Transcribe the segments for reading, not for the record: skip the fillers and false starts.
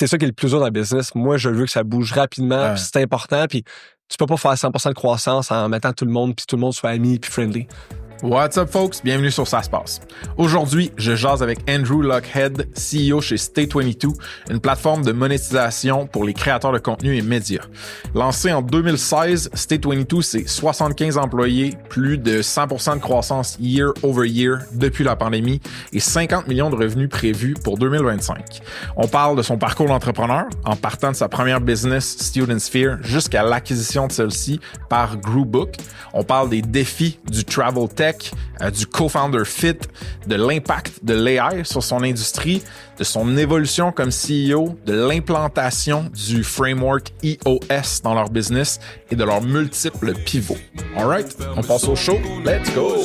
c'est ça qui est le plus dur dans le business. Moi, je veux que ça bouge rapidement, puis c'est important, puis tu peux pas faire 100% de croissance en mettant tout le monde, puis tout le monde soit ami puis friendly. What's up, folks? Bienvenue sur Ça se passe. Aujourd'hui, je jase avec Andrew Lochhead, CEO chez Stay22, une plateforme de monétisation pour les créateurs de contenu et médias. Lancé en 2016, Stay22, c'est 75 employés, plus de 100% de croissance year over year depuis la pandémie et 50 millions de revenus prévus pour 2025. On parle de son parcours d'entrepreneur en partant de sa première business, Student Sphere, jusqu'à l'acquisition de celle-ci par Growbook. On parle des défis du travel tech, du co-founder fit, de l'impact de l'AI sur son industrie, de son évolution comme CEO, de l'implantation du framework EOS dans leur business et de leurs multiples pivots. All right, on passe au show. Let's go!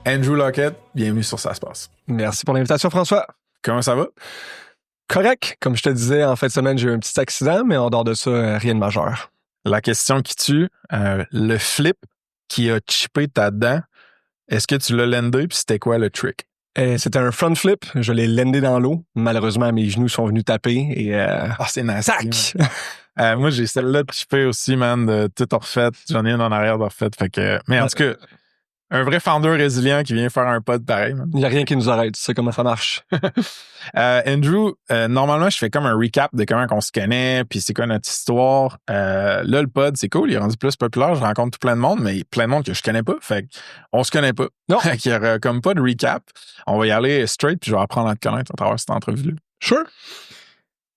Andrew Lochhead, bienvenue sur Ça se passe. Merci pour l'invitation, François. Comment ça va? Correct. Comme je te disais, en fin de semaine, j'ai eu un petit accident, mais en dehors de ça, rien de majeur. La question qui tue, le flip qui a chippé ta dent, est-ce que tu l'as landé, puis c'était quoi le trick? C'était un front flip. Je l'ai landé dans l'eau. Malheureusement, mes genoux sont venus taper et... c'est nasty. Tac! Moi, j'ai celle-là de chipper aussi, man, de tout refait. J'en ai une en arrière de refait. Fait que... Mais en tout cas... Un vrai founder résilient qui vient faire un pod pareil. Il n'y a rien qui nous arrête. Tu sais comment ça marche. Andrew, normalement, je fais comme un recap de comment on se connaît, puis c'est quoi notre histoire. Là, le pod, c'est cool. Il est rendu plus populaire. Je rencontre tout plein de monde, mais plein de monde que je connais pas. Fait qu'on se connaît pas. Non. Fait qu'il y aura comme pas de recap. On va y aller straight, puis je vais apprendre à te connaître à travers cette entrevue-là. Sure.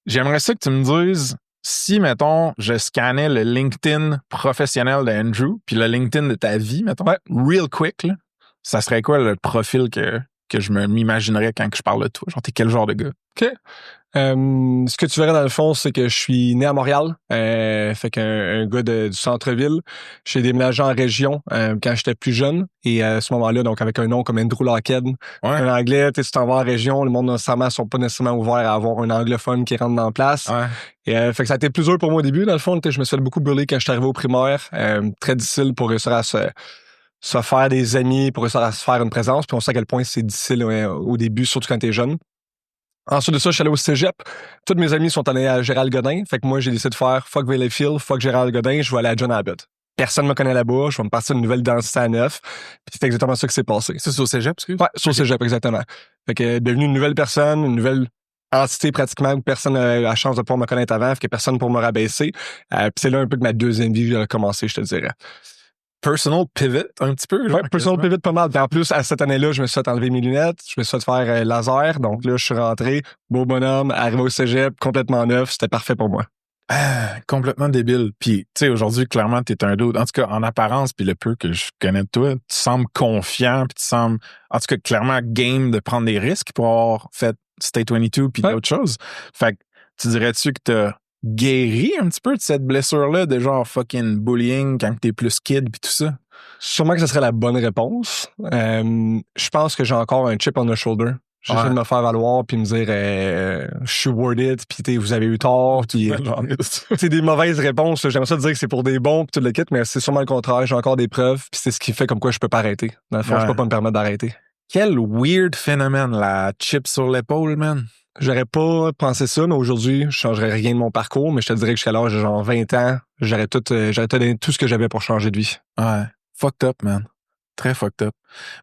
J'aimerais ça que tu me dises... Si, mettons, je scannais le LinkedIn professionnel d'Andrew, puis le LinkedIn de ta vie, mettons, real quick, là, ça serait quoi le profil que je m'imaginerais quand je parle de toi? Genre, t'es quel genre de gars? OK. Ce que tu verrais dans le fond, c'est que je suis né à Montréal, fait qu'un gars du centre-ville. J'ai déménagé en région quand j'étais plus jeune et à ce moment-là, donc avec un nom comme Andrew Lochhead, un anglais, tu t'en vas en région, le monde nécessairement sont pas nécessairement ouverts à avoir un anglophone qui rentre dans la place. Ouais. Et fait que ça a été plus dur pour moi au début. Dans le fond, je me suis fait beaucoup bully quand je suis arrivé au primaire. Très difficile pour réussir à se faire des amis, pour réussir à se faire une présence. Puis on sait à quel point c'est difficile au début, surtout quand t'es jeune. Ensuite de ça, je suis allé au cégep. Tous mes amis sont allés à Gérald Godin. Fait que moi, j'ai décidé de faire fuck Valleyfield, fuck Gérald Godin, je vais aller à John Abbott. Personne me connaît là-bas, je vais me partir une nouvelle identité à neuf. Puis c'est exactement ça qui s'est passé. C'est au cégep, excuse? Ouais, sur le cégep, exactement. Fait que devenu une nouvelle personne, une nouvelle entité pratiquement, où personne n'a la chance de pouvoir me connaître avant, fait que personne pour me rabaisser. Puis c'est là un peu que ma deuxième vie a commencé, je te dirais. Personal pivot, un petit peu. Genre, ouais, personal pivot pas mal. Puis en plus, à cette année-là, je me suis fait enlever mes lunettes, je me suis fait faire laser. Donc là, je suis rentré, beau bonhomme, arrivé au cégep, complètement neuf. C'était parfait pour moi. Complètement débile. Puis, tu sais, aujourd'hui, clairement, t'es un dude. En tout cas, en apparence, puis le peu que je connais de toi, tu sembles confiant, puis tu sembles, en tout cas, clairement game de prendre des risques pour avoir fait Stay22 puis d'autres choses. Fait que, tu dirais-tu que t'as guéri un petit peu de cette blessure-là de genre fucking bullying quand t'es plus kid puis tout ça? Sûrement que ce serait la bonne réponse. Je pense que j'ai encore un chip on the shoulder. J'essaie de me faire valoir puis me dire je suis worth it puis vous avez eu tort puis c'est des mauvaises réponses. J'aimerais ça te dire que c'est pour des bons puis tout le kit, mais c'est sûrement le contraire. J'ai encore des preuves puis c'est ce qui fait comme quoi je peux pas arrêter. Dans le fond, je peux pas me permettre d'arrêter. Quel weird phénomène, la chip sur l'épaule, man. J'aurais pas pensé ça, mais aujourd'hui, je changerais rien de mon parcours, mais je te dirais que jusqu'à l'âge de genre 20 ans, j'aurais donné tout ce que j'avais pour changer de vie. Ouais. Fucked up, man. Très fucked up.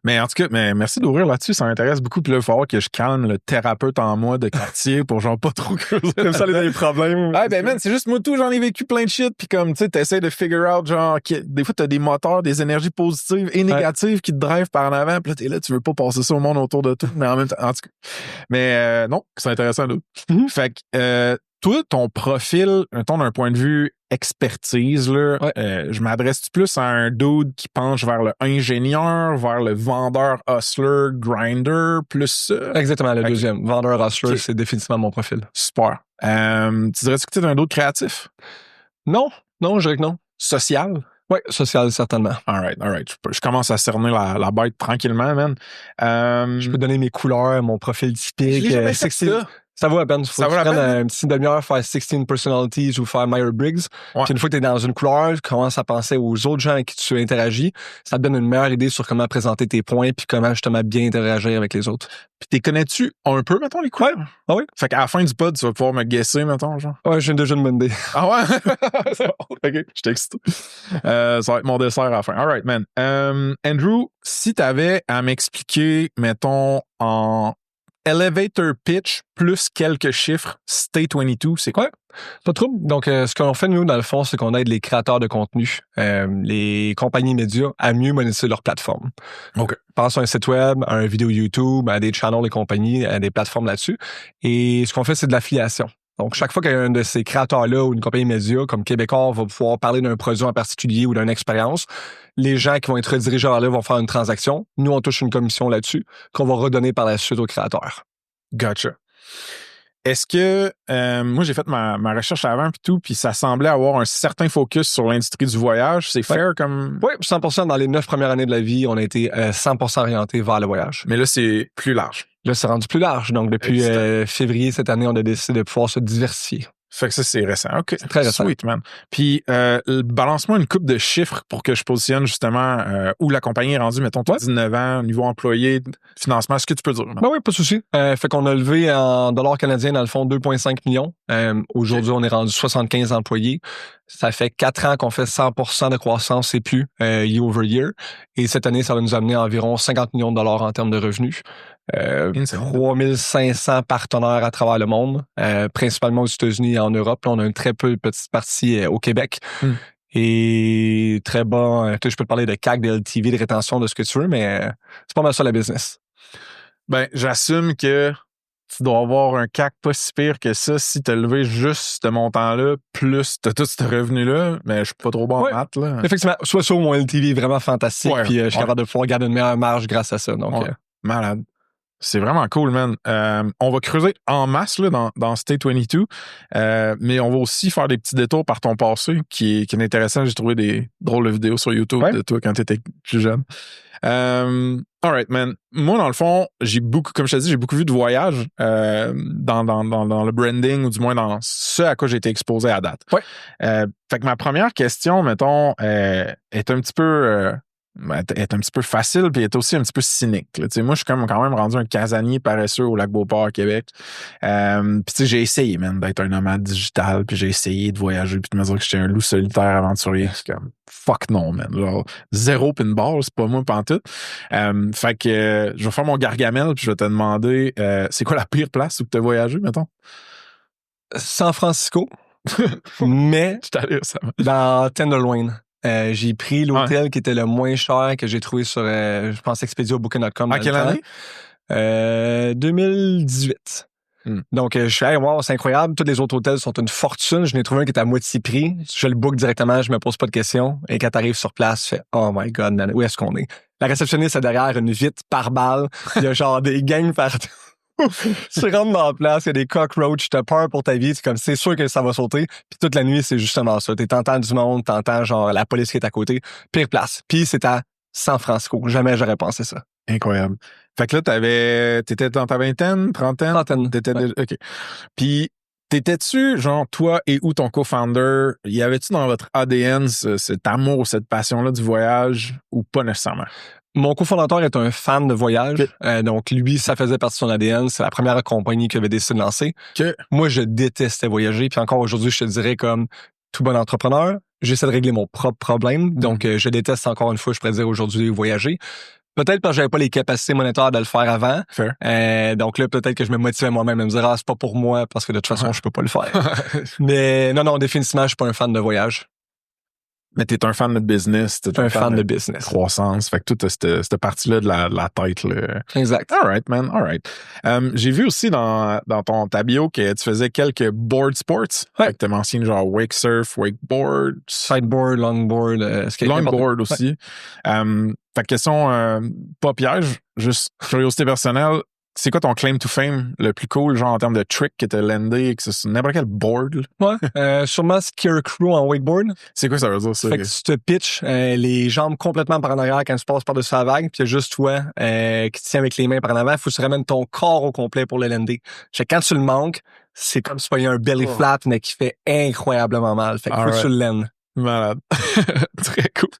Mais en tout cas, merci d'ouvrir là-dessus, ça m'intéresse beaucoup. Puis là, il faut voir que je calme le thérapeute en moi de quartier pour genre pas trop creuser. Comme ça, les problèmes. Ah, ben man, c'est juste moi tout, j'en ai vécu plein de shit. Puis comme, tu sais, t'essaies de figure out, genre, des fois, t'as des moteurs, des énergies positives et négatives qui te drivent par en avant. Puis là, t'es là, tu veux pas passer ça au monde autour de toi. Mais en même temps, en tout cas. Mais non, c'est intéressant, là. Fait que, toi, ton profil, mettons, d'un point de vue expertise, là, je m'adresse plus à un dude qui penche vers le ingénieur, vers le vendeur, hustler, grinder, plus ça? Exactement, le deuxième. Vendeur, hustler, c'est définitivement mon profil. Super. Tu dirais-tu que tu es un dude créatif? Non, je dirais que non. Social? Oui, social, certainement. All right. Je commence à cerner la bête tranquillement, man. Je peux donner mes couleurs, mon profil typique. Ça vaut la peine. Faut Ça que vaut tu la prennes peine? une petite demi-heure, faire 16 personalities ou faire Myers-Briggs. Ouais. Puis une fois que tu es dans une couleur, tu commences à penser aux autres gens avec qui tu interagis. Ça te donne une meilleure idée sur comment présenter tes points puis comment justement bien interagir avec les autres. Puis t'es connais-tu un peu, mettons, les couleurs? Ah oui? Fait qu'à la fin du pod, tu vas pouvoir me guesser, mettons, genre. Ouais, j'ai déjà une bonne idée. Ah ouais? C'est bon. OK, je t'excite. Ça va être mon dessert à la fin. All right, man. Andrew, si t'avais à m'expliquer, mettons, en elevator pitch plus quelques chiffres, Stay 22, c'est quoi? Ouais, pas de trouble. Donc, ce qu'on fait, nous, dans le fond, c'est qu'on aide les créateurs de contenu, les compagnies médias à mieux monétiser leur plateforme. OK. Pense à un site web, à un vidéo YouTube, à des channels et compagnies, à des plateformes là-dessus. Et ce qu'on fait, c'est de l'affiliation. Donc, chaque fois qu'il y a un de ces créateurs-là ou une compagnie média, comme Québécois, va pouvoir parler d'un produit en particulier ou d'une expérience, les gens qui vont être redirigés vers là vont faire une transaction. Nous, on touche une commission là-dessus qu'on va redonner par la suite aux créateurs. Gotcha. Est-ce que moi j'ai fait ma recherche avant puis tout, puis ça semblait avoir un certain focus sur l'industrie du voyage. C'est fair comme. Oui, 100%. Dans les 9 premières années de la vie, on a été 100% orienté vers le voyage. Mais là, c'est plus large. Là, c'est rendu plus large. Donc, depuis février cette année, on a décidé de pouvoir se diversifier. Fait que ça, c'est récent. OK. C'est très récent. Sweet, man. Puis, balance-moi une coupe de chiffres pour que je positionne justement où la compagnie est rendue, mettons, tu as 19 ans, niveau employé, financement, est-ce que tu peux dire? Ben oui, pas de souci. Fait qu'on a levé en dollars canadiens, dans le fond, 2,5 millions. Aujourd'hui, on est rendu 75 employés. Ça fait 4 ans qu'on fait 100% de croissance et plus year over year. Et cette année, ça va nous amener à environ 50 millions de dollars en termes de revenus. 3500 partenaires à travers le monde, principalement aux États-Unis et en Europe. Là, on a une très petite partie au Québec. Et très bon, je peux te parler de CAC, de LTV, de rétention, de ce que tu veux, mais c'est pas mal ça la business. Ben, j'assume que tu dois avoir un CAC pas si pire que ça si tu as levé juste ce montant-là, plus tu as tout ce revenu-là, mais je suis pas trop bon en maths, là. Effectivement, soit ça ou mon LTV est vraiment fantastique, puis je suis capable de pouvoir garder une meilleure marge grâce à ça. Donc, malade. C'est vraiment cool, man. On va creuser en masse là, dans Stay 22, mais on va aussi faire des petits détours par ton passé qui est intéressant. J'ai trouvé des drôles de vidéos sur YouTube de toi quand tu étais plus jeune. All right, man. Moi, dans le fond, comme je te dis, j'ai beaucoup vu de voyages dans le branding ou du moins dans ce à quoi j'ai été exposé à date. Ouais. Fait que ma première question, mettons, est un petit peu... est un petit peu facile puis est aussi un petit peu cynique. Moi, je suis quand même rendu un casanier paresseux au Lac-Beauport à Québec. Puis j'ai essayé, man, d'être un nomade digital, puis j'ai essayé de voyager puis de me dire que j'étais un loup solitaire aventurier. C'est comme fuck non, man. Genre, zéro pin barre, c'est pas moi pantoute. Fait que je vais faire mon Gargamel puis je vais te demander c'est quoi la pire place où tu as voyagé, mettons? San Francisco. Mais dans Tenderloin. J'ai pris l'hôtel qui était le moins cher que j'ai trouvé sur, je pense, Expedia.booking.com. À quelle année? 2018. Donc, je suis, hey, wow, c'est incroyable. Tous les autres hôtels sont une fortune. Je n'ai trouvé un qui est à moitié prix. Je le book directement, je me pose pas de questions. Et quand t'arrives sur place, tu fais, oh my God, man, où est-ce qu'on est? La réceptionniste est derrière une vitre par balle. Il y a genre des gangs partout. Tu rentres dans la place, il y a des cockroaches, t'as peur pour ta vie, c'est sûr que ça va sauter. Puis toute la nuit, c'est justement ça. T'entends du monde, t'entends genre la police qui est à côté. Pire place. Puis c'est à San Francisco. Jamais j'aurais pensé ça. Incroyable. Fait que là, t'étais dans ta vingtaine, trentaine? Trentaine. T'étais déjà, OK. Puis t'étais-tu, genre, toi et ou ton co-founder, y avait-tu dans votre ADN cet amour, cette passion-là du voyage ou pas nécessairement? Mon cofondateur est un fan de voyage. Okay. Donc, lui, ça faisait partie de son ADN. C'est la première compagnie qu'il avait décidé de lancer. Okay. Moi, je détestais voyager. Puis encore aujourd'hui, je te dirais comme tout bon entrepreneur, j'essaie de régler mon propre problème. Donc, je déteste encore une fois, je pourrais dire aujourd'hui, voyager. Peut-être parce que j'avais pas les capacités monétaires de le faire avant. Donc là, peut-être que je me motivais moi-même à me dire, c'est pas pour moi parce que de toute façon, je peux pas le faire. Mais non, définitivement, je suis pas un fan de voyage. Mais t'es un fan de business. T'es un fan de business. Croissance. Fait que toi, t'as cette partie-là de la tête, là. Exact. All right, man. All right. J'ai vu aussi dans ta bio que tu faisais quelques board sports. Ouais. Fait que t'as mentionné genre wake surf, wakeboard. Sideboard, longboard. Longboard aussi. Ouais. Fait que question, pas piège, juste curiosité personnelle. c'est quoi ton claim to fame le plus cool, genre en termes de trick que t'as landé, que c'est sur n'importe quel board? Là? Ouais, sûrement Scarecrow en wakeboard. C'est quoi ça veut dire, ça? Fait que tu te pitches les jambes complètement par en arrière quand tu passes par-dessus la vague, puis il y a juste toi qui tiens avec les mains par en avant. Il faut que tu ramènes ton corps au complet pour le lander. Fait que quand tu le manques, c'est comme si tu voyais un belly flap, mais qui fait incroyablement mal. Fait que faut que tu le landes. Malade. Très cool.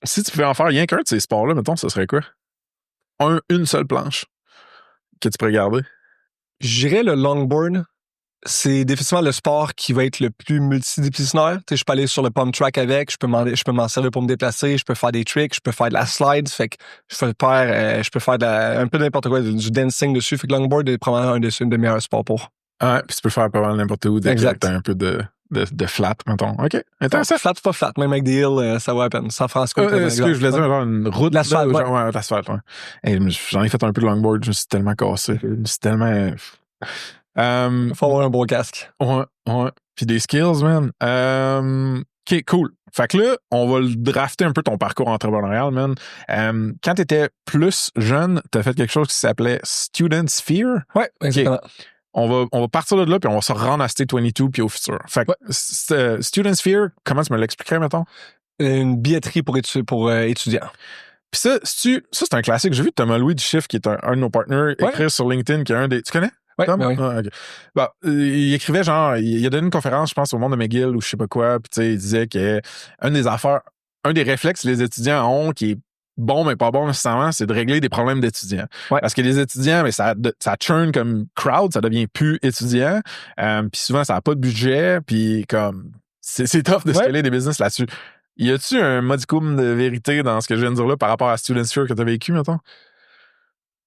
Si tu pouvais en faire rien qu'un de ces sports-là, mettons, ce serait quoi? Une seule planche que tu pourrais garder? Je dirais le longboard. C'est définitivement le sport qui va être le plus multidisciplinaire. Tu sais, je peux aller sur le pump track avec, je peux m'en servir pour me déplacer, je peux faire des tricks, je peux faire de la slide, fait que je peux faire un peu n'importe quoi, du dancing dessus. Fait que longboard est probablement une des meilleurs sports pour. Ouais, puis tu peux faire pas mal n'importe où dès que t'as un peu de flat, mettons. OK, intéressant. Flat, pas flat. Même avec des hills, ça va à peine. San Francisco. Est-ce que je voulais dire genre une route? L'asphalte, ouais. Ouais, l'asphalte, ouais. Hey, j'en ai fait un peu de longboard, je me suis tellement cassé. Je me suis tellement... Faut avoir un bon casque. Ouais. Puis des skills, man. OK, cool. Fait que là, on va le drafter un peu ton parcours entrepreneurial, man. Quand t'étais plus jeune, t'as fait quelque chose qui s'appelait Student Sphere. Ouais, exactement. Okay. On va partir de là, puis on va se rendre à State 22 puis au futur. Fait que Student Sphere, comment tu me l'expliquerais, mettons? Une billetterie pour étudiants. Puis ça, c'est un classique. J'ai vu Thomas Louis du Chiffre, qui est un de nos partners, écrire sur LinkedIn, qui est un des... Tu connais? Oui, oui. Ah, okay. Bon, il écrivait genre, il a donné une conférence, je pense, au monde de McGill ou je sais pas quoi, puis tu sais, il disait que un des réflexes que les étudiants ont qui est bon mais pas bon nécessairement, c'est de régler des problèmes d'étudiants. Ouais. Parce que les étudiants, mais ça churn comme crowd, ça devient plus étudiant, puis souvent ça a pas de budget, puis comme c'est tough de scaler des business là-dessus. Y a-tu un modicum de vérité dans ce que je viens de dire là par rapport à Student Sphere que t'as vécu, mettons?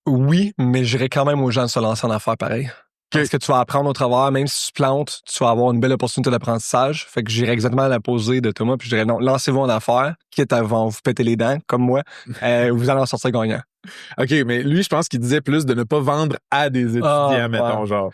Oui, mais j'irais quand même aux gens de se lancer en affaires pareil. Parce que tu vas apprendre au travers, même si tu plantes, tu vas avoir une belle opportunité d'apprentissage. Fait que j'irais exactement à l'opposé de Thomas, puis je dirais non, lancez-vous en affaires, quitte à vous péter les dents, comme moi, vous allez en sortir gagnant. OK, mais lui, je pense qu'il disait plus de ne pas vendre à des étudiants, mettons, genre.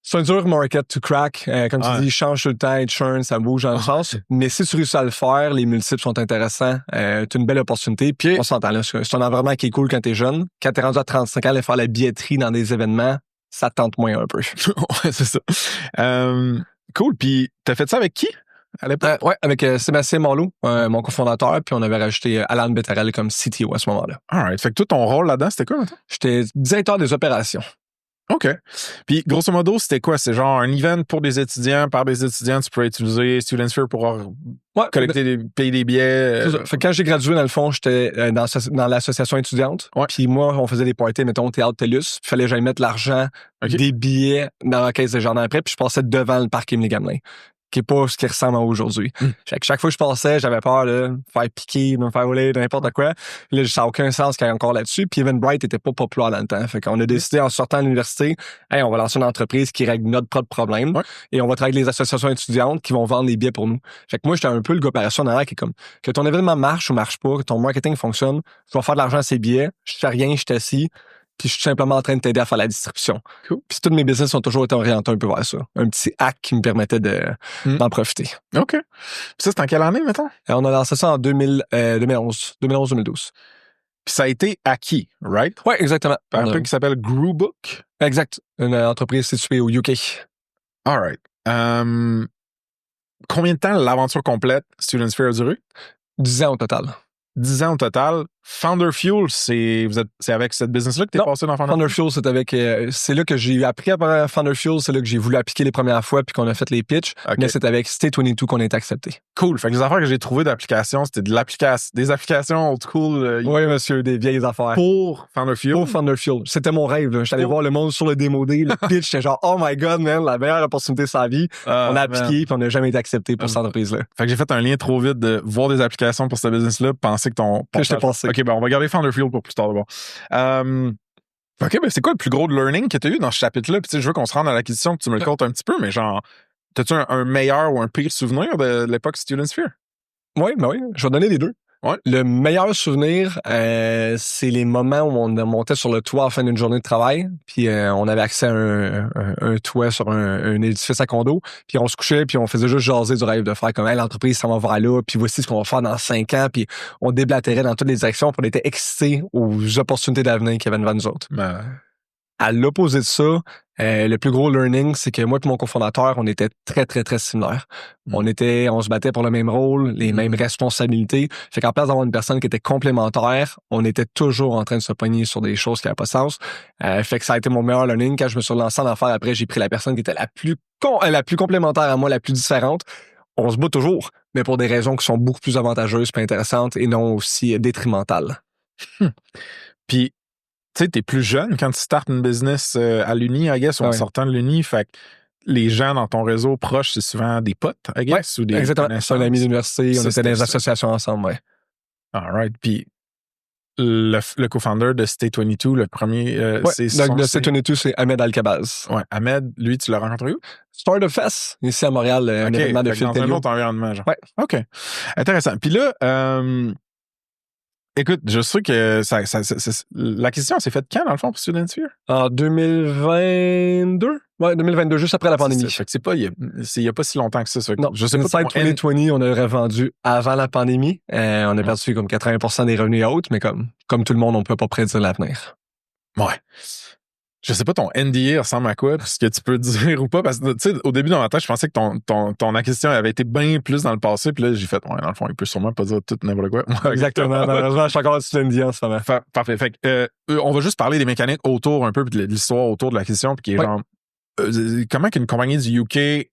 C'est un dur market to crack. Comme tu dis, change tout le temps, it churn, ça bouge dans le sens. Mais si tu réussis à le faire, les multiples sont intéressants. T'as une belle opportunité. Puis, on s'entend là, c'est un environnement qui est cool quand t'es jeune. Quand t'es rendu à 35 ans, aller faire la billetterie dans des événements, ça tente moins un peu. Ouais, c'est ça. Cool. Puis, t'as fait ça avec qui à l'époque? Ouais, avec Sébastien Marleau, mon cofondateur. Puis, on avait rajouté Alan Bettarel comme CTO à ce moment-là. All right. Fait que toi, ton rôle là-dedans, c'était quoi, maintenant? J'étais directeur des opérations. OK. Puis, grosso modo, c'était quoi? C'est genre un event pour des étudiants, par des étudiants, tu peux utiliser Student Sphere pour payer des billets. Fait que quand j'ai gradué, dans le fond, j'étais dans l'association étudiante. Ouais. Puis moi, on faisait des parties, mettons, au Théâtre TELUS. Il fallait que j'aille mettre l'argent des billets dans la caisse de jardin après, puis je passais devant le parc Émilie Gamelin, qui est pas ce qui ressemble à aujourd'hui. Chaque fois que je passais, j'avais peur de me faire piquer, de me faire voler, n'importe quoi. Là, ça n'a aucun sens qu'il y ait encore là-dessus. Puis Eventbrite était pas populaire dans le temps. Fait qu'on a décidé, en sortant de l'université, hey, on va lancer une entreprise qui règle notre propre problème. Ouais. Et on va travailler avec les associations étudiantes qui vont vendre les billets pour nous. Fait que moi, j'étais un peu le gars opération derrière qui est comme, que ton événement marche ou marche pas, que ton marketing fonctionne, tu vas faire de l'argent à ces billets, je fais rien, je t'assis. Puis je suis simplement en train de t'aider à faire la distribution. Cool. Puis tous mes business ont toujours été orientés un peu vers ça. Un petit hack qui me permettait d'en profiter. OK. Puis ça, c'est en quelle année, mettons? On a lancé ça en 2011-2012. Puis ça a été acquis, right? Oui, exactement. Par un truc qui s'appelle Growbook. Exact. Une entreprise située au UK. All right. Combien de temps l'aventure complète Student Sphere a duré? 10 ans au total. 10 ans au total. Founder Fuel, c'est avec cette business-là que t'es passé dans Founder Fuel? C'est avec... c'est là que j'ai appris à Founder Fuel. C'est là que j'ai voulu appliquer les premières fois puis qu'on a fait les pitchs. Okay. Mais c'est avec State 22 qu'on a été accepté. Cool. Fait que les affaires que j'ai trouvées d'applications, c'était des applications old school. Oui, monsieur, des vieilles affaires. Pour Founder Fuel? Pour Founder Fuel. C'était mon rêve. J'étais allé voir le monde sur le démodé. Le pitch, j'étais genre, oh my God, man, la meilleure opportunité de sa vie. On a appliqué puis on n'a jamais été accepté pour cette entreprise-là. Fait que j'ai fait un lien trop vite de voir des applications pour cette business-là, penser que je t'ai passé. OK, ben on va garder Founder Fuel pour plus tard d'abord. OK, ben c'est quoi le plus gros de learning que tu as eu dans ce chapitre-là? Puis tu sais, je veux qu'on se rende à l'acquisition, que tu me le comptes un petit peu, mais genre, t'as-tu un meilleur ou un pire souvenir de l'époque Student Sphere? Oui, ben oui, je vais donner les deux. Ouais. Le meilleur souvenir, c'est les moments où on montait sur le toit à la fin d'une journée de travail, puis on avait accès à un toit sur un édifice à condo, puis on se couchait, puis on faisait juste jaser du rêve de faire comme hey, l'entreprise ça va vers là, puis voici ce qu'on va faire dans 5 ans, puis on déblatérait dans toutes les directions, puis on était excités aux opportunités d'avenir qu'il y avait devant nous autres. Ben, À l'opposé de ça, le plus gros learning, c'est que moi et mon cofondateur, on était très, très, très similaires. On se battait pour le même rôle, les mêmes responsabilités. Fait qu'en place d'avoir une personne qui était complémentaire, on était toujours en train de se pogner sur des choses qui n'avaient pas de sens. Fait que ça a été mon meilleur learning. Quand je me suis lancé en affaires après, j'ai pris la personne qui était la plus complémentaire à moi, la plus différente. On se bat toujours, mais pour des raisons qui sont beaucoup plus avantageuses et intéressantes et non aussi détrimentales. Puis, tu sais, t'es plus jeune quand tu startes une business à l'Uni, I guess, ou en sortant de l'Uni. Fait que les gens dans ton réseau proche, c'est souvent des potes, I guess, ou des exactement. C'est un ami d'université. On était dans des associations ensemble, ouais. All right. Puis, le co-founder de State 22, le premier, c'est son... De State 22, c'est Ahmed Alkabaz. Ouais, Ahmed, lui, tu l'as rencontré où? Startup Fest, ici à Montréal, un événement de Phil Telio. Dans un autre environnement, genre. Ouais. OK. Intéressant. Puis là, écoute, je sais que la question s'est faite quand, dans le fond, pour Student Sphere? En 2022? Ouais, 2022, juste après la pandémie. Fait que c'est pas, il y a pas si longtemps que ça. Non, je sais pas. Site 2020, on aurait vendu avant la pandémie. On a perdu comme 80% des revenus hautes, mais comme tout le monde, on peut pas prédire l'avenir. Ouais. Je sais pas, ton NDA ressemble à quoi, ce que tu peux dire ou pas, parce que, tu sais, au début, dans ma tête, je pensais que ton acquisition avait été bien plus dans le passé, puis là, j'ai fait, ouais, dans le fond, il peut sûrement pas dire tout n'importe quoi. Exactement. Malheureusement, je suis encore sur NDA en ce moment. Parfait. Fait que, on va juste parler des mécaniques autour un peu, puis de l'histoire autour de l'acquisition, puis qui est genre, comment qu'une compagnie du UK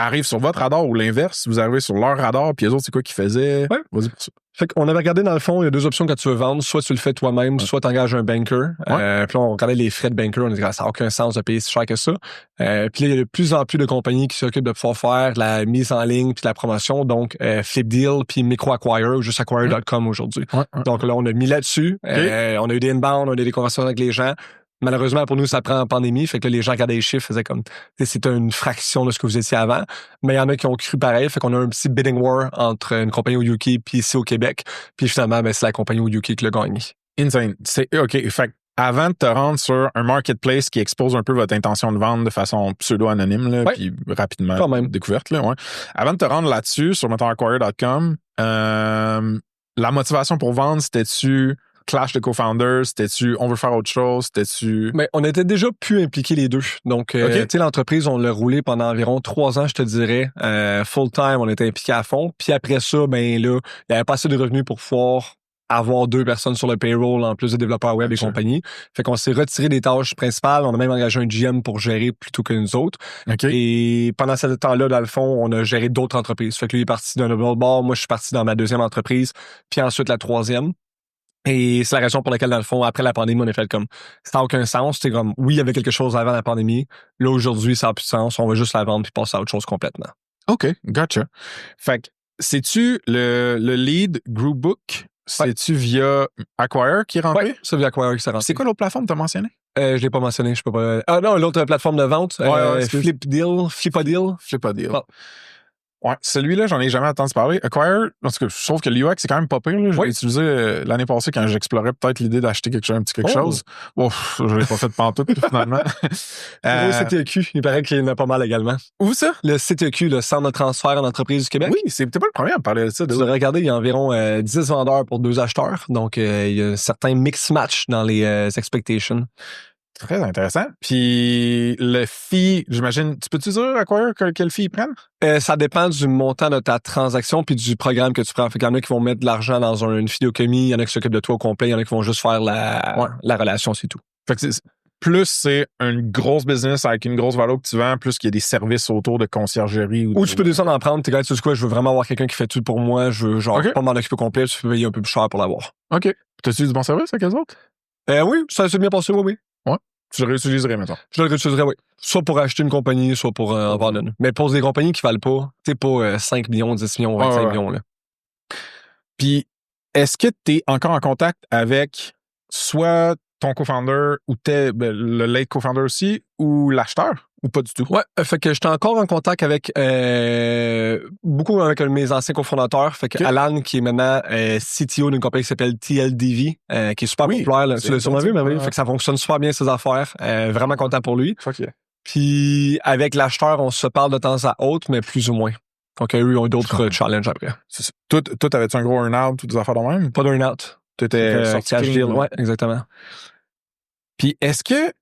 arrive sur votre radar ou l'inverse, vous arrivez sur leur radar, puis les autres, c'est quoi qu'ils faisaient? Ouais. Vas-y pour ça. Fait qu'on avait regardé, dans le fond, il y a 2 options quand tu veux vendre. Soit tu le fais toi-même, soit tu engages un banker. Puis là, on regardait les frais de banker. On dit que ça n'a aucun sens de payer si cher que ça. Puis là, il y a de plus en plus de compagnies qui s'occupent de pouvoir faire la mise en ligne puis la promotion. Donc, Flipdeal puis Microacquire ou juste acquire.com aujourd'hui. Donc là, on a mis là-dessus. On a eu des inbound, on a eu des conversations avec les gens. Malheureusement, pour nous, ça prend en pandémie. Fait que là, les gens regardaient les chiffres, faisaient comme, c'était une fraction de ce que vous étiez avant. Mais il y en a qui ont cru pareil. Fait qu'on a un petit bidding war entre une compagnie au UK puis ici au Québec. Puis finalement, c'est la compagnie au UK qui l'a gagné. Insane. C'est, OK. Fait avant de te rendre sur un marketplace qui expose un peu votre intention de vendre de façon pseudo-anonyme, là, puis rapidement découverte, là, avant de te rendre là-dessus, sur mettons acquire.com, la motivation pour vendre, c'était-tu clash de co-founders, c'était-tu on veut faire autre chose, c'était-tu... Mais on était déjà plus impliqués les deux. Donc, tu sais, l'entreprise, on l'a roulé pendant environ 3 ans, je te dirais. Full-time, on était impliqués à fond. Puis après ça, là, il y avait pas assez de revenus pour pouvoir avoir 2 personnes sur le payroll en plus de développeurs web et compagnie. Fait qu'on s'est retiré des tâches principales. On a même engagé un GM pour gérer plutôt que nous autres. Et pendant ce temps-là, dans le fond, on a géré d'autres entreprises. Fait que lui est parti d'un autre bord. Moi, je suis parti dans ma 2e entreprise. Puis ensuite, la 3e. Et c'est la raison pour laquelle, dans le fond, après la pandémie, on a fait comme, ça n'a aucun sens. C'est comme, oui, il y avait quelque chose avant la pandémie. Là, aujourd'hui, ça n'a plus de sens. On va juste la vendre puis passer à autre chose complètement. OK, gotcha. Fait que, c'est-tu le lead Groupbook? C'est-tu via Acquire qui est rentré? Oui, c'est via Acquire qui s'est rentré. C'est quoi l'autre plateforme que tu as mentionné? Je l'ai pas mentionné, je peux pas. Ah non, l'autre plateforme de vente, Flipdeal. Bon. Ouais, celui-là, j'en ai jamais entendu parler. Acquire, parce que je trouve que l'UX, c'est quand même pas pire. Là. Je l'ai utilisé l'année passée quand j'explorais peut-être l'idée d'acheter un petit quelque chose. Ouf, je l'ai pas fait pantoute, finalement. Le CTEQ, il paraît qu'il y en a pas mal également. Où ça? Le CTEQ, le Centre de transfert en entreprise du Québec. Oui, t'es pas le premier à me parler de ça. Vous avez regardé, il y a environ 10 vendeurs pour 2 acheteurs. Donc, il y a un certain mix-match dans les expectations. Très intéressant. Puis le fee, j'imagine, tu peux-tu dire Acquire quel fee ils prennent? Ça dépend du montant de ta transaction puis du programme que tu prends. Fait qu'il y en a qui vont mettre de l'argent dans une fideocomie, il y en a qui s'occupent de toi au complet, il y en a qui vont juste faire la relation, c'est tout. Fait que plus c'est une grosse business avec une grosse valeur que tu vends, plus qu'il y a des services autour de conciergerie. Ou tu peux descendre en prendre, t'es quand tu sais quoi, je veux vraiment avoir quelqu'un qui fait tout pour moi, je veux pas m'en occuper au complet, tu peux payer un peu plus cher pour l'avoir. OK. T'as-tu du bon service avec eux autres? Oui, ça s'est bien passé, oui. Ouais. Tu le réutiliserais, maintenant? Je le réutiliserais, oui. Soit pour acheter une compagnie, soit pour en vendre une. Mais pour des compagnies qui valent pas, tu sais, pas 5 millions, 10 millions, 25 millions, là. Puis, est-ce que tu es encore en contact avec soit ton co-founder ou le late co-founder aussi ou l'acheteur? ou pas du tout? Ouais, fait que j'étais encore en contact avec beaucoup avec mes anciens cofondateurs. Fait que Alan, qui est maintenant CTO d'une compagnie qui s'appelle TLDV, qui est super populaire. Là. Tu l'as sûrement vu, mais oui. Fait que ça fonctionne super bien, ses affaires. Vraiment content pour lui. Okay. Puis avec l'acheteur, on se parle de temps à autre, mais plus ou moins. Donc, eux, ils ont d'autres challenges après. Toi, t'avais-tu un gros earn-out ou des affaires de même? Pas d'earn-out. T'étais sorti cash deal. Ouais, exactement. Puis est-ce que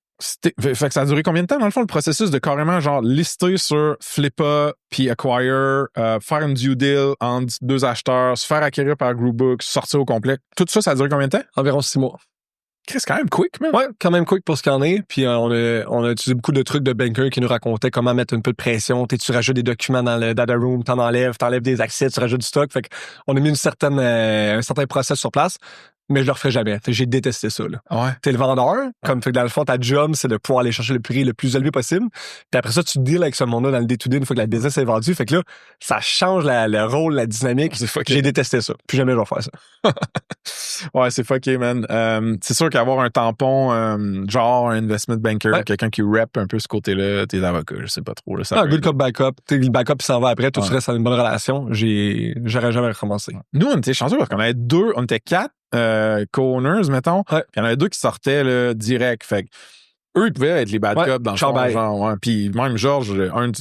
fait que ça a duré combien de temps, dans le fond, le processus de carrément, genre, lister sur Flippa puis Acquire, faire une due deal entre deux acheteurs, se faire acquérir par Groupbook, sortir au complet. Tout ça, ça a duré combien de temps? Environ 6 mois. C'est quand même quick, man. Ouais, quand même quick pour ce qu'il y en est. Puis on a utilisé beaucoup de trucs de bankers qui nous racontaient comment mettre un peu de pression. Tu rajoutes des documents dans le data room, t'enlèves des accès, tu rajoutes du stock. Fait qu'on a mis un certain process sur place. Mais je le referai jamais. J'ai détesté ça. Là. Ouais. T'es le vendeur, comme fait que dans le fond, ta job, c'est de pouvoir aller chercher le prix le plus élevé possible. Puis après ça, tu deals avec ce monde-là dans le day-to-day une fois que la business est vendue. Fait que là, ça change le rôle, la dynamique. J'ai détesté ça. Plus jamais je vais faire ça. Ouais, c'est fucké, man. C'est sûr qu'avoir un tampon, genre un investment banker, quelqu'un qui rep un peu ce côté-là, tes avocats, je sais pas trop. Là, good cop, backup. Le backup, il s'en va après. Tout se reste dans une bonne relation. J'aurais jamais recommencé. Nous, on était chanceux parce qu'on avait on était 4 co-owners, mettons. Ouais. Puis il y en avait 2 qui sortaient là, direct. Fait que eux, ils pouvaient être les bad cops dans le fond, genre. Ouais. Puis même Georges,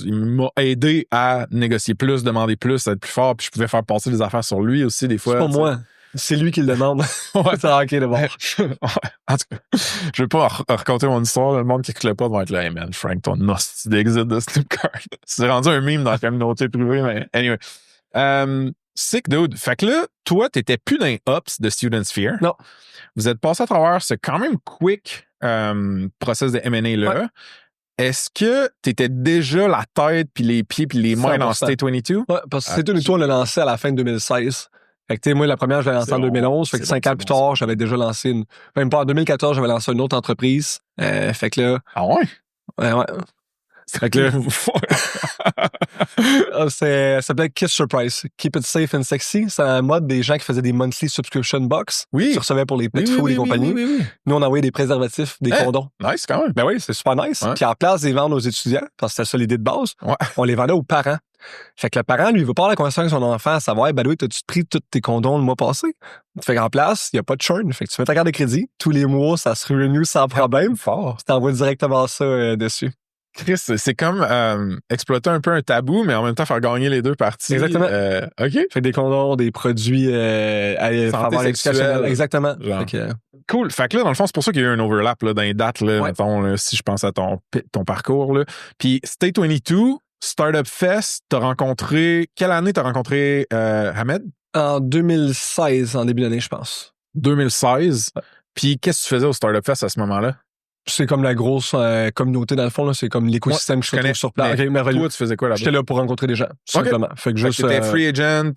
il m'a aidé à négocier plus, demander plus, être plus fort. Puis je pouvais faire passer des affaires sur lui aussi, des fois. C'est pas moi. C'est lui qui le demande. Ouais. C'est ok de voir. En tout cas, je vais pas raconter mon histoire. Le monde qui écoute le pod va être là, hey man, Frank, ton hostie d'exit de Snipcard. C'est rendu un meme dans la communauté privée, mais anyway. Sick, dude. Fait que là, toi, t'étais plus dans les ops de Student Sphere. Non. Vous êtes passé à travers ce quand même quick process de M&A là. Ouais. Est-ce que t'étais déjà la tête puis les pieds puis les mains dans State 22? Ouais, parce que State 22, on l'a lancé à la fin de 2016. Fait que, tu sais, moi, la première, je l'ai lancée en 2011. Fait que 5 ans plus tard, j'avais déjà lancé même pas en 2014, j'avais lancé une autre entreprise. Fait que là. Ah ouais? Ouais. Fait que là. Ça s'appelait Kiss Surprise. Keep it safe and sexy. C'est un mode des gens qui faisaient des monthly subscription box. Oui. Tu recevais pour les pet food et compagnie. Oui. Nous, on envoyait des préservatifs, des condoms. Nice, quand même. Ben oui, c'est super nice. Ouais. Puis en place des vendre aux étudiants, parce que c'était ça l'idée de base, on les vendait aux parents. Fait que le parent, lui, il veut pas avoir la conversation avec son enfant à savoir, ben oui, t'as-tu pris tous tes condoms le mois passé? Fait qu'en place, il n'y a pas de churn. Fait que tu mets ta carte de crédit. Tous les mois, ça se renew sans problème. Fort. Tu t'envoies directement ça dessus. Chris, c'est comme exploiter un peu un tabou, mais en même temps faire gagner les deux parties. Exactement. OK. Fait que des condoms, des produits santé sexuelle. Exactement. Fait que, cool. Fait que là, dans le fond, c'est pour ça qu'il y a eu un overlap là, dans les dates, là, mettons, là, si je pense à ton parcours. Là. Puis State 22, Startup Fest, quelle année t'as rencontré Hamed? En 2016, en début d'année, je pense. 2016. Ouais. Puis qu'est-ce que tu faisais au Startup Fest à ce moment-là? C'est comme la grosse communauté, dans le fond. Là. C'est comme l'écosystème que je connais sur place. Okay, toi, tu faisais quoi là-bas? J'étais là pour rencontrer des gens, simplement. Fait que juste... T'étais free agent.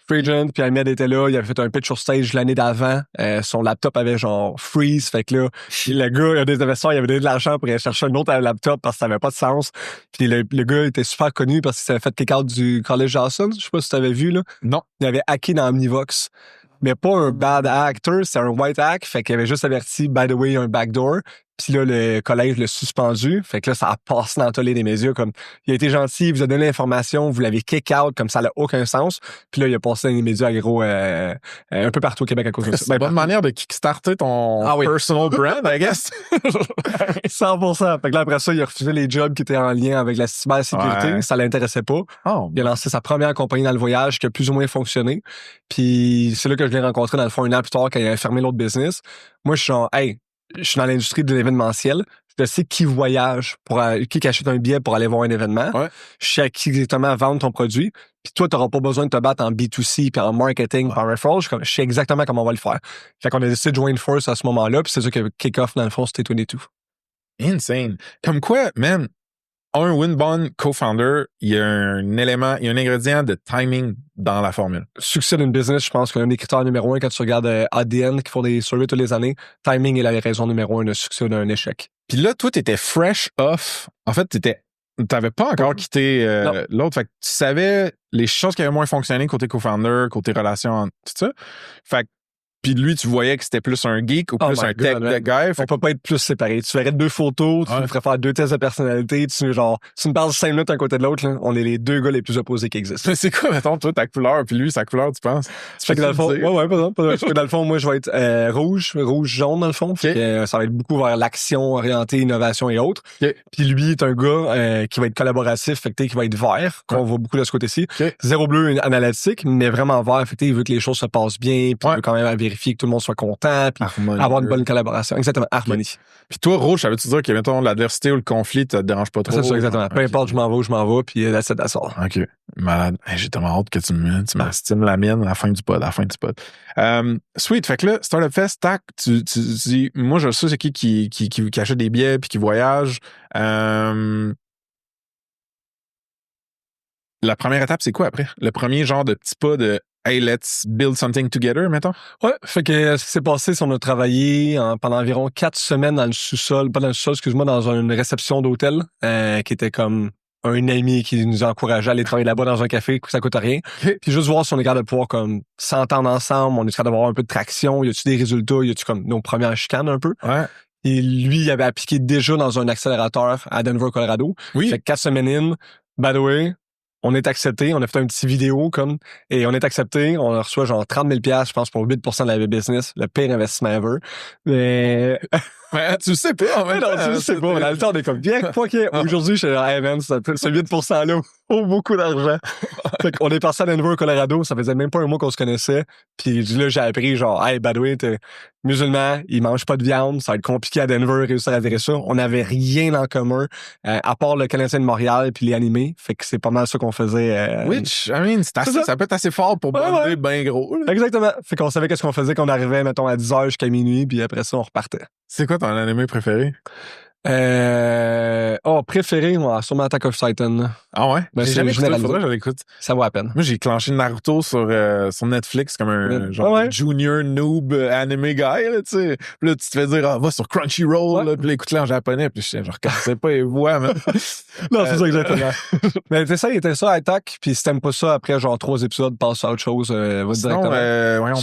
Free agent, puis Ahmed était là. Il avait fait un pitch sur stage l'année d'avant. Son laptop avait genre freeze. Fait que là, le gars, il a des investisseurs, il avait donné de l'argent pour aller chercher un autre laptop parce que ça avait pas de sens. Puis le gars était super connu parce qu'il s'avait fait kick-out du College Dawson. Je sais pas si tu avais vu, là. Non. Il avait hacké dans Omnivox. Mais pas un bad actor, c'est un white hack. Fait qu'il avait juste averti, by the way, il y a un backdoor. Puis là, le collège l'a suspendu. Fait que là, ça a passé dans tous les médias. Comme, il a été gentil, il vous a donné l'information, vous l'avez kick out, comme ça n'a aucun sens. Puis là, il a passé dans les médias gros un peu partout au Québec à cause de ça. C'est une bonne manière de kickstarter ton personal brand, I guess. 100%. Fait que là, après ça, il a refusé les jobs qui étaient en lien avec la cybersécurité. Ouais. Ça l'intéressait pas. Il a lancé sa première compagnie dans le voyage qui a plus ou moins fonctionné. Puis c'est là que je l'ai rencontré, dans le fond, 1 an plus tard, quand il a fermé l'autre business. Moi, je suis genre, hey, je suis dans l'industrie de l'événementiel. Je sais qui voyage, qui achète un billet pour aller voir un événement. Ouais. Je sais à qui exactement vendre ton produit. Puis toi, tu n'auras pas besoin de te battre en B2C, puis en marketing, par referral. Je sais exactement comment on va le faire. Fait qu'on a décidé de joindre force à ce moment-là. Puis c'est ça qui a kick-off, dans le fond, State 22. Insane. Comme quoi, man, un Winbond co-founder, il y a un élément, il y a un ingrédient de timing dans la formule. Succès d'une business, je pense qu'un des critères numéro 1 quand tu regardes ADN qui font des surveys toutes les années, timing est la raison numéro 1 de succès d'un échec. Puis là, toi, t'étais fresh off. En fait, t'avais pas encore quitté l'autre. Fait que tu savais les choses qui avaient moins fonctionné côté co-founder, côté relation, tout ça. Fait que Puis lui, tu voyais que c'était plus un geek ou plus un tech guy. On peut pas être plus séparés. Tu verrais 2 photos, tu nous ferais faire 2 tests de personnalité, tu me parles 5 minutes un côté de l'autre, là, on est les 2 gars les plus opposés qui existent. Mais c'est quoi, mettons, toi, ta couleur, puis lui, sa couleur, tu penses? Fait que dans le fond, dans le fond, moi, je vais être rouge-jaune, dans le fond. Fait que ça va être beaucoup vers l'action, orientée, innovation et autres. Okay. Puis lui est un gars qui va être collaboratif, fait que qui va être vert, qu'on voit beaucoup de ce côté-ci. Okay. 0 bleu analytique, mais vraiment vert. Fait que il veut que les choses se passent bien, puis il veut quand même vérifier que tout le monde soit content, puis avoir une bonne collaboration. Exactement, harmonie. Okay. Puis toi, rouge, ça veut-tu dire que, mettons, l'adversité ou le conflit te dérange pas trop? C'est ça, exactement. Peu importe, je m'en vais, puis that's it. OK. Malade. Hey, j'ai tellement hâte que tu m'estimes la mienne à la fin du pod. Sweet. Fait que là, Startup Fest, tac, tu dis, moi, je sais c'est qui achète des billets puis qui voyage. La première étape, c'est quoi après? Le premier genre de petit pas de hey, let's build something together, mettons? Ouais, fait que ce qui s'est passé, c'est qu'on a travaillé pendant environ 4 semaines dans le sous-sol, pas dans le sous-sol, excuse-moi, dans une réception d'hôtel, qui était comme un ami qui nous encourageait à aller travailler là-bas dans un café, ça coûte rien. Okay. Puis juste voir si on est capable de pouvoir comme s'entendre ensemble, on est capable d'avoir un peu de traction, y a-tu des résultats, y a-tu comme nos premières chicanes un peu. Ouais. Et lui, il avait appliqué déjà dans un accélérateur à Denver, Colorado. Oui. Fait que 4 semaines in, by the way, on est accepté, on a fait un petit vidéo et on est accepté, on reçoit genre 30 000 $, je pense, pour 8% de la business, le pire investissement ever. Mais... Ouais, tu le sais pas, en même temps. Non, tu le sais pas. Dans le temps, on est comme, bien, aujourd'hui, je suis genre, hey man, ce 8%-là vaut beaucoup d'argent. Fait qu'on est passé à Denver, Colorado, ça faisait même pas un mois qu'on se connaissait. Puis là, j'ai appris genre, hey, by the way, t'es musulman, il mange pas de viande, ça va être compliqué à Denver réussir à dire ça. On n'avait rien en commun, à part le Canadien de Montréal puis les animés. Fait que c'est pas mal ça qu'on faisait. Which, I mean, ça peut être assez fort pour bander ben gros. Là. Exactement. Fait qu'on savait qu'est-ce qu'on faisait quand on arrivait, mettons, à 10h jusqu'à minuit, puis après ça, on repartait. C'est quoi ton animé préféré? Préféré, moi, sûrement Attack of Titan. Ah ouais? Ben, j'ai jamais écouté, faudrait que je l'écoute. Ça vaut la peine. Moi, j'ai clenché Naruto sur Netflix comme un genre de junior noob anime guy, là, tu sais. Puis là, tu te fais dire, va sur Crunchyroll, là, puis là, écoute-le en japonais, puis je reconnaissais pas les voix, man. Non, c'est ça, exactement. Mais c'est ça, il était ça, Attack, puis si t'aimes pas ça, après genre 3 épisodes, passe à autre chose, va directement.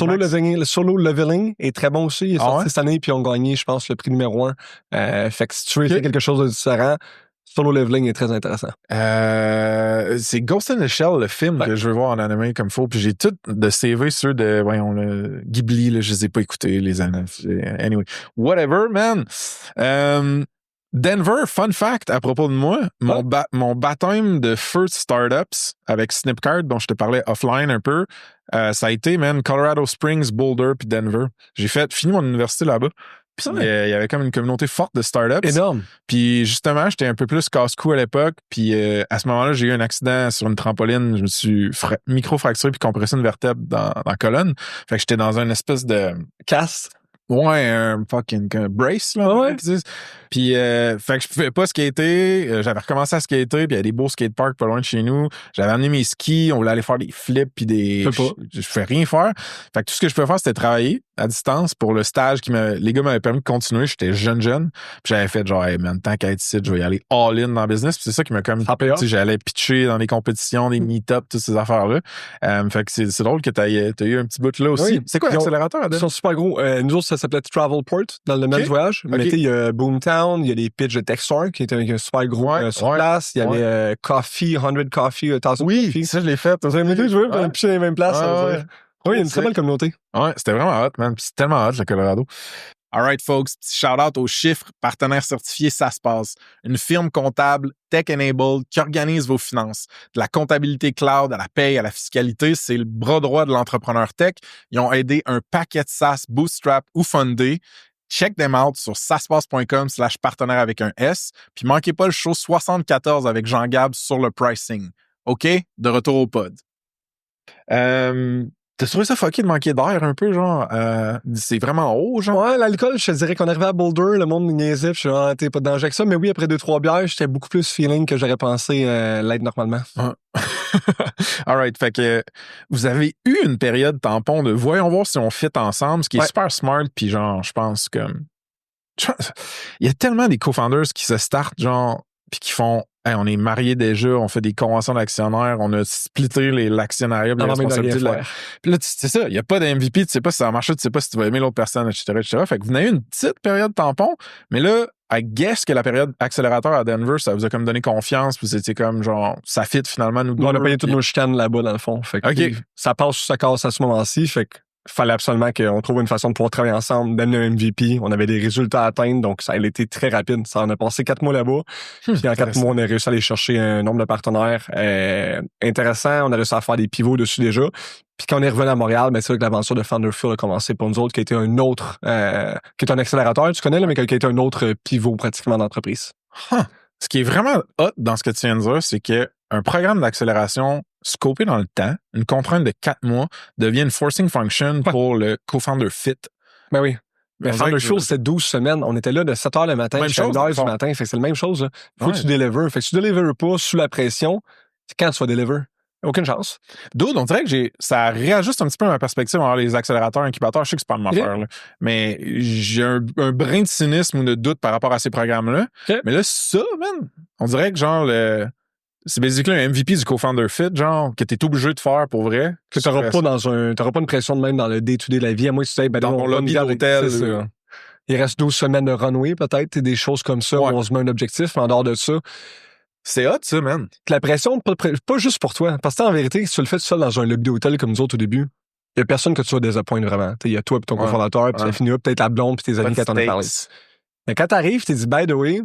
Solo Leveling est très bon aussi, il est sorti cette année, puis ils ont gagné, je pense, le prix numéro 1. Fait que si tu veux essayer quelque chose de différent, Solo Leveling est très intéressant. C'est Ghost in the Shell, le film que je veux voir en anime comme faut. Puis j'ai tout de CV sur de, le Ghibli, là, je les ai pas écoutés, les années. Anyway, whatever, man. Denver, fun fact à propos de moi, mon baptême de First Startups avec Snipcart, dont je te parlais offline un peu, ça a été, man, Colorado Springs, Boulder puis Denver. J'ai fini mon université là-bas. Puis il y avait comme une communauté forte de startups. Énorme. Puis justement, j'étais un peu plus casse-cou à l'époque. Puis à ce moment-là, j'ai eu un accident sur une trampoline. Je me suis micro-fracturé puis compressé une vertèbre dans la colonne. Fait que j'étais dans une espèce de... Casse. Ouais, un fucking brace, là. Ouais. Puis, fait que je pouvais pas skater. J'avais recommencé à skater, puis il y a des beaux skateparks pas loin de chez nous. J'avais amené mes skis, on voulait aller faire des flips, puis je fais rien faire. Fait que tout ce que je pouvais faire, c'était travailler à distance pour le stage les gars m'avaient permis de continuer. J'étais jeune. Puis j'avais fait genre, hey man, tant qu'à être ici, je vais y aller all-in dans le business. Puis c'est ça qui m'a comme... Tu sais, j'allais pitcher dans des compétitions, des meet-ups, toutes ces affaires-là. Fait que c'est drôle que t'as eu un petit bout là aussi. Oui. C'est quoi l'accélérateur, Adèle? Ils sont super gros. Nous autres, ça s'appelait Travelport dans le domaine du voyage. Mais il y a Boomtown, il y a les pitchs de Techstore qui étaient un super gros sur place. Il y avait Coffee, 100 Coffee, 1000 Coffee. Ça, je l'ai fait. Vous avez vu, je veux pitcher dans les mêmes places. Oui, il y a une très belle communauté. Ouais, c'était vraiment hot, man. Puis c'est tellement hot, le Colorado. All right, folks. Petit shout-out aux chiffres, partenaires certifiés, ça se passe. Une firme comptable tech-enabled qui organise vos finances. De la comptabilité cloud à la paye, à la fiscalité, c'est le bras droit de l'entrepreneur tech. Ils ont aidé un paquet de SaaS bootstrap ou fundé. Check them out sur saspace.com/partenaire avec un S. Puis manquez pas le show 74 avec Jean-Gab sur le pricing. OK? De retour au pod. T'as trouvé ça fucké de manquer d'air un peu, genre? C'est vraiment haut, genre? Ouais, l'alcool, je te dirais qu'on arrivait à Boulder, le monde niaisait, je suis genre, t'es pas de danger avec ça. Mais oui, après 2-3 bières, j'étais beaucoup plus feeling que j'aurais pensé l'être normalement. All right. Fait que vous avez eu une période tampon de voyons voir si on fit ensemble, ce qui est super smart, puis genre, je pense que... Il y a tellement des co-founders qui se startent, genre, puis qui font hey, on est mariés déjà, on fait des conventions d'actionnaires, on a splitté l'actionnariat, les responsabilités. Puis là, c'est ça, il n'y a pas d'MVP, tu sais pas si ça va marcher, tu sais pas si tu vas aimer l'autre personne, etc. Fait que vous avez eu une petite période tampon, mais là, I guess que la période accélérateur à Denver, ça vous a comme donné confiance, puis c'était comme genre, ça fit finalement nous deux. On a payé toutes nos chicanes là-bas, dans le fond. Fait que ça passe ou ça casse à ce moment-ci, fait que fallait absolument qu'on trouve une façon de pouvoir travailler ensemble, d'amener un MVP. On avait des résultats à atteindre, donc ça a été très rapide. Ça en a passé 4 mois là-bas. Puis en 4 mois, on a réussi à aller chercher un nombre de partenaires intéressant. On a réussi à faire des pivots dessus déjà. Puis quand on est revenu à Montréal, c'est vrai que l'aventure de Founderfuel a commencé pour nous autres, qui a été un autre, qui est un accélérateur, tu connais, là, mais qui a été un autre pivot pratiquement d'entreprise. Ce qui est vraiment hot dans ce que tu viens de dire, c'est que un programme d'accélération scopé dans le temps, une contrainte de 4 mois, devient une forcing function pour le co-founder fit. Ben oui. Mais Founderfuel, c'était 12 semaines. On était là de 7 h le matin jusqu'à 1 h du matin. Fait que c'est la même chose. Là. Faut que tu deliver. Fait que si tu deliveres pas sous la pression, c'est quand tu vas deliver. Aucune chance. D'autres, on dirait que ça réajuste un petit peu ma perspective envers les accélérateurs, incubateurs. Je sais que c'est pas de ma affaire, là. Mais j'ai un brin de cynisme ou de doute par rapport à ces programmes-là. Mais là, ça, man, on dirait que genre c'est basically un MVP du co-founder fit, genre, que t'es obligé de faire pour vrai. Que t'auras pas une pression de même dans le day-to-day de la vie. À moins que tu sais, dans mon lobby d'hôtel. Il reste 12 semaines de runway, peut-être, des choses comme ça, où on se met un objectif, mais en dehors de ça. C'est hot, ça, man. La pression, pas juste pour toi. Parce que en vérité, si tu le fais tout seul dans un lobby d'hôtel comme nous autres au début, il y a personne que tu vas désappointer vraiment. Il y a toi et ton cofondateur, puis ça finit là, peut-être la blonde puis tes amis qui t'en ont parlé. Mais quand t'arrives, tu dis, by the way,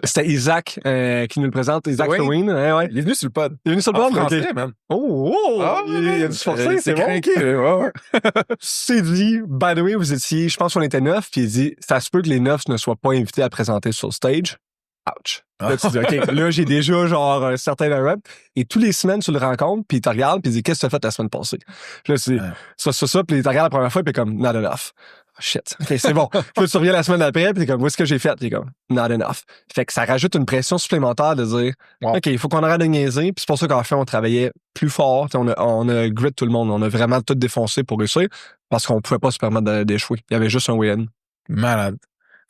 c'était Isaac qui nous le présente, Isaac Thawin. Ouais. Il est venu sur le pod. Il est venu sur le pod, français, man. Il a dû se forcer, c'est bon. C'est dit, by the way, vous étiez, je pense qu'on était 9, puis il dit, ça se peut que les 9 ne soient pas invités à présenter sur le stage. Ouch. Là, tu dis, OK, là, j'ai déjà, genre, un certain rep. Et tous les semaines, tu le rencontres, puis il te regarde, puis il dit, qu'est-ce que tu as fait la semaine passée? Puis là, tu dis, ça, puis il te regarde la première fois, puis comme, not enough. Oh, shit. OK, c'est bon. Puis tu reviens la semaine d'après, puis comme, où est-ce que j'ai fait? Puis comme, not enough. Fait que ça rajoute une pression supplémentaire de dire, OK, il faut qu'on arrête de niaiser. Puis c'est pour ça qu'en fait, on travaillait plus fort. On a grit tout le monde. On a vraiment tout défoncé pour réussir, parce qu'on pouvait pas se permettre d'échouer. Il y avait juste un win. Malade.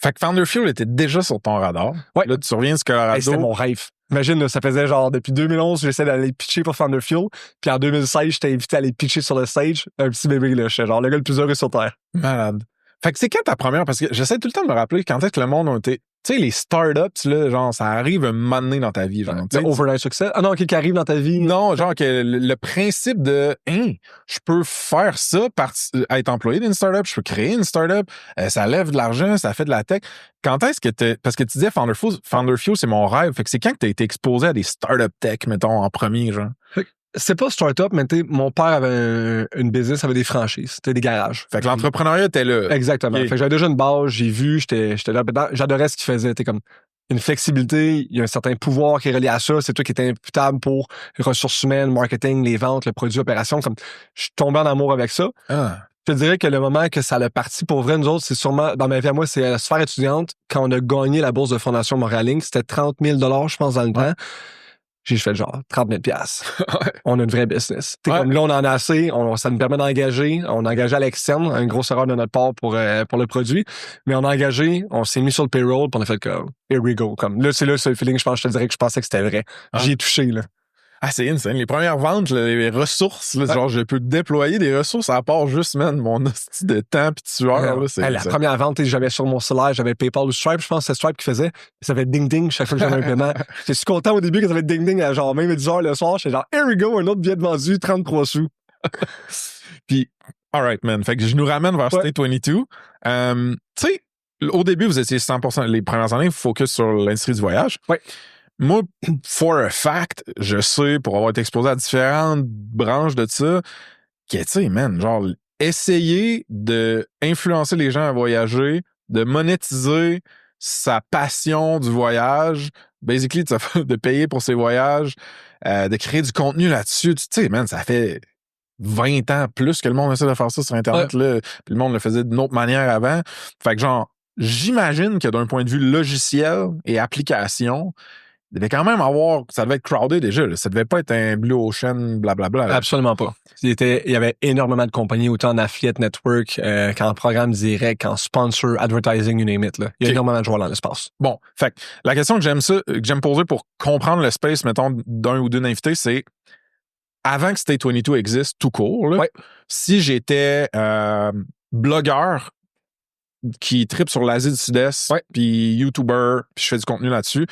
Fait que Founderfuel était déjà sur ton radar. Ouais. Là, tu reviens du Colorado. C'était mon rêve. Imagine, là, ça faisait genre, depuis 2011, j'essaie d'aller pitcher pour Founderfuel. Puis en 2016, j'étais invité à aller pitcher sur le stage. Un petit bébé, là. J'étais genre le gars le plus heureux sur Terre. Malade. Fait que c'est quand ta première, parce que j'essaie tout le temps de me rappeler quand est-ce que le monde a été, tu sais, les startups, là, genre, ça arrive un moment donné dans ta vie, genre. Le overnight success. Ah non, qui arrive dans ta vie. Non, genre, que le principe de, je peux faire ça, être employé d'une startup, je peux créer une startup, ça lève de l'argent, ça fait de la tech. Quand est-ce que parce que tu disais Founderfuel, c'est mon rêve. Fait que c'est quand que t'as été exposé à des startup tech, mettons, en premier, genre? C'est pas start-up, mais mon père avait une business, avait des franchises, c'était des garages. Fait que l'entrepreneuriat était là. Exactement. Okay. Fait que j'avais déjà une base, j'ai vu, j'étais là dedans. J'adorais ce qu'il faisait. T'es comme une flexibilité, il y a un certain pouvoir qui est relié à ça. C'est toi qui étais imputable pour les ressources humaines, marketing, les ventes, le produit, opération. Comme je suis tombé en amour avec ça. Je te dirais que le moment que ça l'a parti pour vrai, nous autres, c'est sûrement, dans ma vie à moi, c'est la sphère étudiante. Quand on a gagné la bourse de Fondation Montréal Inc., c'était 30 000 $, je pense, dans le temps. J'ai fait genre 30 000 $. On a une vraie business. Comme là, on en a assez. Ça nous permet d'engager. On a engagé à l'externe, une grosse erreur de notre part pour le produit. Mais on a engagé, on s'est mis sur le payroll, puis on a fait comme, here we go. Comme, là, c'est là, le feeling, je te dirais que je pensais que c'était vrai. J'y ai touché, là. Ah, c'est insane. Les premières ventes, là, les ressources, là, genre, je peux déployer des ressources à part juste, man, mon hostie de temps pis de sueur, là. La première vente, j'avais sur mon salaire, j'avais PayPal ou Stripe, je pense que c'est Stripe qui faisait. Ça fait ding-ding chaque fois que j'avais un paiement. J'étais si content au début que ça fait ding-ding à genre même 10 heures le soir. J'étais genre, here we go, un autre billet de vendu, 33 sous. Puis, alright, man. Fait que je nous ramène vers State 22. Tu sais, au début, vous étiez 100%, les premières années, focus sur l'industrie du voyage. Ouais. Moi, for a fact, je sais, pour avoir été exposé à différentes branches de ça, que, tu sais, man, genre, essayer de influencer les gens à voyager, de monétiser sa passion du voyage, basically, de payer pour ses voyages, de créer du contenu là-dessus, tu sais, man, ça fait 20 ans plus que le monde essaie de faire ça sur Internet, là, puis le monde le faisait d'une autre manière avant. Fait que, genre, j'imagine que d'un point de vue logiciel et application, il devait quand même ça devait être crowded déjà, là. Ça devait pas être un Blue Ocean, blablabla. Là. Absolument pas. Il y avait énormément de compagnies, autant en affiliate network qu'en programme direct, qu'en sponsor, advertising, you name it. Là. Il y a énormément de joueurs dans l'espace. Bon, fait que la question que j'aime poser pour comprendre le space, mettons, d'un ou d'une invitée, c'est avant que State 22 existe, tout court, là, si j'étais blogueur qui tripe sur l'Asie du Sud-Est, puis YouTuber, puis je fais du contenu là-dessus,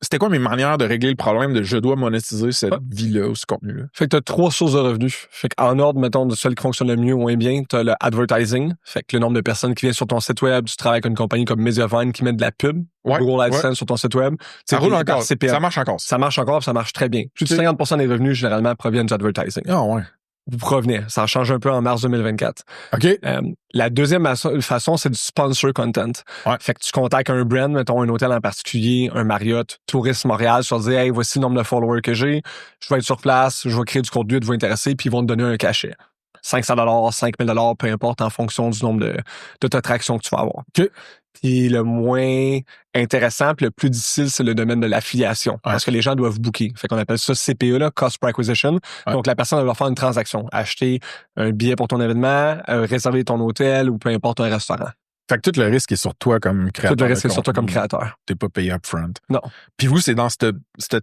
c'était quoi mes manières de régler le problème de je dois monétiser cette vie-là ou ce contenu-là? Fait que t'as 3 sources de revenus. Fait qu'en ordre, mettons, de celle qui fonctionne le mieux ou moins bien, t'as le advertising. Fait que le nombre de personnes qui viennent sur ton site web, tu travailles avec une compagnie comme Mediavine qui met de la pub, Google AdSense sur ton site web. Ça roule encore. Ça marche encore. Ça marche encore, ça marche très bien. Plus de 50% des revenus, généralement, proviennent du advertising. Ah ouais. Vous provenez. Ça a changé un peu en mars 2024. OK. La deuxième façon, c'est du sponsor content. Fait que tu contactes un brand, mettons un hôtel en particulier, un Marriott, Tourisme Montréal, tu leur dis, hey, voici le nombre de followers que j'ai, je vais être sur place, je vais créer du contenu de vous intéresser, puis ils vont te donner un cachet. $500, $5,000, peu importe, en fonction du nombre d'attractions que tu vas avoir. OK. Puis le moins intéressant, puis le plus difficile, c'est le domaine de l'affiliation. Parce que les gens doivent booker. Fait qu'on appelle ça CPE, là, Cost Per Acquisition. Donc, la personne, elle va faire une transaction. Acheter un billet pour ton événement, réserver ton hôtel ou peu importe un restaurant. Fait que tout le risque est sur toi comme créateur. Tout le risque est sur toi comme créateur. T'es pas payé upfront. Non. Puis vous, c'est dans cette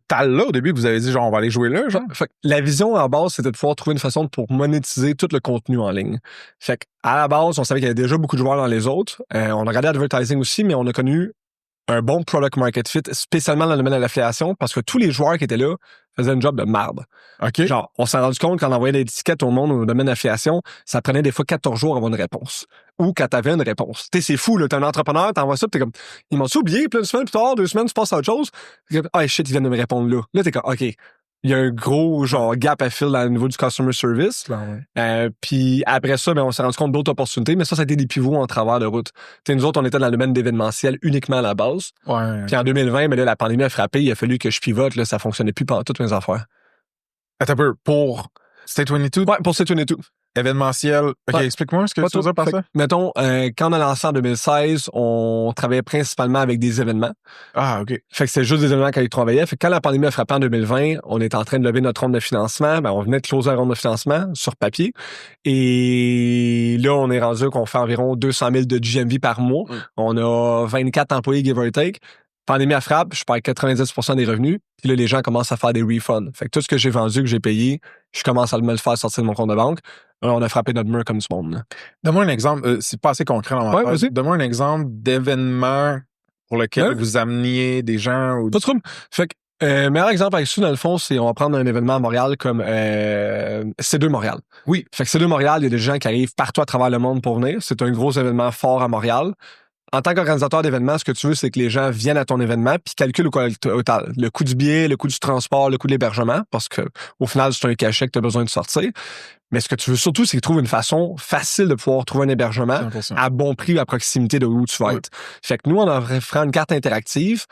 talle-là au début que vous avez dit, genre, on va aller jouer là, genre? Fait que la vision, en base, c'était de pouvoir trouver une façon pour monétiser tout le contenu en ligne. Fait qu'à la base, on savait qu'il y avait déjà beaucoup de joueurs dans les autres. On a regardé advertising aussi, mais on a connu un bon product market fit, spécialement dans le domaine de l'affiliation, parce que tous les joueurs qui étaient là faisaient un job de merde. OK. Genre, on s'est rendu compte qu'en envoyant des étiquettes au monde au domaine d'affiliation, ça prenait des fois 14 jours à avoir une réponse. Ou quand t'avais une réponse. Tu sais, c'est fou, là. T'es un entrepreneur, t'envoies ça, pis t'es comme, ils m'ont oublié, puis une semaine plus tard, 2 semaines, tu passes à autre chose. Ah, shit, ils viennent de me répondre là. Là, t'es comme, OK. Il y a un gros, genre, gap à fill dans le niveau du customer service. Puis après ça, ben, on s'est rendu compte d'autres opportunités, mais ça a été des pivots en travers de route. T'sais, nous autres, on était dans le domaine d'événementiel uniquement à la base. Puis en 2020, ben là, la pandémie a frappé, il a fallu que je pivote, là, ça fonctionnait plus pendant toutes mes affaires. Attends un peu, pour State 22? Ouais, pour State 22. Événementiel. OK, explique-moi ce que tu veux dire par ça. Mettons, quand on a lancé en 2016, on travaillait principalement avec des événements. Ah, OK. Fait que c'était juste des événements qu'on travaillait. Fait que quand la pandémie a frappé en 2020, on était en train de lever notre ronde de financement. Ben, on venait de closer la ronde de financement sur papier. Et là, on est rendu qu'on fait environ 200 000 de GMV par mois. On a 24 employés, give or take. Pandémie à frappe, je perds 90% des revenus. Puis là, les gens commencent à faire des refunds. Fait que tout ce que j'ai vendu, que j'ai payé, je commence à me le faire sortir de mon compte de banque. Là, on a frappé notre mur comme du monde. Là. Donne-moi un exemple. C'est pas assez concret dans ma tête. Donne-moi un exemple d'événement pour lequel vous ameniez des gens. Ou... Pas de trouble. Fait que, meilleur exemple avec ça, dans le fond, c'est on va prendre un événement à Montréal comme C2 Montréal. Oui. Fait que C2 Montréal, il y a des gens qui arrivent partout à travers le monde pour venir. C'est un gros événement fort à Montréal. En tant qu'organisateur d'événements, ce que tu veux, c'est que les gens viennent à ton événement puis calculent le coût du billet, le coût du transport, le coût de l'hébergement, parce que au final, c'est un cachet que tu as besoin de sortir. Mais ce que tu veux surtout, c'est qu'ils trouvent une façon facile de pouvoir trouver un hébergement 100%. À bon prix à proximité de où tu vas être. Fait que nous, on offrait une carte interactive.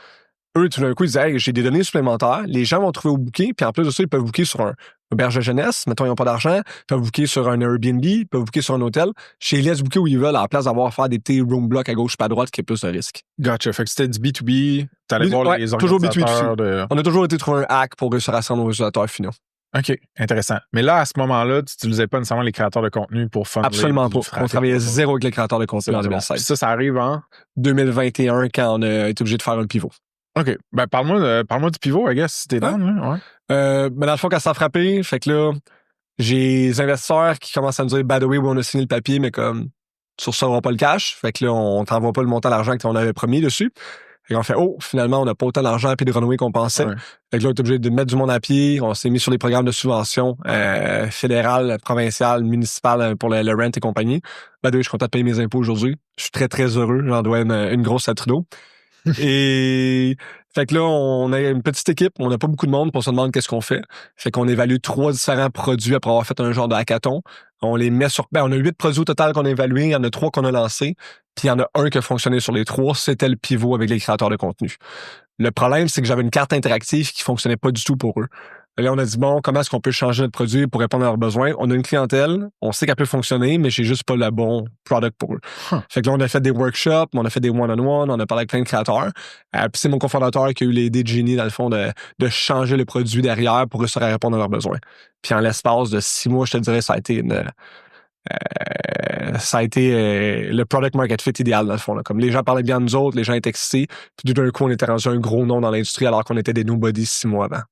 Eux, tout d'un coup, ils disaient, hey, j'ai des données supplémentaires. Les gens vont trouver au booker, puis en plus de ça, ils peuvent booker sur un auberge de jeunesse. Mettons, ils n'ont pas d'argent. Ils peuvent booker sur un Airbnb. Ils peuvent booker sur un hôtel. Chez ils laissent booker où ils veulent, à la place d'avoir à faire des petits room blocks à gauche et à droite, qui est plus de risque. Gotcha. Fait que c'était du B2B. T'allais voir les toujours organisateurs B2B. On a toujours été trouver un hack pour réussir à se rendre aux utilisateurs finaux. OK, intéressant. Mais là, à ce moment-là, tu n'utilisais pas nécessairement les créateurs de contenu pour faire... Absolument pas. On travaillait zéro avec les créateurs de contenu en 2016. Ça arrive en 2021 quand on a été obligé de faire un pivot. OK. Ben, parle-moi du pivot, I guess, si t'es down, là. Ouais. Ben, dans le fond, quand ça a frappé, fait que là, j'ai des investisseurs qui commencent à me dire, by the way, on a signé le papier, mais comme, tu ne recevras pas le cash. Fait que là, on t'envoie pas le montant d'argent qu'on avait promis dessus. Fait qu'on fait, finalement, on n'a pas autant d'argent à pied de renouer qu'on pensait. Ouais. Fait que là, on est obligé de mettre du monde à pied. On s'est mis sur les programmes de subvention fédérales, provinciales, municipales pour le rent et compagnie. Ben, je suis content de payer mes impôts aujourd'hui. Je suis très, très heureux. J'en dois une grosse à Trudeau. Et fait que là, on a une petite équipe, on n'a pas beaucoup de monde, puis on se demande qu'est-ce qu'on fait. Fait qu'on évalue 3 différents produits après avoir fait un genre de hackathon. On les met sur... on a 8 produits au total qu'on a évalués, il y en a 3 qu'on a lancés, puis il y en a un qui a fonctionné sur les 3, c'était le pivot avec les créateurs de contenu. Le problème, c'est que j'avais une carte interactive qui fonctionnait pas du tout pour eux. Là, on a dit, bon, comment est-ce qu'on peut changer notre produit pour répondre à leurs besoins? On a une clientèle, on sait qu'elle peut fonctionner, mais j'ai juste pas le bon product pour eux. Fait que là, on a fait des workshops, on a fait des one-on-one, on a parlé avec plein de créateurs. Puis c'est mon cofondateur qui a eu l'idée de génie, dans le fond, de changer le produit derrière pour réussir à répondre à leurs besoins. Puis en l'espace de 6 mois, je te dirais, ça a été le product market fit idéal, dans le fond. Là. Comme les gens parlaient bien de nous autres, les gens étaient excités. Puis d'un coup, on était rendu un gros nom dans l'industrie alors qu'on était des nobody 6 mois avant.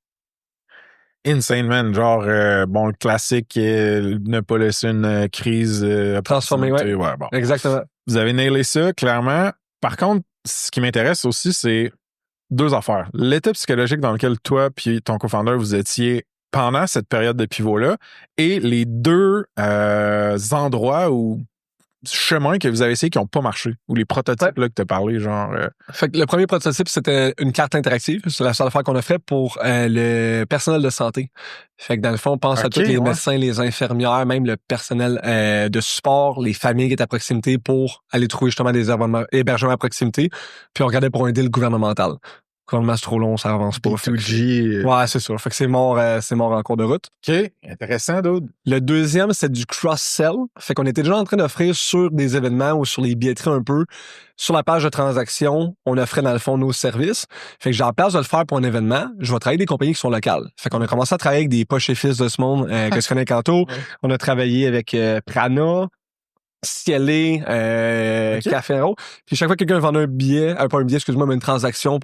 Insane, man. Genre, bon, le classique, ne pas laisser une crise transformer, ouais. Bon. Exactement. Vous avez nailé ça, clairement. Par contre, ce qui m'intéresse aussi, c'est 2 affaires. L'état psychologique dans lequel toi puis ton co-founder, vous étiez pendant cette période de pivot-là et les 2 endroits ou chemins que vous avez essayé qui n'ont pas marché ou les prototypes là, que tu as parlé, genre... Fait que le premier prototype, c'était une carte interactive. C'est la seule affaire qu'on a fait pour le personnel de santé. Fait que dans le fond, on pense à tous les médecins, les infirmières, même le personnel de support, les familles qui étaient à proximité pour aller trouver justement des hébergements à proximité. Puis on regardait pour un deal gouvernemental. Quand c'est trop long, ça avance pas. B2G. Ouais, c'est sûr. Fait que c'est mort en cours de route. OK. Intéressant, dude. Le deuxième, c'est du cross-sell. Fait qu'on était déjà en train d'offrir sur des événements ou sur les billetteries un peu. Sur la page de transaction, on offrait dans le fond nos services. Fait que j'ai en place de le faire pour un événement. Je vais travailler avec des compagnies qui sont locales. Fait qu'on a commencé à travailler avec des poches et fils de ce monde que je connais Canto. Ouais. On a travaillé avec Prana, Cielé, Caféro. Puis chaque fois que quelqu'un vendait un billet, pas un billet, excuse-moi, mais une transaction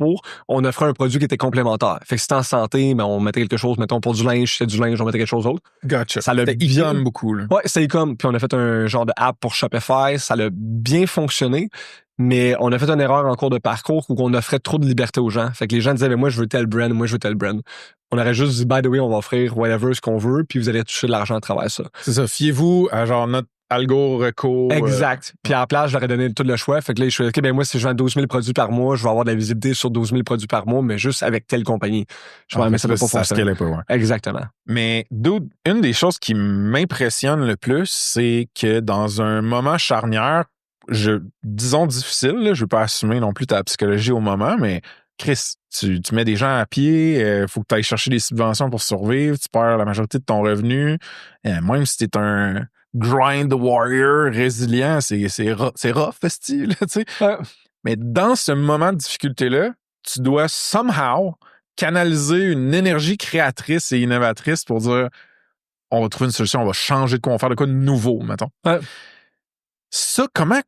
on offrait un produit qui était complémentaire. Fait que si c'était en santé, on mettait quelque chose, mettons pour du linge, c'est du linge, on mettait quelque chose d'autre. Gotcha. Ça l'a bien beaucoup, là. Ouais, c'était e-com. Puis on a fait un genre de app pour Shopify. Ça l'a bien fonctionné. Mais on a fait une erreur en cours de parcours où on offrait trop de liberté aux gens. Fait que les gens disaient, mais moi, je veux tel brand, moi, je veux tel brand. On aurait juste dit, by the way, on va offrir whatever, ce qu'on veut, puis vous allez toucher de l'argent à travers ça. C'est ça. Fiez-vous à genre notre algo recours. Exact. Puis à la place, je leur ai donné tout le choix. Fait que là, je suis OK, ben moi, si je vends 12 000 produits par mois, je vais avoir de la visibilité sur 12 000 produits par mois, mais juste avec telle compagnie. Je vais mais ça ne peut pas fonctionner. Pas, ouais. Exactement. Mais dude, une des choses qui m'impressionne le plus, c'est que dans un moment charnière, disons difficile, là, je veux pas assumer non plus ta psychologie au moment, mais Chris, tu mets des gens à pied, faut que tu ailles chercher des subventions pour survivre, tu perds la majorité de ton revenu, même si t'es un grind warrior résilient, c'est rough, style, tu sais. Mais dans ce moment de difficulté-là, tu dois somehow canaliser une énergie créatrice et innovatrice pour dire on va trouver une solution, on va changer de quoi, on va faire de quoi de nouveau, mettons. Ça, comment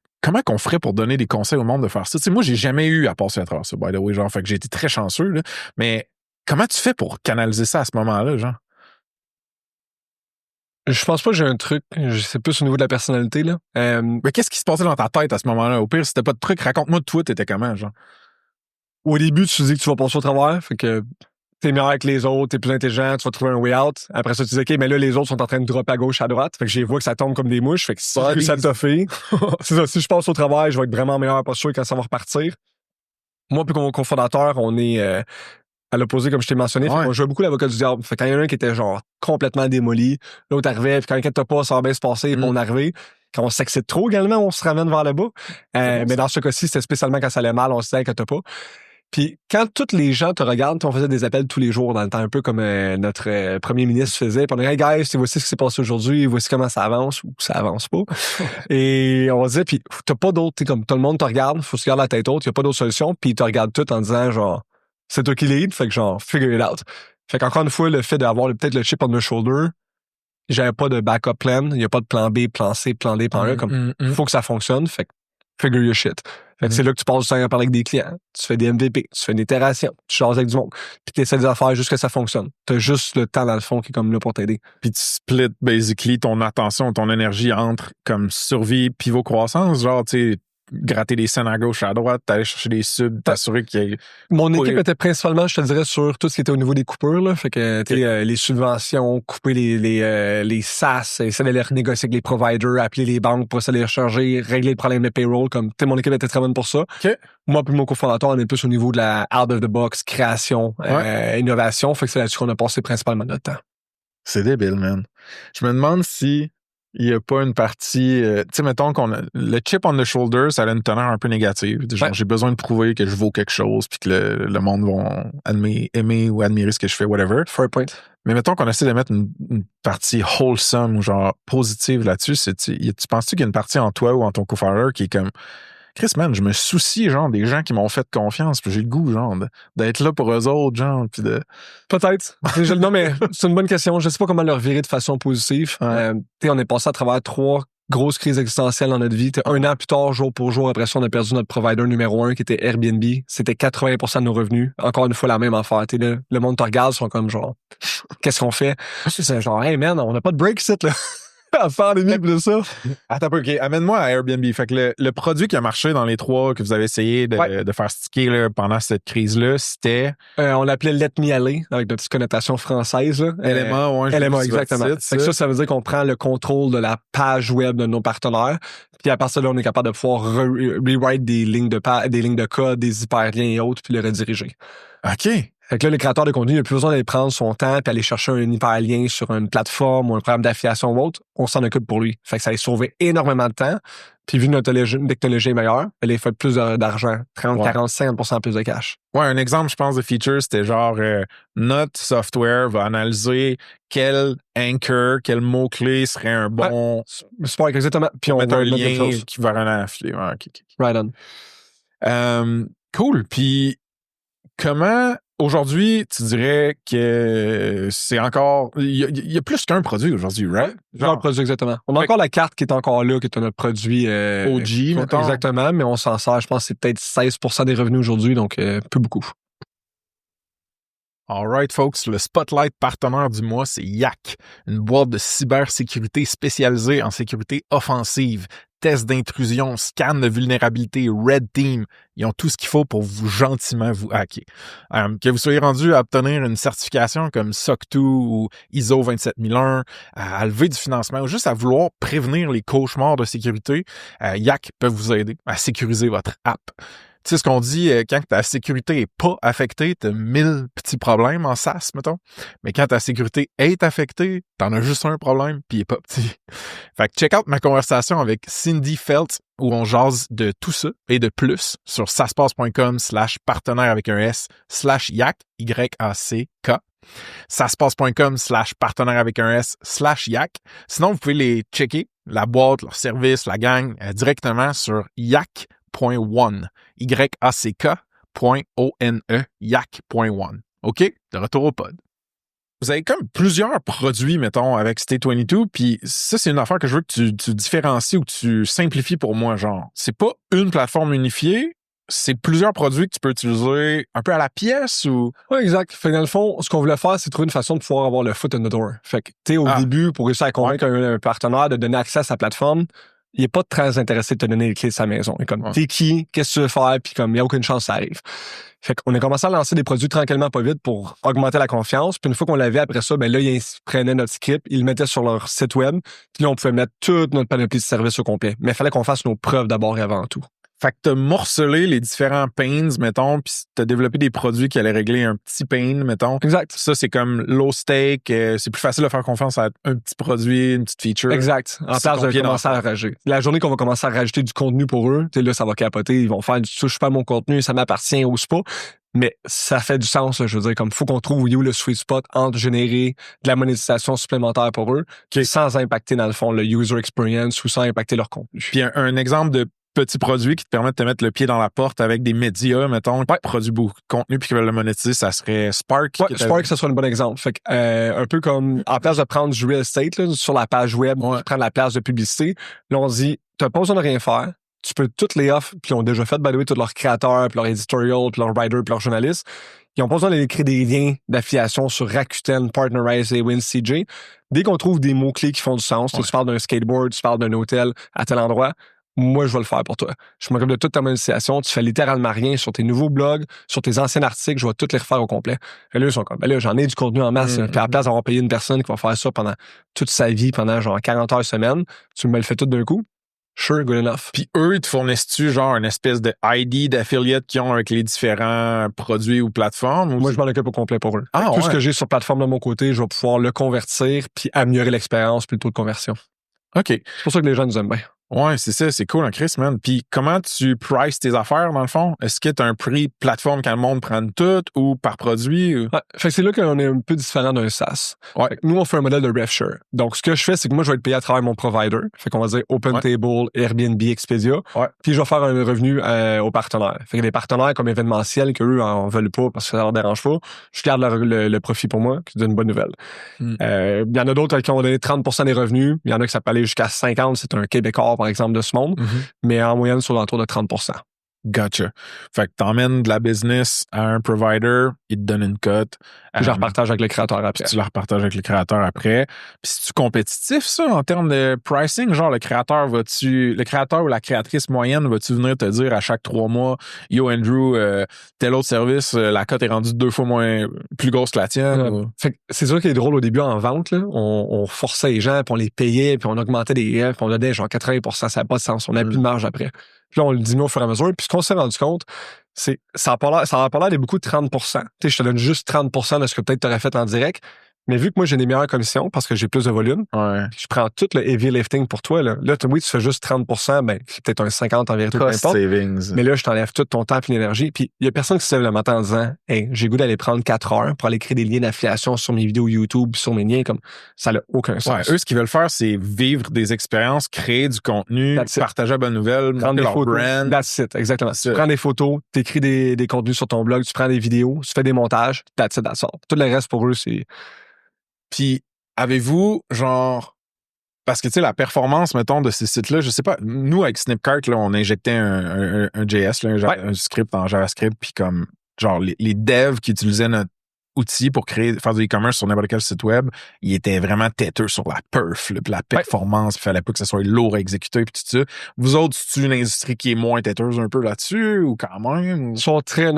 qu'on ferait pour donner des conseils au monde de faire ça? Tu sais, moi, j'ai jamais eu à passer à travers ça, by the way, genre, fait que j'ai été très chanceux, là. Mais comment tu fais pour canaliser ça à ce moment-là, genre? Je pense pas que j'ai un truc. C'est plus au niveau de la personnalité, là. Mais qu'est-ce qui se passait dans ta tête à ce moment-là? Au pire, si t'as pas de truc, raconte-moi de toi, t'étais comment, genre? Au début, tu te dis que tu vas passer au travers, fait que t'es meilleur que les autres, t'es plus intelligent, tu vas trouver un way out. Après ça, tu dis, OK, mais là, les autres sont en train de dropper à gauche, à droite. Fait que j'ai vu que ça tombe comme des mouches. Fait que si ça t'a fait, c'est ça. Si je passe au travail, je vais être vraiment meilleur posture quand ça va repartir. Moi, puis mon cofondateur, on est à l'opposé, comme je t'ai mentionné. Fait qu'on jouait beaucoup l'avocat du diable. Fait quand il y en a un qui était genre complètement démoli, l'autre arrivait, puis quand inquiète pas, ça va bien se passer, puis on arrivait. Quand on s'excite trop également, on se ramène vers le bas. Mais dans ce cas-ci, c'était spécialement quand ça allait mal, on se disait inquiète pas. Puis quand tous les gens te regardent, on faisait des appels tous les jours dans le temps, un peu comme notre premier ministre faisait. Puis on disait, hey guys, voici ce qui s'est passé aujourd'hui, voici comment ça avance ou ça avance pas. Et on disait, puis t'as pas d'autre, comme tout le monde te regarde, faut se garder la tête haute, y a pas d'autre solution, puis ils te regardent tout en disant genre, c'est toi qui lead, fait que genre, figure it out. Fait qu'encore une fois, le fait d'avoir peut-être le chip on the shoulder, j'avais pas de backup plan, y a pas de plan B, plan C, plan D, plan E, comme faut que ça fonctionne, fait que figure your shit. Fait que c'est là que tu passes du temps à parler avec des clients, tu fais des MVP, tu fais une itération, tu jases avec du monde, puis tu essaies de faire juste que ça fonctionne. T'as juste le temps dans le fond qui est comme là pour t'aider. Puis tu splits basically ton attention, ton énergie entre comme survie, pivot, croissance, genre tu sais gratter des scènes à gauche, à droite, t'aller chercher des subs, t'assurer qu'il y ait... Mon équipe était principalement, je te dirais, sur tout ce qui était au niveau des coupures, là. Fait que, les subventions, couper les SAS, essayer de les renégocier avec les providers, appeler les banques pour essayer de les recharger, régler le problème de payroll, comme, mon équipe était très bonne pour ça. Moi, puis mon cofondateur, on est plus au niveau de la out of the box, création, innovation. Fait que c'est là-dessus qu'on a passé principalement notre temps. C'est débile, man. Je me demande si il n'y a pas une partie... tu sais, mettons le chip on the shoulder, ça a une teneur un peu négative. Genre, j'ai besoin de prouver que je vaux quelque chose puis que le monde va aimer ou admirer ce que je fais, whatever. Fair point. Mais mettons qu'on essaie de mettre une partie wholesome ou genre positive là-dessus. Tu penses-tu qu'il y a une partie en toi ou en ton co-founder qui est comme Chris, man, je me soucie, genre, des gens qui m'ont fait confiance, puis j'ai le goût, genre, d'être là pour eux autres, genre, puis de... Peut-être. Non, mais c'est une bonne question. Je sais pas comment leur virer de façon positive. Ouais. On est passé à travers 3 grosses crises existentielles dans notre vie. Un an plus tard, jour pour jour, après ça, on a perdu notre provider numéro 1, qui était Airbnb. C'était 80% de nos revenus. Encore une fois, la même affaire. Le monde te regarde, ils sont comme genre, qu'est-ce qu'on fait? C'est genre, hey man, on n'a pas de break site, là. À faire des mille de ça. Attends un peu, OK. Amène-moi à Airbnb. Fait que le produit qui a marché dans les 3 que vous avez essayé de faire sticker là, pendant cette crise-là, c'était... on l'appelait Let Me Aller, avec notre petite connotation française. Là. LMA, ouais. LMA, exactement. Site, fait que ça veut dire qu'on prend le contrôle de la page web de nos partenaires. Puis à partir de là, on est capable de pouvoir rewrite des lignes de code, des hyperliens et autres, puis le rediriger. OK. Fait que là, les créateurs de contenu, il n'y a plus besoin d'aller prendre son temps puis aller chercher un hyperlien sur une plateforme ou un programme d'affiliation ou autre. On s'en occupe pour lui. Fait que ça a sauvé énormément de temps. Puis vu que notre technologie est meilleure, elle a fait plus d'argent. 30, 40, 50% plus de cash. Ouais, un exemple, je pense, de feature, c'était genre notre software va analyser quel anchor, quel mot-clé serait un bon... Super, exactement. Puis on mettre va un mettre quelque lien chose qui va rien affilier. Ouais, OK. right on. Cool. Puis comment... Aujourd'hui, tu dirais que c'est encore... Il y a plus qu'un produit aujourd'hui, right? Genre le produit, exactement. On a encore la carte qui est encore là, qui est notre produit... OG, mettons. Exactement, mais on s'en sert, je pense que c'est peut-être 16% des revenus aujourd'hui, donc peu beaucoup. All right, folks, le Spotlight partenaire du mois, c'est Yak, une boîte de cybersécurité spécialisée en sécurité offensive, tests d'intrusion, scan de vulnérabilité, Red Team. Ils ont tout ce qu'il faut pour vous gentiment vous hacker. Que vous soyez rendu à obtenir une certification comme SOC 2 ou ISO 27001, à lever du financement ou juste à vouloir prévenir les cauchemars de sécurité, Yak peut vous aider à sécuriser votre app. Tu sais ce qu'on dit, quand ta sécurité est pas affectée, t'as 1000 petits problèmes en SaaS, mettons. Mais quand ta sécurité est affectée, t'en as juste un problème, puis il est pas petit. Fait que check out ma conversation avec Cindy Felt, où on jase de tout ça et de plus sur saspace.com/partenaire avec un S/Yak, Y-A-C-K. saspace.com/partenaire avec un S/Yak. Sinon, vous pouvez les checker, la boîte, leur service, la gang, directement sur yak.one. YACK.ONE, yak.one. OK? De retour au pod. Vous avez comme plusieurs produits, mettons, avec Stay22, puis ça, c'est une affaire que je veux que tu différencies ou que tu simplifies pour moi, genre. C'est pas une plateforme unifiée, c'est plusieurs produits que tu peux utiliser un peu à la pièce ou... Oui, exact. Fait que dans le fond, ce qu'on voulait faire, c'est trouver une façon de pouvoir avoir le foot in the door. Fait que, tu sais, au début, pour réussir à convaincre un partenaire de donner accès à sa plateforme, il est pas très intéressé de te donner les clés de sa maison. Il est comme, t'es qui? Qu'est-ce que tu veux faire? Puis comme, il n'y a aucune chance que ça arrive. Fait qu'on a commencé à lancer des produits tranquillement, pas vite, pour augmenter la confiance. Puis une fois qu'on l'avait après ça, ben là, ils prenaient notre script, ils le mettaient sur leur site web. Puis là, on pouvait mettre toute notre panoplie de services au complet. Mais il fallait qu'on fasse nos preuves d'abord et avant tout. Fait que t'as morcelé les différents pains, mettons, puis t'as développé des produits qui allaient régler un petit pain, mettons. Exact. Ça, c'est comme low stake, c'est plus facile de faire confiance à un petit produit, une petite feature. Exact. En place de commencer à rajouter. La journée qu'on va commencer à rajouter du contenu pour eux, là, ça va capoter. Ils vont faire du touche pas mon contenu, ça m'appartient ou pas. Mais ça fait du sens, là, je veux dire, comme faut qu'on trouve où le sweet spot entre générer de la monétisation supplémentaire pour eux, sans impacter, dans le fond, le user experience ou sans impacter leur contenu. Puis un exemple de petit produit qui te permet de te mettre le pied dans la porte avec des médias, mettons, qui produisent beaucoup de contenu puis qui veulent le monétiser, ça serait Spark. Ouais, Spark, ça serait un bon exemple. Fait que, un peu comme, en place de prendre du real estate, là, sur la page web, prendre la place de publicité, là, on se dit, t'as pas besoin de rien faire. Tu peux toutes les offres, puis ils ont déjà fait, by the way, tous leurs créateurs, puis leurs editorial, puis leurs writers, puis leurs journalistes. Ils ont pas besoin d'écrire des liens d'affiliation sur Rakuten, Partnerize et WinCJ. Dès qu'on trouve des mots-clés qui font du sens, tu parles d'un skateboard, tu parles d'un hôtel à tel endroit, moi, je vais le faire pour toi. Je m'occupe de toute ta monétisation. Tu fais littéralement rien sur tes nouveaux blogs, sur tes anciens articles. Je vais tous les refaire au complet. Et là, ils sont comme, ben là, j'en ai du contenu en masse. Puis à la place d'avoir payé une personne qui va faire ça pendant toute sa vie, pendant genre 40 heures semaine, tu me le fais tout d'un coup. Sure, good enough. Puis eux, ils te fournissent-tu genre une espèce de ID d'affiliate qu'ils ont avec les différents produits ou plateformes? Moi, je m'en occupe au complet pour eux. Tout ce que j'ai sur plateforme de mon côté, je vais pouvoir le convertir puis améliorer l'expérience puis le taux de conversion. OK. C'est pour ça que les gens nous aiment bien. Ouais, c'est ça, c'est cool en Chris, man. Puis comment tu prices tes affaires, dans le fond? Est-ce que tu as un prix plateforme quand le monde prend tout ou par produit? Ou... Ouais, fait que c'est là qu'on est un peu différent d'un SaaS. Ouais. Fait que nous, on fait un modèle de rev share. Donc, ce que je fais, c'est que moi, je vais être payé à travers mon provider. Fait qu'on va dire OpenTable, Airbnb, Expedia. Ouais. Puis, je vais faire un revenu aux partenaires. Fait que les partenaires comme événementiels, qu'eux en veulent pas parce que ça leur dérange pas, je garde le profit pour moi, qui est une bonne nouvelle. Il y en a d'autres qui ont donné 30% des revenus. Il y en a qui ça peut aller jusqu'à 50%. C'est un Québécois, par exemple, de ce monde. Mais en moyenne, sur l'entour de 30%. Gotcha. Fait que t'emmènes de la business à un provider, il te donne une cote. Je la repartage avec le créateur après. Tu la repartages avec le créateur après. Puis c'est-tu compétitif, ça, en termes de pricing? Genre, le créateur ou la créatrice moyenne, va-tu venir te dire à chaque 3 mois, Yo, Andrew, tel autre service, la cote est rendue 2 fois plus grosse que la tienne? Fait que c'est sûr qu'il est drôle au début en vente, là. On forçait les gens, puis on les payait, puis on augmentait des puis on donnait genre 80%, ça n'a pas de sens. On n'avait plus de marge après. Puis là, on le diminue au fur et à mesure. Puis ce qu'on s'est rendu compte, c'est ça a pas l'air d'être beaucoup de 30%. Tu sais, je te donne juste 30% de ce que peut-être tu aurais fait en direct. Mais vu que moi, j'ai des meilleures commissions parce que j'ai plus de volume, je prends tout le heavy lifting pour toi. Là, oui, tu fais juste 30%, ben, c'est peut-être un 50% en vérité, peu importe. Savings. Mais là, je t'enlève tout ton temps et l'énergie. Puis il y a personne qui se lève le matin en disant « Hey, j'ai goût d'aller prendre 4 heures pour aller créer des liens d'affiliation sur mes vidéos YouTube, sur mes liens. » Comme ça n'a aucun sens. Ouais, eux, ce qu'ils veulent faire, c'est vivre des expériences, créer du contenu, partager la bonne nouvelle, prendre des photos. Brand. That's it, exactement. Tu prends des photos, tu écris des contenus sur ton blog, tu prends des vidéos, tu fais des montages, that's it, that's all. Tout le reste pour eux, c'est... Puis, avez-vous, genre... Parce que, tu sais, la performance, mettons, de ces sites-là, je sais pas, nous, avec Snipcart, là, on injectait un JS, là, un script en JavaScript, puis comme, genre, les devs qui utilisaient notre outil pour faire du e-commerce sur n'importe quel site web, ils étaient vraiment têteux sur la perf, là, puis la performance, il fallait pas que ça soit lourd à exécuter, puis tout ça. Vous autres, c'est une industrie qui est moins têteuse un peu là-dessus, ou quand même? Ils sont très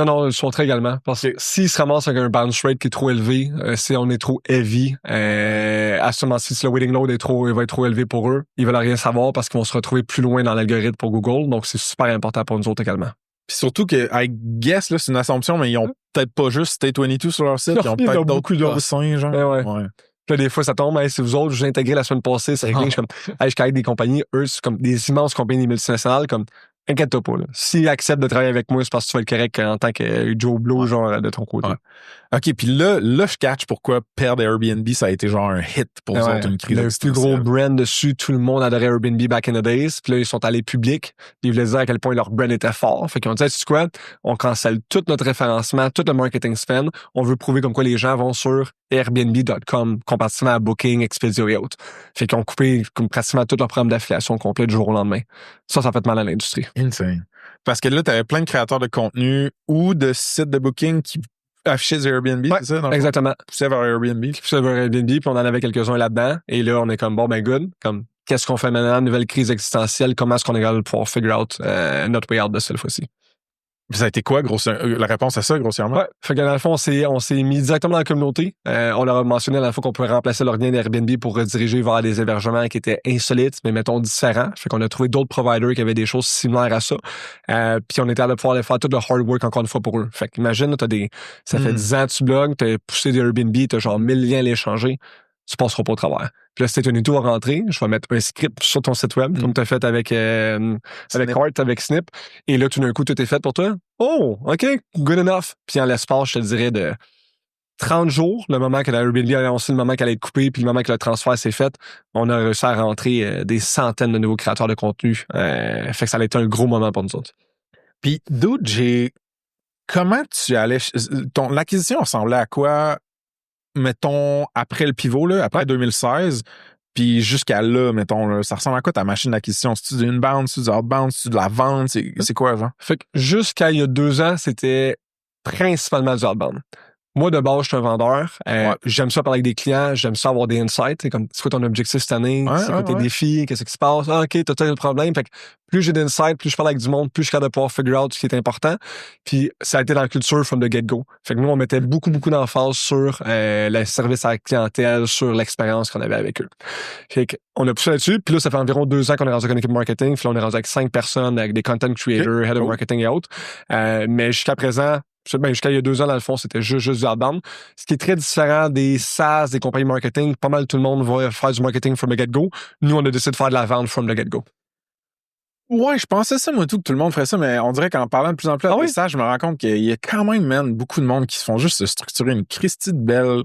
également. Parce que s'ils se ramassent avec un bounce rate qui est trop élevé, si on est trop heavy, à ce moment-ci, si le waiting load va être trop élevé pour eux, ils veulent rien savoir parce qu'ils vont se retrouver plus loin dans l'algorithme pour Google. Donc, c'est super important pour nous autres également. Puis surtout que, I guess, là, c'est une assumption, mais ils ont peut-être pas juste Stay22 sur leur site, ils ont peut-être d'autres cossins, genre. Ouais. Puis là, des fois, ça tombe, hey, c'est vous autres, je vous ai intégré la semaine passée, c'est réglé. Je suis comme, hey, je travaille avec des compagnies, eux, c'est comme des immenses compagnies multinationales, comme, inquiète-toi pas, là. S'ils acceptent de travailler avec moi, c'est parce que tu fais le correct en tant que Joe Blow, genre, de ton côté. Ouais. OK, puis là, je catch pourquoi perdre Airbnb, ça a été genre un hit pour eux autres, une crise le plus gros brand dessus, tout le monde adorait Airbnb back in the days. Puis là, ils sont allés publics, puis ils voulaient dire à quel point leur brand était fort. Fait qu'ils ont dit, c'est quoi? On cancelle tout notre référencement, tout le marketing spend. On veut prouver comme quoi les gens vont sur Airbnb.com, comparativement à Booking, Expedia et autres. Fait qu'ils ont coupé comme pratiquement tout leur programme d'affiliation complet du jour au lendemain. Ça fait mal à l'industrie. Insane. Parce que là, t'avais plein de créateurs de contenu ou de sites de booking qui affichaient sur Airbnb, c'est ça? Exactement. Poussaient vers Airbnb. Qui poussaient vers Airbnb, puis on en avait quelques-uns là-dedans. Et là, on est comme, bon, ben good. Comme, qu'est-ce qu'on fait maintenant? Nouvelle crise existentielle. Comment est-ce qu'on est capable de pouvoir figure out notre way out de cette fois-ci? Ça a été quoi, la réponse à ça, grossièrement? Ouais. Fait que dans le fond, on s'est mis directement dans la communauté. On leur a mentionné la fois qu'on pouvait remplacer leur lien d'Airbnb pour rediriger vers des hébergements qui étaient insolites, mais mettons différents. Fait qu'on a trouvé d'autres providers qui avaient des choses similaires à ça. Puis on était allé pouvoir aller faire tout le hard work encore une fois pour eux. Fait qu'imagine, ça fait 10 ans que tu blogues, t'as poussé des Airbnb, t'as genre 1000 liens à l'échanger. Tu passeras pas au travers. Puis là, si t'es tout à rentrer, je vais mettre un script sur ton site web, comme tu as fait avec Cart, avec Snip. Et là, tout d'un coup, tout est fait pour toi. Oh, OK, good enough. Puis en l'espace, je te dirais de 30 jours, le moment que la Airbnb a annoncé le moment qu'elle allait être coupée, puis le moment que le transfert s'est fait, on a réussi à rentrer des centaines de nouveaux créateurs de contenu. Fait que ça a été un gros moment pour nous autres. Puis, dude, comment tu allais... L'acquisition ressemblait à quoi... mettons, après le pivot, là, après 2016, puis jusqu'à là, mettons, là, ça ressemble à quoi ta machine d'acquisition? C'est-tu du inbound, c'est-tu du outbound, c'est-tu de la vente? C'est quoi, genre? Fait que jusqu'à il y a 2 ans, c'était principalement du outbound. Moi, de base, je suis un vendeur. J'aime ça parler avec des clients. J'aime ça avoir des insights. C'est comme, c'est quoi ton objectif cette année? C'est quoi tes défis? Qu'est-ce qui se passe? Ah, OK, t'as tel problème. Fait que plus j'ai d'insights, plus je parle avec du monde, plus je suis capable de pouvoir figure out ce qui est important. Puis ça a été dans la culture from the get-go. Fait que nous, on mettait beaucoup d'emphase sur le service à la clientèle, sur l'expérience qu'on avait avec eux. Fait qu'on a poussé là-dessus. Puis là, ça fait environ 2 ans qu'on est rendu avec une équipe marketing. Puis là, on est rendu avec 5 personnes, avec des content creators, head of marketing et autres. Mais jusqu'à présent, jusqu'à il y a 2 ans, dans le fond, c'était juste du outbound. Ce qui est très différent des SaaS, des compagnies marketing. Pas mal tout le monde va faire du marketing from the get-go. Nous, on a décidé de faire de la vente from the get-go. Ouais, je pensais ça, moi, tout, que tout le monde ferait ça, mais on dirait qu'en parlant de plus en plus de ça, je me rends compte qu'il y a quand même, man, beaucoup de monde qui se font juste se structurer une christie de belle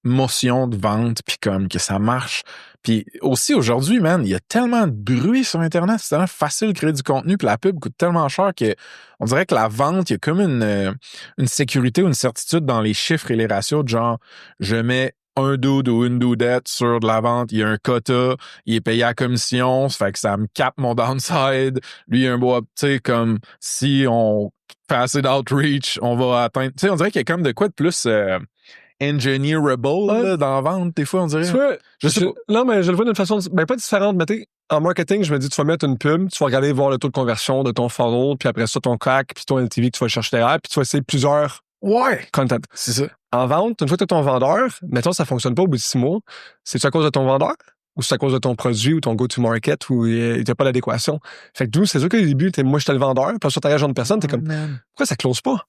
motion de vente, puis comme que ça marche. Puis aussi, aujourd'hui, man, il y a tellement de bruit sur Internet, c'est tellement facile de créer du contenu, puis la pub coûte tellement cher que on dirait que la vente, il y a comme une sécurité ou une certitude dans les chiffres et les ratios de genre, je mets un dude ou une dudette sur de la vente, il y a un quota, il est payé à commission, ça fait que ça me capte mon downside. Lui, il y a un beau, tu sais, comme si on fait assez d'outreach, on va atteindre. Tu sais, on dirait qu'il y a comme de quoi de plus engineerable là, dans la vente, des fois, on dirait. Tu vois, je sais pas. Non, mais je le vois d'une façon pas différente. Mais en marketing, je me dis, tu vas mettre une pub, tu vas regarder voir le taux de conversion de ton funnel, puis après ça, ton CAC, puis ton LTV que tu vas chercher derrière, puis tu vas essayer plusieurs content. C'est ça. En vente, une fois que tu as ton vendeur, mettons, ça fonctionne pas au bout de 6 mois, c'est-tu à cause de ton vendeur? Ou c'est à cause de ton produit ou ton go-to-market où il n'y a pas d'adéquation? Fait que nous, c'est sûr qu'au début, moi, j'étais le vendeur, puis sur ta région de personne, t'es comme, pourquoi ça close pas?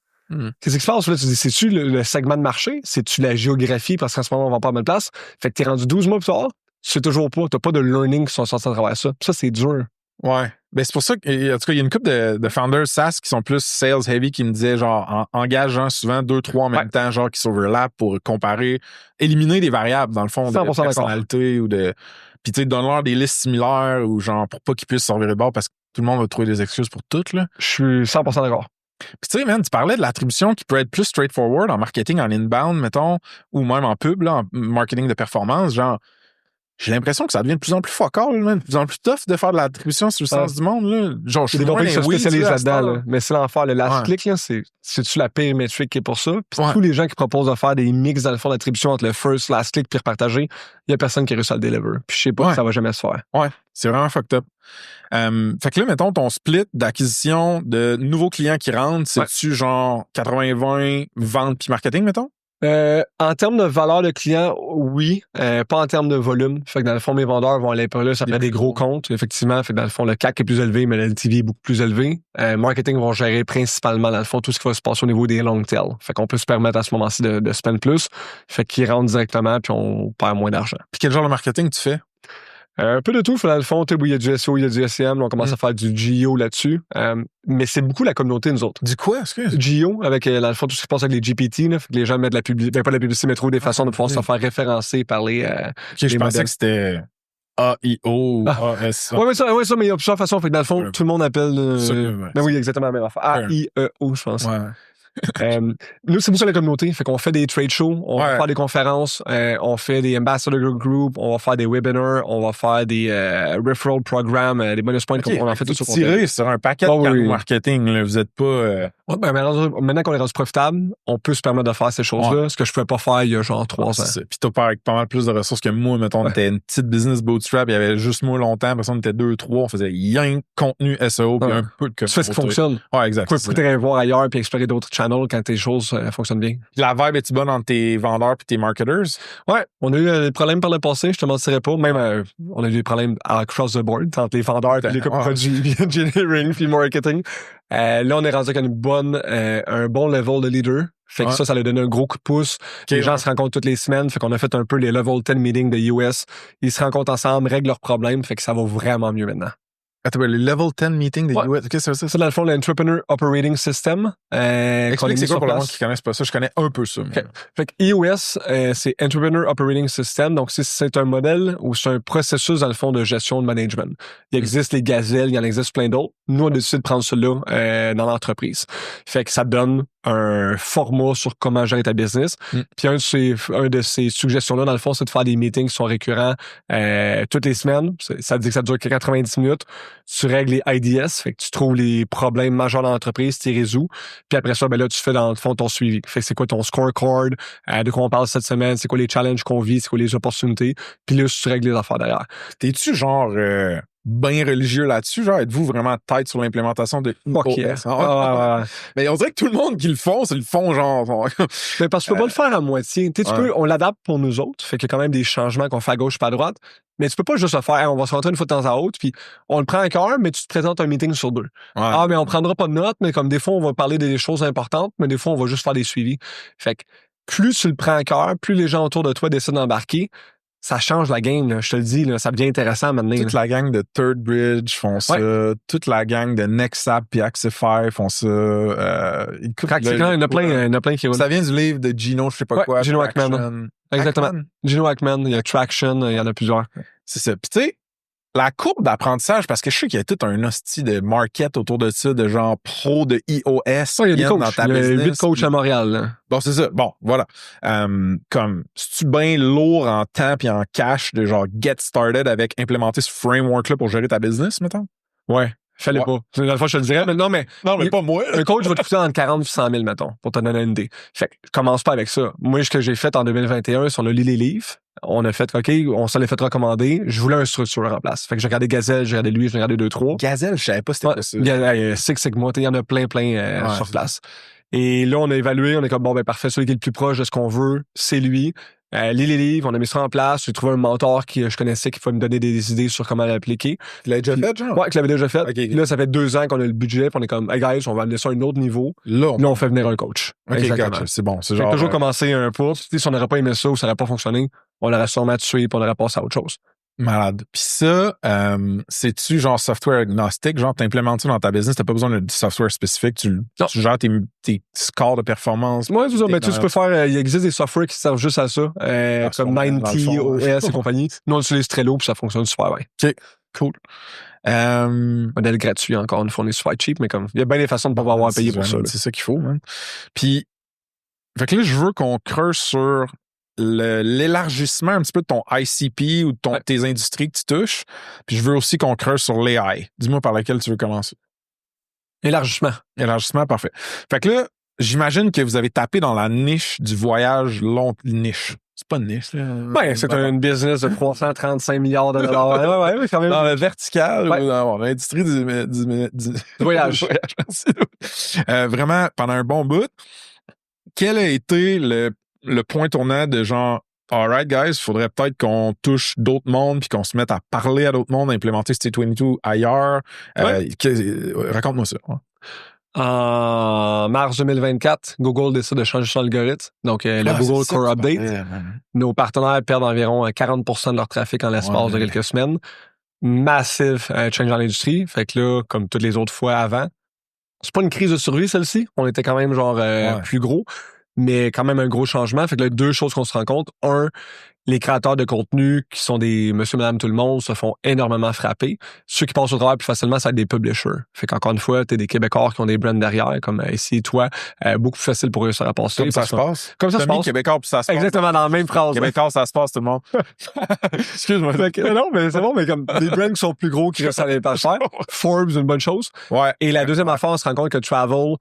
Qu'est-ce qui se passe? Là, tu dis, c'est-tu le segment de marché? C'est-tu la géographie? Parce qu'en ce moment, on va pas à bonne place. Fait que t'es rendu 12 mois plus tard, tu sais toujours pas. T'as pas de learning qui sont sortis à travers ça. Ça, c'est dur. Ouais. Ben, c'est pour ça que, en tout cas, il y a une couple de founders SaaS qui sont plus sales heavy qui me disaient, genre, engageant souvent 2-3 en même temps, genre, qui s'overlap pour comparer, éliminer des variables, dans le fond, de personnalité ou de. Puis, tu sais, donne-leur des listes similaires ou, genre, pour pas qu'ils puissent s'en virer de bord parce que tout le monde va trouver des excuses pour tout, là. Je suis 100% d'accord. Puis tu sais, man, tu parlais de l'attribution qui peut être plus straightforward en marketing, en inbound, mettons, ou même en pub, là, en marketing de performance, genre, j'ai l'impression que ça devient de plus en plus focal, man, de plus en plus tough de faire de l'attribution sur le sens du monde, là. Genre, je suis des compagnies qui se spécialisent là-dedans, là. Mais c'est l'enfer, le last click, là, c'est-tu la pire métrique qui est pour ça? Puis tous les gens qui proposent de faire des mix, dans le fond, d'attribution entre le first, last click, puis repartager, il y a personne qui réussit à le deliver. Puis je sais pas si ça va jamais se faire. Ouais, c'est vraiment fucked up. Fait que là, mettons, ton split d'acquisition de nouveaux clients qui rentrent, c'est-tu genre 80-20 vente puis marketing, mettons? En termes de valeur de client, oui. Pas en termes de volume. Fait que dans le fond, mes vendeurs vont aller plus après des gros comptes, effectivement. Fait que dans le fond, le CAC est plus élevé, mais le LTV est beaucoup plus élevé. Marketing vont gérer principalement, dans le fond, tout ce qui va se passer au niveau des long tail. Fait qu'on peut se permettre à ce moment-ci de spend plus. Fait qu'ils rentrent directement, puis on perd moins d'argent. Puis quel genre de marketing tu fais? Un peu de tout, dans le fond, il y a du SEO, il y a du SEM, on commence à faire du GEO là-dessus. Mais c'est beaucoup la communauté, nous autres. Du quoi, excuse? GEO, avec, dans le fond, tout ce qui se passe avec les GPT, là, fait que les gens mettent de la publicité, pas de la publicité, mais trouvent des façons de pouvoir se faire référencer par les je pensais que c'était AIO, AS. Ouais, ça, mais il y a plusieurs façons. Fait que dans le fond, tout le monde appelle. Ben oui, exactement la même affaire. AIEO, je pense. Ouais. Nous, c'est beaucoup sur la communauté. Fait qu'on fait des trade shows, on va faire des conférences, on fait des ambassador group, on va faire des webinars, on va faire des referral programmes, des bonus points. On en fait tout sur tirer sur un paquet de marketing. Là, vous êtes pas... maintenant qu'on est rendu profitable, on peut se permettre de faire ces choses-là, ce que je pouvais pas faire il y a genre 3 ans. Puis t'as pas avec pas mal plus de ressources que moi. Mettons, on était une petite business bootstrap, il y avait juste moi longtemps, après ça, on était 2-3, on faisait rien contenu SEO, puis un peu de... Tu fais ce qui fonctionne. Ouais, exact. Tu peux peut-être voir ailleurs puis explorer d'autres channels quand tes choses fonctionnent bien. La vibe est-tu bonne entre tes vendeurs et tes marketers? Ouais, on a eu des problèmes par le passé, je te mentirais pas. Même, on a eu des problèmes across the board entre les vendeurs et les produits engineering puis marketing. Là, on est rendu avec un bon level de leader. Fait que ça a donné un gros coup de pouce. Les gens se rencontrent toutes les semaines. Fait qu'on a fait un peu les level 10 meetings de US. Ils se rencontrent ensemble, règlent leurs problèmes. Fait que ça va vraiment mieux maintenant. Attends, le level 10 meeting des US, qu'est-ce que c'est ça? C'est dans le fond l'Entrepreneur Operating System. Explique c'est quoi pour le monde qui connaissent pas ça. Je connais un peu ça. Mais... Okay. Fait que EOS, c'est Entrepreneur Operating System. Donc, c'est un modèle ou c'est un processus, dans le fond, de gestion de management. Il existe les gazelles, il y en existe plein d'autres. Nous, on a décidé de prendre celui-là dans l'entreprise. Fait que ça donne un format sur comment gérer ta business. Puis un de ces suggestions-là, dans le fond, c'est de faire des meetings qui sont récurrents toutes les semaines. Ça dit que ça dure 90 minutes. Tu règles les IDS, fait que tu trouves les problèmes majeurs dans l'entreprise, tu les résous. Puis après ça, ben là, tu fais dans le fond ton suivi. Fait que c'est quoi ton scorecard, de quoi on parle cette semaine, c'est quoi les challenges qu'on vit, c'est quoi les opportunités. Puis là, tu règles les affaires derrière. T'es-tu genre bien religieux là-dessus? Genre, êtes-vous vraiment tête sur l'implémentation de EOS? Mais on dirait que tout le monde qui le font, c'est le font genre. Mais parce que tu peux pas le faire à moitié. Tu on l'adapte pour nous autres. Fait qu'il y a quand même des changements qu'on fait à gauche pas à droite. Mais tu peux pas juste le faire, on va se rentrer une fois de temps à autre, puis on le prend à cœur, mais tu te présentes un meeting sur 2. Mais on prendra pas de notes, mais comme des fois, on va parler des choses importantes, mais des fois, on va juste faire des suivis. Fait que plus tu le prends à cœur, plus les gens autour de toi décident d'embarquer, ça change la game, là, je te le dis, là, ça devient intéressant maintenant. Toute la gang de Third Bridge font ça. Toute la gang de NextApp et Axify font ça. Il y en a plein qui roulent. Ça vient du livre de Gino, je sais pas quoi. Gino Hackman. Exactement. Gino Hackman, il y a Traction, il y en a plusieurs. C'est ça. Puis tu sais, la courbe d'apprentissage, parce que je sais qu'il y a tout un hostie de market autour de ça, de genre pro de iOS. Il y a des coachs. Dans ta business. Il y a 8 coachs à Montréal. Là. Bon, c'est ça. Bon, voilà. Comme, c'est-tu bien lourd en temps et en cash de genre get started avec implémenter ce framework-là pour gérer ta business, mettons? Ouais. Fallait pas. Dans le fond, je te le dirais. Mais non, mais pas moi. Un coach va te coûter entre 40 et 100 000, mettons, pour te donner une idée. Fait que, commence pas avec ça. Moi, ce que j'ai fait en 2021, c'est on a lu les livres. On a fait, OK, on s'en l'a fait recommander. Je voulais une structure en place. Fait que j'ai regardé Gazelle, j'ai regardé lui, j'ai regardé 2-3. Gazelle, je savais pas c'était quoi ça. Six Sigma, il y en a plein sur place. Et là, on a évalué, on est comme, bon, ben parfait, celui qui est le plus proche de ce qu'on veut, c'est lui. Lis les livres, on a mis ça en place. J'ai trouvé un mentor qui je connaissais qui pouvait me donner des idées sur comment l'appliquer. Tu l'avais déjà fait, genre? Ouais, je l'avais déjà fait. Okay. Là, ça fait 2 ans qu'on a le budget, puis on est comme, hey guys, on va amener ça à un autre niveau. Là, on fait venir un coach. OK, exactement. C'est bon. C'est genre. Toujours commencer un pas. Si on n'aurait pas aimé ça ou ça n'aurait pas fonctionné, on l'aurait sûrement tué, puis on aurait passé à autre chose. Malade. Puis ça, c'est-tu genre software agnostique? Genre, t'implémentes ça dans ta business, t'as pas besoin de software spécifique, tu gères tes scores de performance. Ouais, c'est ça. Mais tu peux faire, il existe des softwares qui servent juste à ça, comme 90, OS et compagnie. Nous, on utilise Trello, puis ça fonctionne super bien. OK, cool. Modèle gratuit, encore une fois, on est super cheap, mais comme, il y a bien des façons de pas avoir à payer pour ça. C'est ça qu'il faut, man. Puis, fait que là, je veux qu'on creuse sur l'élargissement un petit peu de ton ICP ou de tes industries que tu touches. Puis je veux aussi qu'on creuse sur l'AI. Dis-moi par laquelle tu veux commencer. Élargissement, parfait. Fait que là, j'imagine que vous avez tapé dans la niche du voyage long niche. C'est pas une niche, là. Ouais, c'est une business de 335 milliards de dollars. Ouais, quand même. Dans le vertical, ou dans l'industrie du voyage. Vraiment, pendant un bon bout, quel a été le point tournant de genre, alright guys, il faudrait peut-être qu'on touche d'autres mondes puis qu'on se mette à parler à d'autres mondes, à implémenter State22 ailleurs. Raconte-moi ça. Ouais. En mars 2024, Google décide de changer son algorithme. Donc, le Google Core Update. Nos partenaires perdent environ 40% de leur trafic en l'espace de quelques semaines. Massive change dans l'industrie. Fait que là, comme toutes les autres fois avant, c'est pas une crise de survie, celle-ci. On était quand même genre plus gros. Mais quand même un gros changement. Fait que là, 2 choses qu'on se rend compte. 1, les créateurs de contenu qui sont des monsieur, madame, tout le monde se font énormément frapper. Ceux qui passent au travers plus facilement, ça va être des publishers. Fait qu'encore une fois, t'es des Québécois qui ont des brands derrière, comme ici, toi, beaucoup plus facile pour eux ça à passer. Comme ça se passe. Comme ça se passe. Québécois puis ça se passe. Exactement, dans la même phrase. Québécois, ça se passe, tout le monde. Excuse-moi. Non, mais c'est bon, mais comme des brands qui sont plus gros, qui restent à les pas cher. Forbes, une bonne chose. Ouais. Et la deuxième affaire, on se rend compte que travel,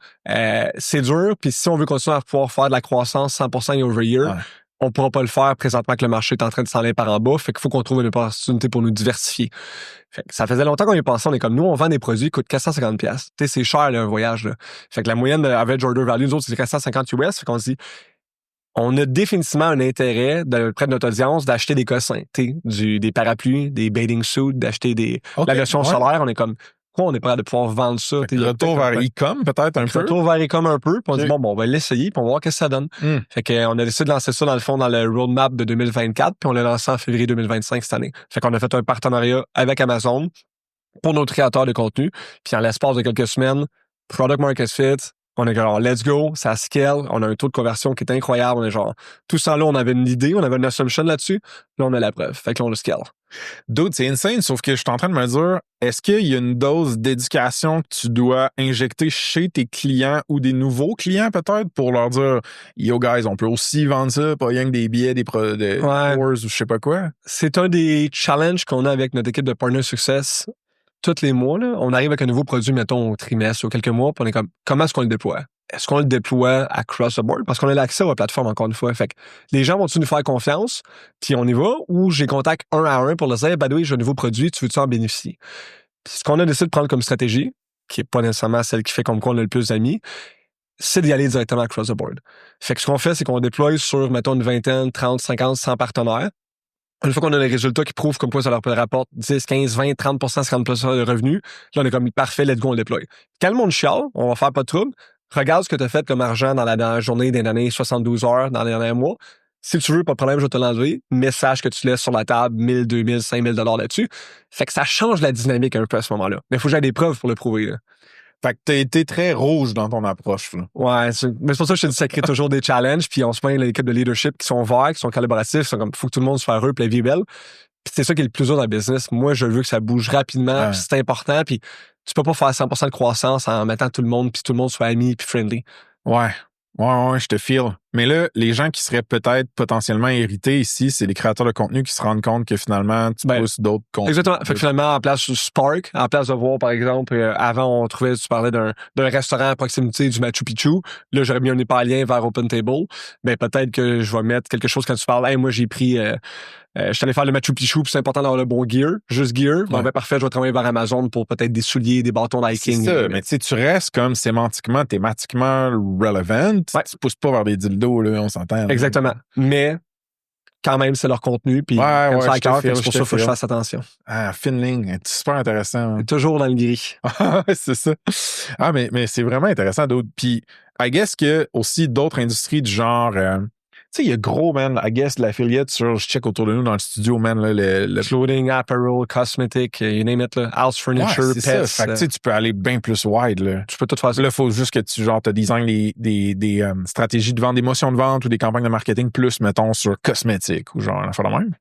c'est dur. Puis si on veut continuer à pouvoir faire de la croissance 100% year over year, on pourra pas le faire présentement que le marché est en train de s'en aller par en bas. Fait qu'il faut qu'on trouve une opportunité pour nous diversifier. Fait que ça faisait longtemps qu'on y pensait. On est comme nous, on vend des produits qui coûtent 450$. Tu sais, c'est cher, là, un voyage, là. Fait que la moyenne de average order value, nous autres, c'est 450 US. Fait qu'on se dit, on a définitivement un intérêt près de notre audience d'acheter des cossins, des parapluies, des bathing suits, d'acheter la version solaire. On est comme, quoi, on est prêt à pouvoir vendre ça. Retour vers e-com, peut-être un peu. Retour vers e-com un peu. Puis on dit, bon, on va l'essayer, puis on va voir qu'est-ce que ça donne. Fait qu'on a décidé de lancer ça, dans le fond, dans le roadmap de 2024, puis on l'a lancé en février 2025 cette année. Fait qu'on a fait un partenariat avec Amazon pour nos créateurs de contenu. Puis en l'espace de quelques semaines, Product Market Fit, on est genre, let's go, ça scale, on a un taux de conversion qui est incroyable. On est genre, tout ça là, on avait une idée, on avait une assumption là-dessus, là, on a la preuve. Fait que là, on le scale. Dude, c'est insane, sauf que je suis en train de me dire, est-ce qu'il y a une dose d'éducation que tu dois injecter chez tes clients ou des nouveaux clients peut-être pour leur dire, yo guys, on peut aussi vendre ça, pas rien que des billets, des tours ou je sais pas quoi? C'est un des challenges qu'on a avec notre équipe de Partner Success. Tous les mois, là, on arrive avec un nouveau produit, mettons, au trimestre ou quelques mois, puis on est comme, comment est-ce qu'on le déploie? Est-ce qu'on le déploie across the board? Parce qu'on a l'accès à la plateforme, encore une fois. Fait que les gens vont-tu nous faire confiance, puis on y va, ou j'ai contact 1 à 1 pour leur dire, by the way, j'ai un nouveau produit, tu veux-tu en bénéficier? Puis ce qu'on a décidé de prendre comme stratégie, qui est pas nécessairement celle qui fait comme quoi on a le plus d'amis, c'est d'y aller directement across the board. Fait que ce qu'on fait, c'est qu'on déploie sur, mettons, une vingtaine, 30, 50, 100 partenaires. Une fois qu'on a les résultats qui prouvent comme quoi ça leur rapporte 10, 15, 20, 30%, 50% de revenus, là, on est comme parfait, let's go, on déploie. Quand le monde chiale, on va faire pas de trouble. Regarde ce que tu as fait comme argent dans la journée des années 72 heures, dans les derniers mois. Si tu veux, pas de problème, je vais te l'enlever. Message que tu laisses sur la table, 1000, 2000, 5000 $ là-dessus. Fait que ça change la dynamique un peu à ce moment-là. Mais il faut que j'aie des preuves pour le prouver, là. Fait que t'as été très rouge dans ton approche, là. Ouais, mais c'est pour ça que je te dis, ça crée toujours des challenges. Puis on se met l'équipe de leadership qui sont ouverts, qui sont collaboratifs, qui sont comme, faut que tout le monde soit heureux, puis la vie est belle. Puis c'est ça qui est le plus dur dans le business. Moi, je veux que ça bouge rapidement, puis c'est important. Puis tu peux pas faire 100% de croissance en mettant tout le monde, puis tout le monde soit ami, puis friendly. Ouais. Ouais, je te feel. Mais là, les gens qui seraient peut-être potentiellement irrités ici, c'est les créateurs de contenu qui se rendent compte que finalement, tu pousses d'autres contenus. Exactement. Fait que finalement, en place de Spark, en place de voir, par exemple, avant, tu parlais d'un restaurant à proximité du Machu Picchu. Là, j'aurais mis un épalien vers Open Table. Ben, peut-être que je vais mettre quelque chose quand tu parles. Hey, moi, j'ai pris, je suis allé faire le Machu Picchu, puis c'est important d'avoir le bon gear. Juste gear. Bon, ben, parfait, je vais travailler vers Amazon pour peut-être des souliers, des bâtons d'hiking. C'est ça, mais tu sais, tu restes comme sémantiquement, thématiquement relevant. Tu pousses pas vers des dildos, là, on s'entend. Exactement. Mais, quand même, c'est leur contenu, puis comme ça à cœur, c'est pour ça qu'il faut que je fasse attention. Ah, fine ligne. C'est super intéressant. C'est toujours dans le gris. C'est ça. Ah, mais c'est vraiment intéressant d'autres. Puis, I guess que aussi d'autres industries du genre, tu sais, il y a gros, man, I guess, l'affiliate sur, je check autour de nous dans le studio, man, là, le clothing, apparel, cosmetic, you name it, là, house furniture, ouais, pets. Ça. Fait que, tu peux aller bien plus wide, là. Tu peux tout faire ça. Là, il faut juste que tu, genre, te design des stratégies de vente, des motions de vente ou des campagnes de marketing plus, mettons, sur cosmétique ou genre, un affaire de même.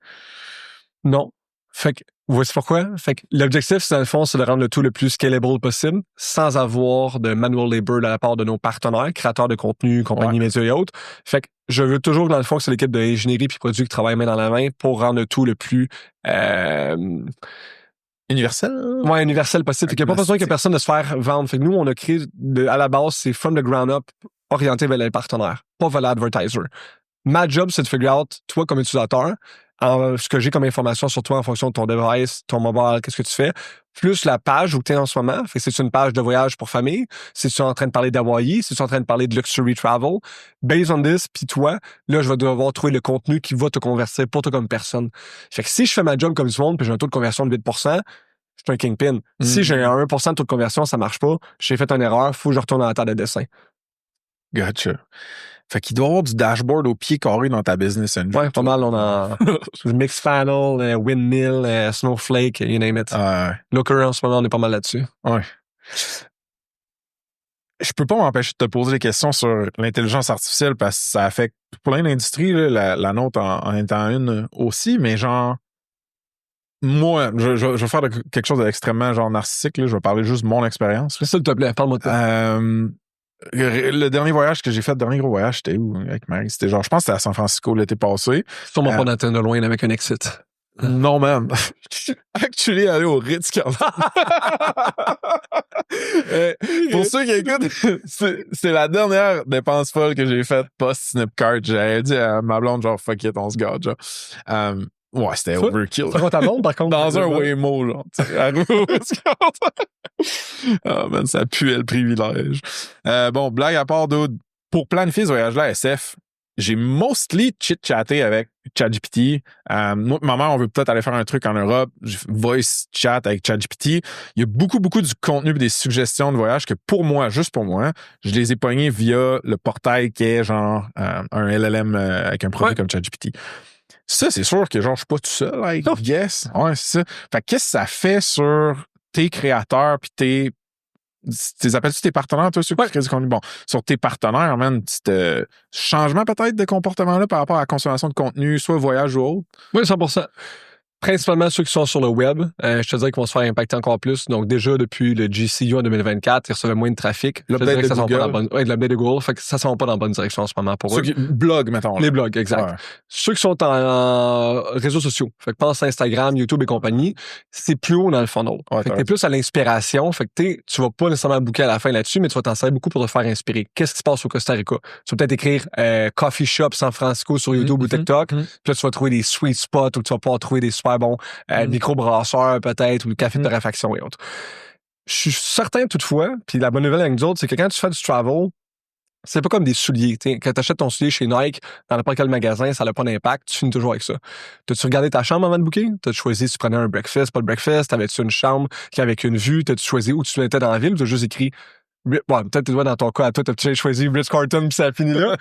Non. Fait que, voici pourquoi. Fait que l'objectif, c'est, dans le fond, c'est de rendre le tout le plus scalable possible sans avoir de manual labor de la part de nos partenaires, créateurs de contenu, compagnies médias et autres. Fait que je veux toujours, dans le fond, que c'est l'équipe d'ingénierie puis produits qui travaille main dans la main pour rendre le tout le plus universel? Ouais, universel possible. Fait qu'il n'y a pas besoin que personne de se faire vendre. Fait que nous, on a créé, à la base, c'est from the ground up, orienté vers les partenaires, pas vers l'advertiser. Ma job, c'est de figure out, toi, comme utilisateur, ce que j'ai comme information sur toi en fonction de ton device, ton mobile, qu'est-ce que tu fais, plus la page où tu es en ce moment. Fait que c'est une page de voyage pour famille, si tu es en train de parler d'Hawaii, si tu es en train de parler de luxury travel, based on this, puis toi, là, je vais devoir trouver le contenu qui va te convertir pour toi comme personne. Fait que si je fais ma job comme du monde, puis j'ai un taux de conversion de 8%, je suis un kingpin. Si j'ai un 1% de taux de conversion, ça marche pas, j'ai fait une erreur, faut que je retourne à la table de dessin. Gotcha. Fait qu'il doit y avoir du dashboard au pied carré dans ta business. Ouais, pas mal. On a Mixpanel, Windmill, Snowflake, you name it. Looker, en ce moment, on est pas mal là-dessus. Ouais. Je peux pas m'empêcher de te poser des questions sur l'intelligence artificielle parce que ça affecte plein d'industries, là, la nôtre en étant une aussi, mais genre, moi, je vais faire quelque chose d'extrêmement genre narcissique, là, je vais parler juste de mon expérience. S'il te plaît, parle-moi de ça. Le dernier voyage que j'ai fait, le dernier gros voyage, c'était où avec Marie? C'était genre, je pense que c'était à San Francisco l'été passé. Sûrement pas d'atteindre de loin avec un exit. Non, man. Je suis actually allé au Ritz-Carlton. Pour ceux qui écoutent, c'est la dernière dépense folle que j'ai faite post-Snipcart. J'avais dit à ma blonde, genre, fuck it, on se garde, genre. Ouais, c'était overkill. Ça ta blonde, par contre? Dans un Waymo, genre. Oh man, ça puait le privilège. Bon, blague à part d'autres. Pour planifier ce voyage-là à SF, j'ai mostly chit-chatté avec ChatGPT. Moi, ma mère, on veut peut-être aller faire un truc en Europe. J'ai voice chat avec ChatGPT. Il y a beaucoup du contenu et des suggestions de voyage que pour moi, juste pour moi, je les ai pognés via le portail qui est genre un LLM avec un produit comme ChatGPT. Ça, c'est sûr que genre, je suis pas tout seul, like, yes. Ouais, c'est ça. Fait qu'est-ce que ça fait sur tes créateurs puis tes appelles-tu tes partenaires, toi, ceux qui créent du contenu? Bon, sur tes partenaires, man, changement peut-être de comportement-là par rapport à la consommation de contenu, soit voyage ou autre? Oui, 100%. Principalement ceux qui sont sur le web, je te dirais qu'ils vont se faire impacter encore plus. Donc déjà, depuis le GCU en 2024, ils recevaient moins de trafic. L'update de Google. De l'update de Google. Fait que ça ne va pas dans la bonne direction en ce moment pour eux. Blogs, mettons. Les blogs, exact. Ouais. Ceux qui sont en réseaux sociaux, fait que pense Instagram, YouTube et compagnie, c'est plus haut dans le funnel. Ouais, fait que t'es plus à l'inspiration. Fait que tu vas pas nécessairement booker à la fin là-dessus, mais tu vas t'en servir beaucoup pour te faire inspirer. Qu'est-ce qui se passe au Costa Rica? Tu vas peut-être écrire Coffee Shop San Francisco sur YouTube ou TikTok. Puis là, tu vas trouver des sweet spots où tu vas pouvoir trouver des super bons microbrasseurs peut-être ou le café de torréfaction et autres. Je suis certain toutefois, puis la bonne nouvelle avec nous autres, c'est que quand tu fais du travel, c'est pas comme des souliers. T'sais. Quand tu achètes ton soulier chez Nike, dans n'importe quel magasin, ça n'a pas d'impact, tu finis toujours avec ça. T'as-tu regardé ta chambre avant de booker? T'as-tu choisi si tu prenais un breakfast, pas de breakfast? T'avais-tu une chambre qui avait une vue? T'as-tu choisi où tu étais dans la ville ou t'as juste écrit Bon, peut-être tu vois dans ton cas, à toi, t'as choisi Ritz-Carlton puis ça a fini là.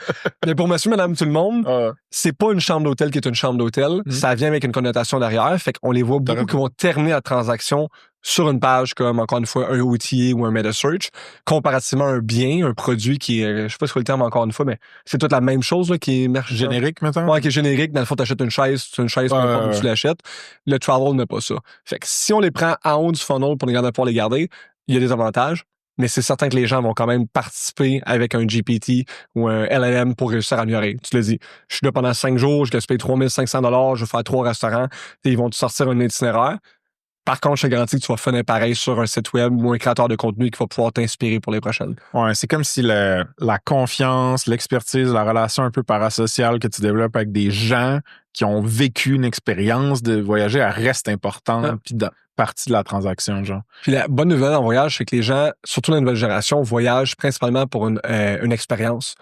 Mais pour monsieur, madame, tout le monde, c'est pas une chambre d'hôtel qui est une chambre d'hôtel. Ça vient avec une connotation derrière. Fait qu'on les voit beaucoup qui vont terminer la transaction sur une page comme, encore une fois, un OTA ou un meta-search, comparativement à un bien, un produit qui est, je sais pas si c'est le terme encore une fois, mais c'est toute la même chose, là, qui est générique, maintenant. Ouais, qui est générique. Dans le fond, t'achètes une chaise, c'est une chaise, peu importe où tu l'achètes. Le travel n'a pas ça. Fait que si on les prend en haut du funnel pour pouvoir les garder, il y a des avantages. Mais c'est certain que les gens vont quand même participer avec un GPT ou un LLM pour réussir à améliorer. Tu l'as dit, je suis là pendant 5 jours, je gaspille 3500$, je vais faire 3 restaurants, et ils vont te sortir un itinéraire. Par contre, je te garantis que tu vas finir pareil sur un site web ou un créateur de contenu qui va pouvoir t'inspirer pour les prochaines. Ouais, c'est comme si la confiance, l'expertise, la relation un peu parasociale que tu développes avec des gens qui ont vécu une expérience de voyager, elle reste importante puis partie de la transaction, genre. Puis la bonne nouvelle en voyage, c'est que les gens, surtout la nouvelle génération, voyagent principalement pour une expérience.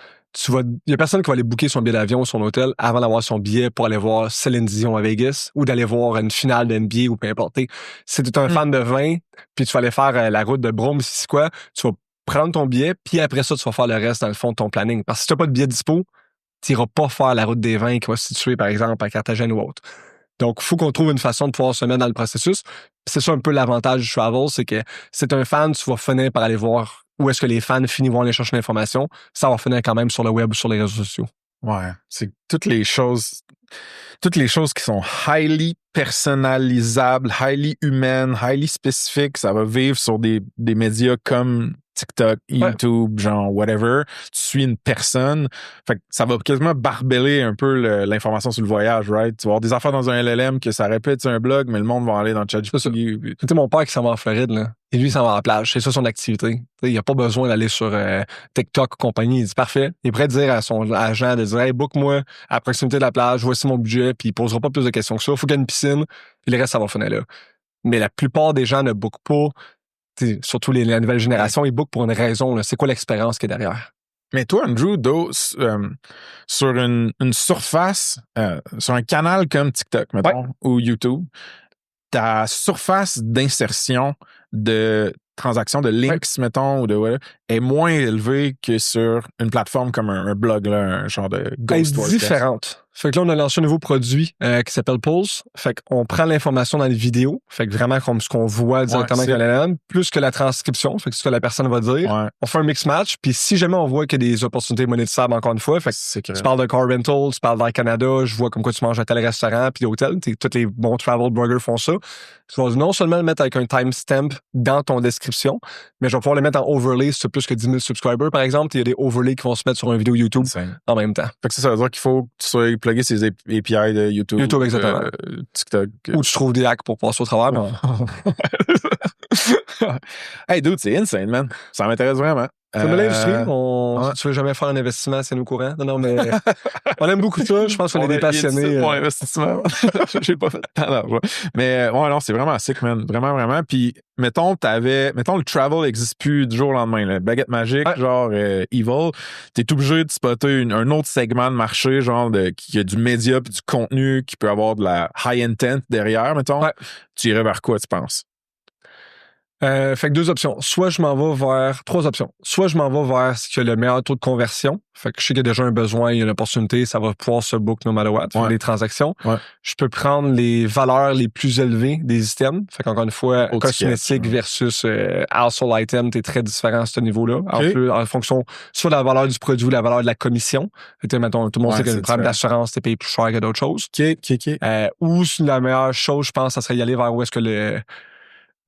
Il y a personne qui va aller booker son billet d'avion ou son hôtel avant d'avoir son billet pour aller voir Céline Dion à Vegas ou d'aller voir une finale de NBA ou peu importe. Si tu es un fan de vin, puis tu vas aller faire la route de Brome-Missisquoi, tu vas prendre ton billet, puis après ça, tu vas faire le reste dans le fond de ton planning. Parce que si tu n'as pas de billet dispo, tu n'iras pas faire la route des vins qui va se situer, par exemple, à Carthagène ou autre. Donc, il faut qu'on trouve une façon de pouvoir se mettre dans le processus. C'est ça un peu l'avantage du travel, c'est que si t'es un fan, tu vas finir par aller voir où est-ce que les fans finissent vont aller chercher l'information. Ça va finir quand même sur le web ou sur les réseaux sociaux. Ouais, c'est toutes les choses qui sont highly personnalisables, highly humaines, highly spécifiques, ça va vivre sur des médias comme TikTok, YouTube, genre whatever. Tu suis une personne. Fait que ça va quasiment barbeller un peu l'information sur le voyage, right? Tu vas avoir des affaires dans un LLM que ça répète sur un blog, mais le monde va aller dans le chat. C'était mon père qui s'en va en Floride, là. Et lui, il s'en va à la plage. C'est ça son activité. Il n'a pas besoin d'aller sur TikTok ou compagnie. Il dit parfait. Il est prêt à dire à son agent de dire hey, book-moi à proximité de la plage, voici mon budget, puis il posera pas plus de questions que ça. Il faut qu'il y ait une piscine, puis le reste, ça va finir là. Mais la plupart des gens ne bookent pas. Surtout la nouvelle génération, ils bookent pour une raison. Là. C'est quoi l'expérience qui est derrière? Mais toi, Andrew, sur une surface, sur un canal comme TikTok, mettons, ou YouTube, ta surface d'insertion de transactions, de links, mettons, ou de whatever, est moins élevée que sur une plateforme comme un blog, là, un genre de ghost WordPress. Différente. Fait que là, on a lancé un nouveau produit qui s'appelle Pulse. Fait qu'on prend l'information dans les vidéos. Fait que vraiment comme ce qu'on voit directement avec LLM, plus que la transcription. Fait que ce que la personne va dire. Ouais. On fait un mix-match. Puis si jamais on voit qu'il y a des opportunités monétisables, encore une fois, fait que tu parles de car rental, tu parles d'Air Canada, je vois comme quoi tu manges à tel restaurant puis d'hôtel. Tous les bons travel bloggers font ça. Tu vas non seulement le mettre avec un timestamp dans ton description, mais je vais pouvoir le mettre en overlay si tu as plus que 10 000 subscribers, par exemple. Il y a des overlays qui vont se mettre sur une vidéo YouTube en même temps. Fait que ça veut dire qu'il faut que tu sois plugger ces API de YouTube. YouTube, exactement. TikTok. Ou tu trouves des hacks pour passer au travers. Hey, dude, c'est insane, man. Ça m'intéresse vraiment. C'est une belle industrie. Tu veux jamais faire un investissement, c'est nous courant. Non, mais on aime beaucoup ça. Je pense qu'on est des passionnés. Mon investissement. J'ai pas fait tant d'argent. Mais ouais, non, c'est vraiment sick, man. Vraiment, vraiment. Puis, mettons, le travel n'existe plus du jour au lendemain. Là. Baguette magique, genre Evil. T'es obligé de spotter un autre segment de marché, genre qui a du média puis du contenu qui peut avoir de la high intent derrière, mettons. Ouais. Tu irais vers quoi, tu penses? Fait que 2 options. Soit je m'en vais vers 3 options. Soit je m'en vais vers ce qui a le meilleur taux de conversion. Fait que je sais qu'il y a déjà un besoin, il y a une opportunité, ça va pouvoir se book no matter what, des transactions. Ouais. Je peux prendre les valeurs les plus élevées des items. Fait qu'encore une fois, cosmétique versus household item, t'es très différent à ce niveau-là. Okay. En fonction soit de la valeur du produit ou la valeur de la commission. Fait que, mettons, tout le monde sait que le problème d'assurance, t'es payé plus cher que d'autres choses. Ou la meilleure chose, je pense, ça serait d'y aller vers où est-ce que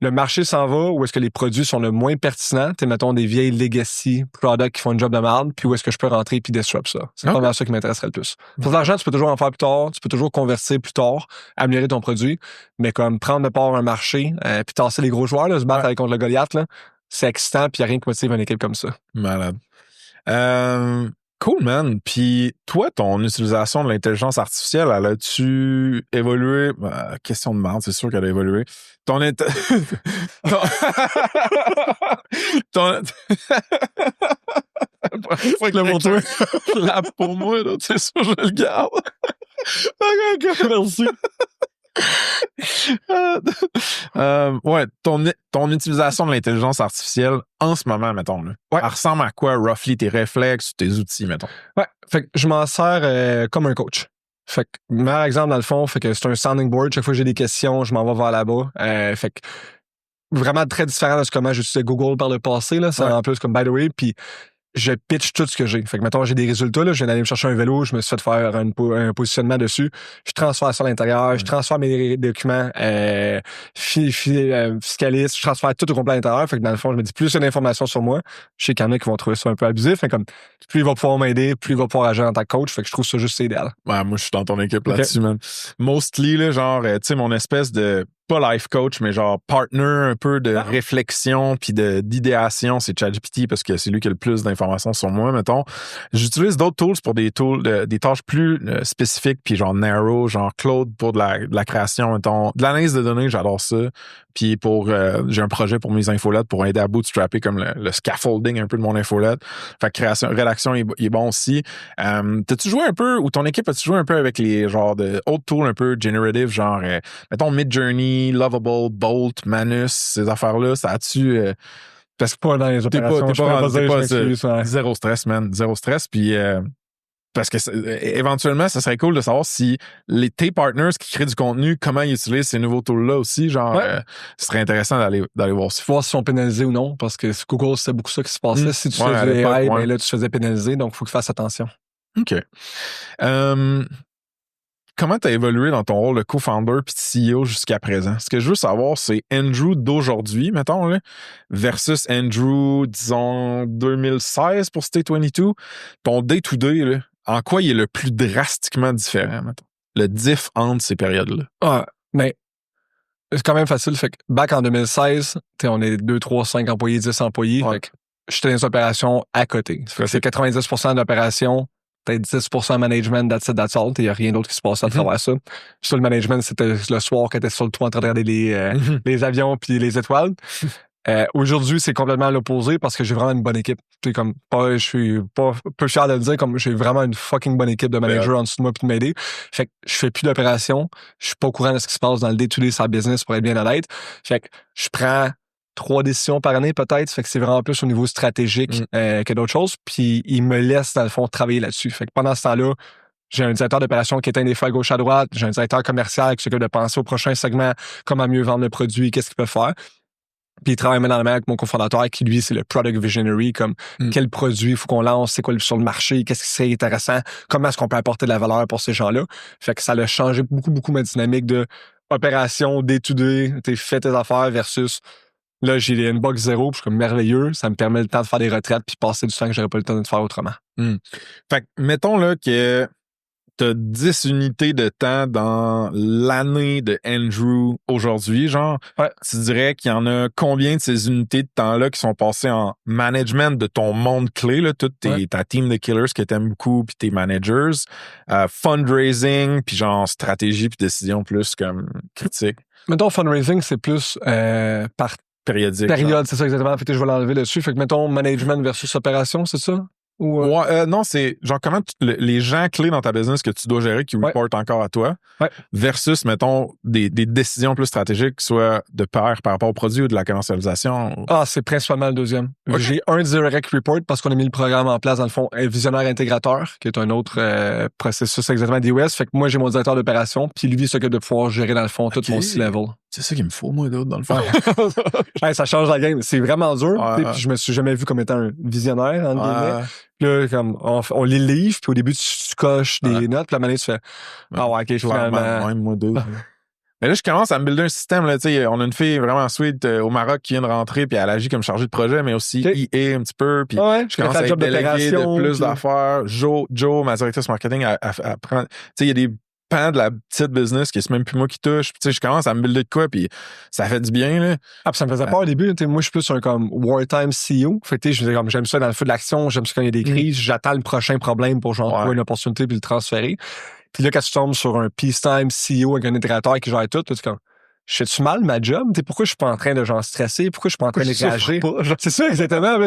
le marché s'en va, où est-ce que les produits sont le moins pertinents, mettons des vieilles legacy products qui font un job de merde, puis où est-ce que je peux rentrer puis disrupt ça. C'est vraiment ça qui m'intéresserait le plus. Pour l'argent, tu peux toujours en faire plus tard, tu peux toujours convertir plus tard, améliorer ton produit, mais comme prendre de part un marché, puis tasser les gros joueurs, là, se battre avec contre le Goliath, là, c'est excitant, puis il n'y a rien qui motive une équipe comme ça. Malade. Cool, man. Puis toi, ton utilisation de l'intelligence artificielle, elle a-tu évolué? Question de merde, c'est sûr qu'elle a évolué. Faut que le monteur lave pour moi, là, c'est sûr, je le garde. Merci. Ouais, ton utilisation de l'intelligence artificielle en ce moment, mettons, là, elle ressemble à quoi, roughly, tes réflexes ou tes outils, mettons? Ouais, fait que je m'en sers comme un coach. Fait que, meilleur exemple, dans le fond, fait que c'est un sounding board. Chaque fois que j'ai des questions, je m'en vais vers là-bas. Fait que vraiment très différent de comment j'utilisais Google par le passé, là. C'est en plus comme by the way, puis je pitch tout ce que j'ai. Fait que, mettons, j'ai des résultats, là, je viens d'aller me chercher un vélo, je me suis fait faire un positionnement dessus, je transfère ça à l'intérieur, je transfère mes documents fiscalistes, je transfère tout au complet à l'intérieur. Fait que, dans le fond, je me dis, plus il y a d'informations sur moi, je sais qu'il y en a qui vont trouver ça un peu abusif, mais comme, plus il va pouvoir m'aider, plus il va pouvoir agir en tant que coach. Fait que je trouve ça juste idéal. Ouais, moi, je suis dans ton équipe là-dessus, man. Mostly, là, genre, tu sais, mon espèce de, pas life coach, mais genre partner un peu de réflexion puis d'idéation, c'est ChatGPT parce que c'est lui qui a le plus d'informations sur moi, mettons. J'utilise d'autres tools pour des tâches plus spécifiques puis genre narrow, genre Claude pour de la création, mettons. De l'analyse de données, j'adore ça. Puis j'ai un projet pour mes infolettes pour aider à bootstrapper comme le scaffolding un peu de mon infolette. Fait que rédaction est bon aussi. T'as-tu joué un peu, ou ton équipe a-tu joué un peu avec les genres de autres tools un peu generative, genre, mettons Midjourney, Lovable, Bolt, Manus, ces affaires-là, ça a-tu... parce que pas dans les opérations, t'es pas zéro stress, man. Zéro stress, puis... parce que éventuellement, ça serait cool de savoir si tes partners qui créent du contenu, comment ils utilisent ces nouveaux tools-là aussi. Genre, ce serait intéressant d'aller voir ça. Voir si ils sont pénalisés ou non, parce que Google, c'était beaucoup ça qui se passait. Si tu faisais AI, ben là, tu te faisais pénaliser, donc il faut qu'ils fassent attention. OK. Comment tu as évolué dans ton rôle de co-founder puis de CEO jusqu'à présent? Ce que je veux savoir, c'est Andrew d'aujourd'hui, mettons, là, versus Andrew, disons, 2016 pour State 22. Ton day-to-day, là, en quoi il est le plus drastiquement différent, mettons? Le diff entre ces périodes-là. Ah, mais c'est quand même facile. Fait que back en 2016, on est 2, 3, 5 employés, 10 employés. Fait que j'étais dans les opérations à côté. Fait que c'est 90% d'opérations, peut-être 10% management, that's all. Il n'y a rien d'autre qui se passe à travers ça. Sur le management, c'était le soir quand t'étais sur le toit en train de regarder les avions puis les étoiles. Aujourd'hui, c'est complètement l'opposé parce que j'ai vraiment une bonne équipe. Je suis pas peu fier de le dire, comme j'ai vraiment une fucking bonne équipe de managers en dessous de moi pour m'aider. Fait que je fais plus d'opérations. Je suis pas au courant de ce qui se passe dans le day-to-day sur la business pour être bien honnête. Fait que je prends 3 décisions par année peut-être. Fait que c'est vraiment plus au niveau stratégique que d'autres choses. Puis ils me laissent dans le fond travailler là-dessus. Fait que pendant ce temps-là, j'ai un directeur d'opération qui éteint des feux à gauche à droite. J'ai un directeur commercial qui s'occupe de penser au prochain segment, comment mieux vendre le produit, qu'est-ce qu'il peut faire. Puis il travaille main dans la main avec mon cofondateur qui, lui, c'est le product visionary, comme quel produit il faut qu'on lance, c'est quoi sur le marché, qu'est-ce qui serait intéressant, comment est-ce qu'on peut apporter de la valeur pour ces gens-là. Fait que ça a changé beaucoup ma dynamique de opération, day-to-day, fais tes affaires versus là, j'ai une box zéro, puis je suis comme merveilleux, ça me permet le temps de faire des retraites puis passer du temps que j'aurais pas le temps de faire autrement. Fait que mettons là que t'as 10 unités de temps dans l'année de Andrew aujourd'hui, genre, tu dirais qu'il y en a combien de ces unités de temps-là qui sont passées en management de ton monde clé, là, toute ta team de killers que t'aimes beaucoup, puis tes managers, fundraising, puis genre stratégie puis décision plus comme critique. Mettons, fundraising, c'est plus par période, c'est ça exactement. Fait que je vais l'enlever dessus. Fait que mettons management versus opération, c'est ça? Non, c'est genre comment les gens clés dans ta business que tu dois gérer qui reportent encore à toi versus, mettons, des décisions plus stratégiques, soit de pair par rapport au produit ou de la commercialisation. Ah, c'est principalement le deuxième. Okay. J'ai un direct report parce qu'on a mis le programme en place, dans le fond, un visionnaire intégrateur, qui est un autre processus exactement d'IOS. Fait que moi, j'ai mon directeur d'opération, puis lui s'occupe de pouvoir gérer, dans le fond, tout mon C-level. C'est ça qu'il me faut, moi, d'autre, dans le fond. Ça change la game. C'est vraiment dur. Puis je me suis jamais vu comme étant un visionnaire, entre guillemets. Là, comme, on lit le livre, puis au début, tu coches des notes, puis la manière, tu fais OK, finalement. Même moi, deux. Mais là, je commence à me builder un système. Là, on a une fille vraiment sweet au Maroc qui vient de rentrer, puis elle agit comme chargée de projet, mais aussi IA un petit peu. Puis je commence à être délégué de plus d'affaires. Joe, ma directrice marketing, elle prend... Il y a des pans de la petite business que c'est même plus moi qui touche. Puis je commence à me builder de quoi, puis ça fait du bien. Là. Puis ça me faisait peur au début. Moi, je suis plus un comme wartime CEO. Fait que j'aime ça dans le feu de l'action, j'aime ça quand il y a des crises, j'attends le prochain problème pour trouver une opportunité puis le transférer. Puis là, quand tu tombes sur un peacetime CEO avec un intégrateur qui gère tout, tu es comme je fais-tu mal ma job? T'sais, pourquoi je suis pas en train de genre stresser? Pourquoi je suis pas en train de réagir? C'est ça, exactement.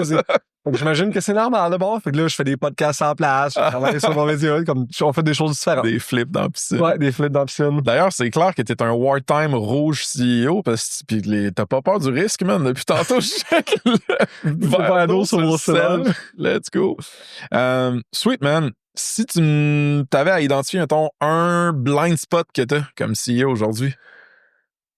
Donc, j'imagine que c'est normal, là, bon. Fait que là, je fais des podcasts en place, je travaille sur mon média, comme, on fait des choses différentes. Des flips dans la piscine. Ouais, des flips dans la piscine. D'ailleurs, c'est clair que t'es un wartime rouge CEO, parce que t'as pas peur du risque, man. Depuis tantôt, je check le verre d'eau sur mon sel. Let's go. Sweet, man. Si tu t'avais à identifier, mettons, un blind spot que t'as comme CEO aujourd'hui.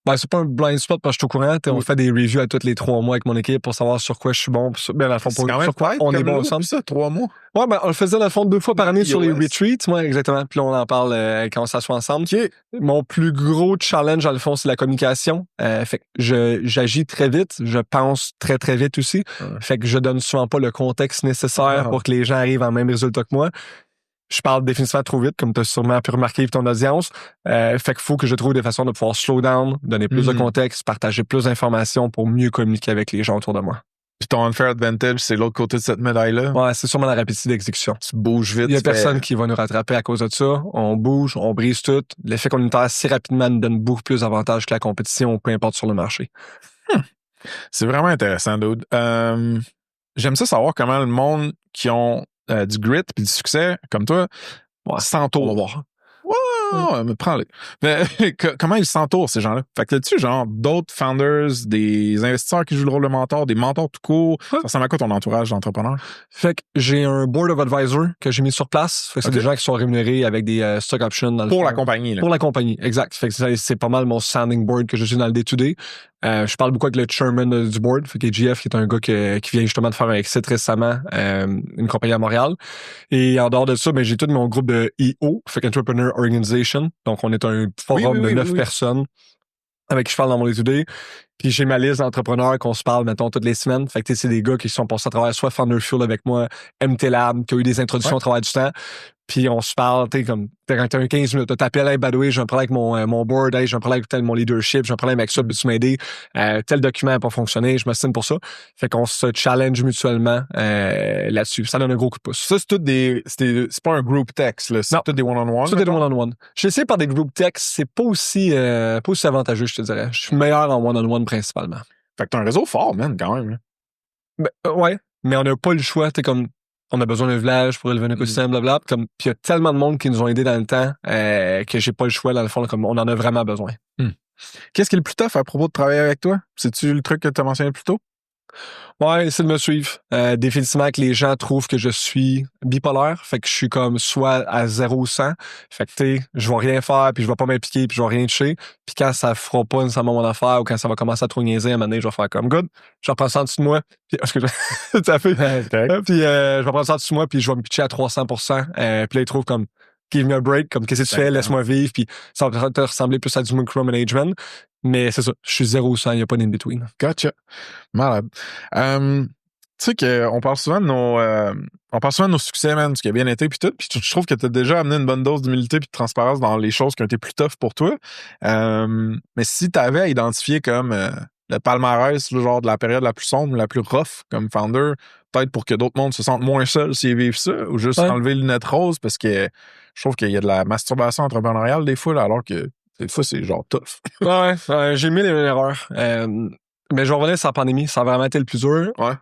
Ben, c'est pas un blind spot parce que je suis au courant. On fait des reviews à tous les 3 mois avec mon équipe pour savoir sur quoi je suis bon. Ben, dans le fond, c'est quand même sur quoi on est bon ensemble. Ça, 3 mois. Ouais, ben, on le faisait dans le fond 2 fois par année sur les retreats. Ouais, exactement. Puis là, on en parle quand on s'assoit ensemble. Okay. Mon plus gros challenge, dans le fond, c'est la communication. Fait que j'agis très vite. Je pense très, très vite aussi. Fait que je donne souvent pas le contexte nécessaire pour que les gens arrivent à même résultat que moi. Je parle définitivement trop vite, comme tu as sûrement pu remarquer avec ton audience. Fait qu'il faut que je trouve des façons de pouvoir slow down, donner plus de contexte, partager plus d'informations pour mieux communiquer avec les gens autour de moi. Puis ton unfair advantage, c'est l'autre côté de cette médaille-là? Ouais, c'est sûrement la rapidité d'exécution. Tu bouges vite. Il y a personne qui va nous rattraper à cause de ça. On bouge, on brise tout. Le fait qu'on itère si rapidement nous donne beaucoup plus d'avantages que la compétition, peu importe sur le marché. C'est vraiment intéressant, dude. J'aime ça savoir comment le monde qui ont du grit puis du succès, comme toi, s'entoure. Ouais, mais prends-le. Mais comment ils s'entourent, ces gens-là? Fait que là-dessus, genre, d'autres founders, des investisseurs qui jouent le rôle de mentor, des mentors tout court. Ça ressemble à quoi ton entourage d'entrepreneurs? Fait que j'ai un board of advisors que j'ai mis sur place. Fait que c'est des gens qui sont rémunérés avec des stock options. Dans pour la compagnie, là. Pour la compagnie, exact. Fait que c'est pas mal mon sounding board que je suis dans le day-to-day. Je parle beaucoup avec le chairman du board, fait que GF, qui est un gars qui vient justement de faire un exit récemment, une compagnie à Montréal. Et en dehors de ça, ben, j'ai tout mon groupe de EO, fait qu'Entrepreneur Organization. Donc, on est un forum de 9 personnes avec qui je parle dans mon day-to-day. Puis j'ai ma liste d'entrepreneurs qu'on se parle, mettons, toutes les semaines. Fait que c'est des gars qui sont passés à travers soit Founder Fuel avec moi, MT Lab, qui a eu des introductions à travers du temps. Puis on se parle, tu sais, comme, quand t'as un 15 minutes, t'appelles, hey, by the way, j'ai un problème avec mon board, hey, j'ai un problème avec mon leadership, j'ai un problème avec ça, peux-tu m'aider? Tel document n'a pas fonctionné, je me signe pour ça. Fait qu'on se challenge mutuellement, là-dessus. Ça donne un gros coup de pouce. Ça, c'est pas un group text, là. C'est tout des one-on-one. C'est des one-on-one. J'ai essayé par des group texts, c'est pas aussi avantageux, je te dirais. Je suis meilleur en one-on-one principalement. Fait que t'as un réseau fort, man, quand même, là. Ben, ouais. Mais on n'a pas le choix, tu sais, comme, on a besoin d'un village pour élever un écosystème, blablabla. Comme, puis il y a tellement de monde qui nous ont aidés dans le temps que j'ai pas le choix, dans le fond, comme on en a vraiment besoin. Qu'est-ce qui est le plus tough à propos de travailler avec toi? C'est-tu le truc que tu as mentionné plus tôt? Ouais, c'est de me suivre. Définitivement que les gens trouvent que je suis bipolaire. Fait que je suis comme soit à 0 ou 100. Fait que, tu sais, je vais rien faire, puis je vais pas m'impliquer, puis je vais rien toucher. Puis quand ça fera pas nécessairement mon affaire, ou quand ça va commencer à trop niaiser, à un moment donné, je vais faire comme good. Je reprends ça en dessous de moi. Puis, ça fait. Puis je vais prendre ça en dessous de moi, puis je vais me pitcher à 300%. Puis là, ils trouvent comme give me a break, comme qu'est-ce que tu fais, laisse-moi vivre, puis ça va te ressembler plus à du micromanagement. Mais c'est ça, je suis 0 ou 100, il n'y a pas d'in-between. Gotcha. Malade. Tu sais qu'on parle souvent de nos succès, man, ce qui a bien été, puis tout. Puis je trouve que tu as déjà amené une bonne dose d'humilité puis de transparence dans les choses qui ont été plus tough pour toi. Mais si tu avais à identifier comme le palmarès, le genre de la période la plus sombre, la plus rough comme founder, peut-être pour que d'autres mondes se sentent moins seuls s'ils vivent ça, ou juste enlever les lunettes roses, parce que je trouve qu'il y a de la masturbation entrepreneuriale des fois, là, alors que des fois, c'est genre tough. Ouais, j'ai mis les erreurs. Mais je vais revenir sur la pandémie. Ça a vraiment été le plus dur. Ouais.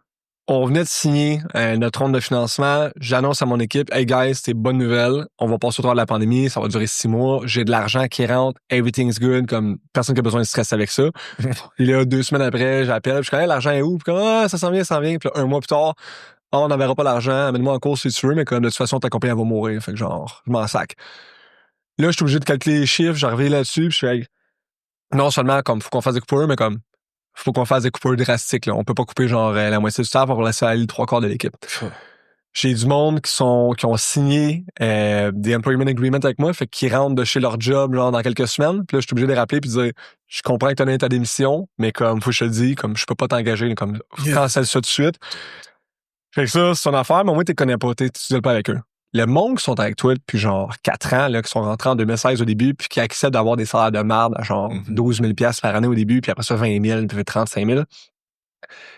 On venait de signer notre ronde de financement. J'annonce à mon équipe, hey guys, c'est bonne nouvelle. On va passer au travers de la pandémie. Ça va durer 6 mois. J'ai de l'argent qui rentre. Everything's good. Comme personne qui a besoin de stress avec ça. Et là, 2 semaines après, j'appelle. Je connais l'argent est où? Puis comme, ça s'en vient. Puis là, 1 mois plus tard, on n'enverra pas l'argent. Amène-moi en cours si tu veux. Mais comme de toute façon, ta compagnie va mourir. Fait que genre, je m'en sac. Là, je suis obligé de calculer les chiffres. J'arrive là-dessus. Puis je suis like, non seulement comme faut qu'on fasse des coupures, mais comme faut qu'on fasse des coupures drastiques. Là. On peut pas couper genre la moitié du staff pour laisser aller le 3/4 de l'équipe. J'ai du monde qui ont signé des employment agreements avec moi, fait qu'ils rentrent de chez leur job genre dans quelques semaines. Puis là, je suis obligé de les rappeler puis de dire, je comprends que t'as donné ta démission, mais comme faut que je te le dise, comme je peux pas t'engager, comme cancelle ça tout de suite. Fait que ça, c'est ton affaire, mais au moins tu les connais pas, tu deals pas avec eux. Le monde qui sont avec toi depuis genre 4 ans, là, qui sont rentrés en 2016 au début, puis qui acceptent d'avoir des salaires de merde à genre 12 000 $ par année au début, puis après ça 20 000, puis 35 000.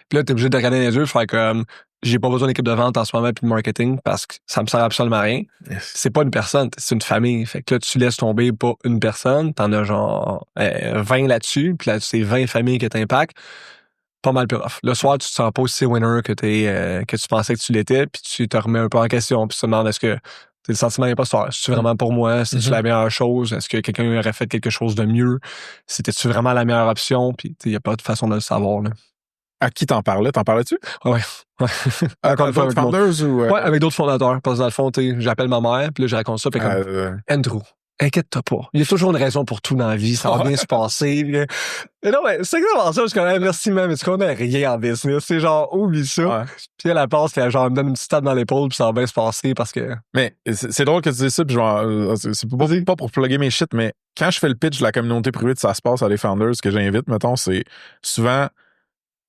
Puis là, t'es obligé de regarder les yeux, faire comme, j'ai pas besoin d'équipe de vente en ce moment puis de marketing parce que ça me sert absolument à rien. Yes. C'est pas une personne, c'est une famille. Fait que là, tu laisses tomber pas une personne, t'en as genre 20 là-dessus, puis là, c'est 20 familles que t'impactes. Pas mal plus rough. Le soir, tu te sens pas aussi winner que tu pensais que tu l'étais, puis tu te remets un peu en question, puis tu te demandes est-ce que t'es le sentiment imposteur. C'est-tu vraiment pour moi? C'est-tu la meilleure chose? Est-ce que quelqu'un aurait fait quelque chose de mieux? C'était-tu vraiment la meilleure option? Puis il y a pas de façon de le savoir, là. À qui t'en parlais? T'en parlais-tu? Ouais. Encore une fois, avec founders ou... Ouais, avec d'autres fondateurs. Parce que dans le fond, j'appelle ma mère, puis là, je raconte ça, puis comme, Andrew, inquiète-toi pas. Il y a toujours une raison pour tout dans la vie. Ça va bien se passer. Mais non, mais c'est exactement ça. Je connais, merci, mais tu connais rien en business. C'est genre, oublie ça. Ouais. Puis à la passe, puis genre, elle me donne une petite tape dans l'épaule, puis ça va bien se passer parce que... Mais c'est drôle que tu dises ça, puis genre, c'est pas pour plugger mes shit, mais quand je fais le pitch de la communauté privée de Ça se passe à des founders, que j'invite, mettons, c'est souvent...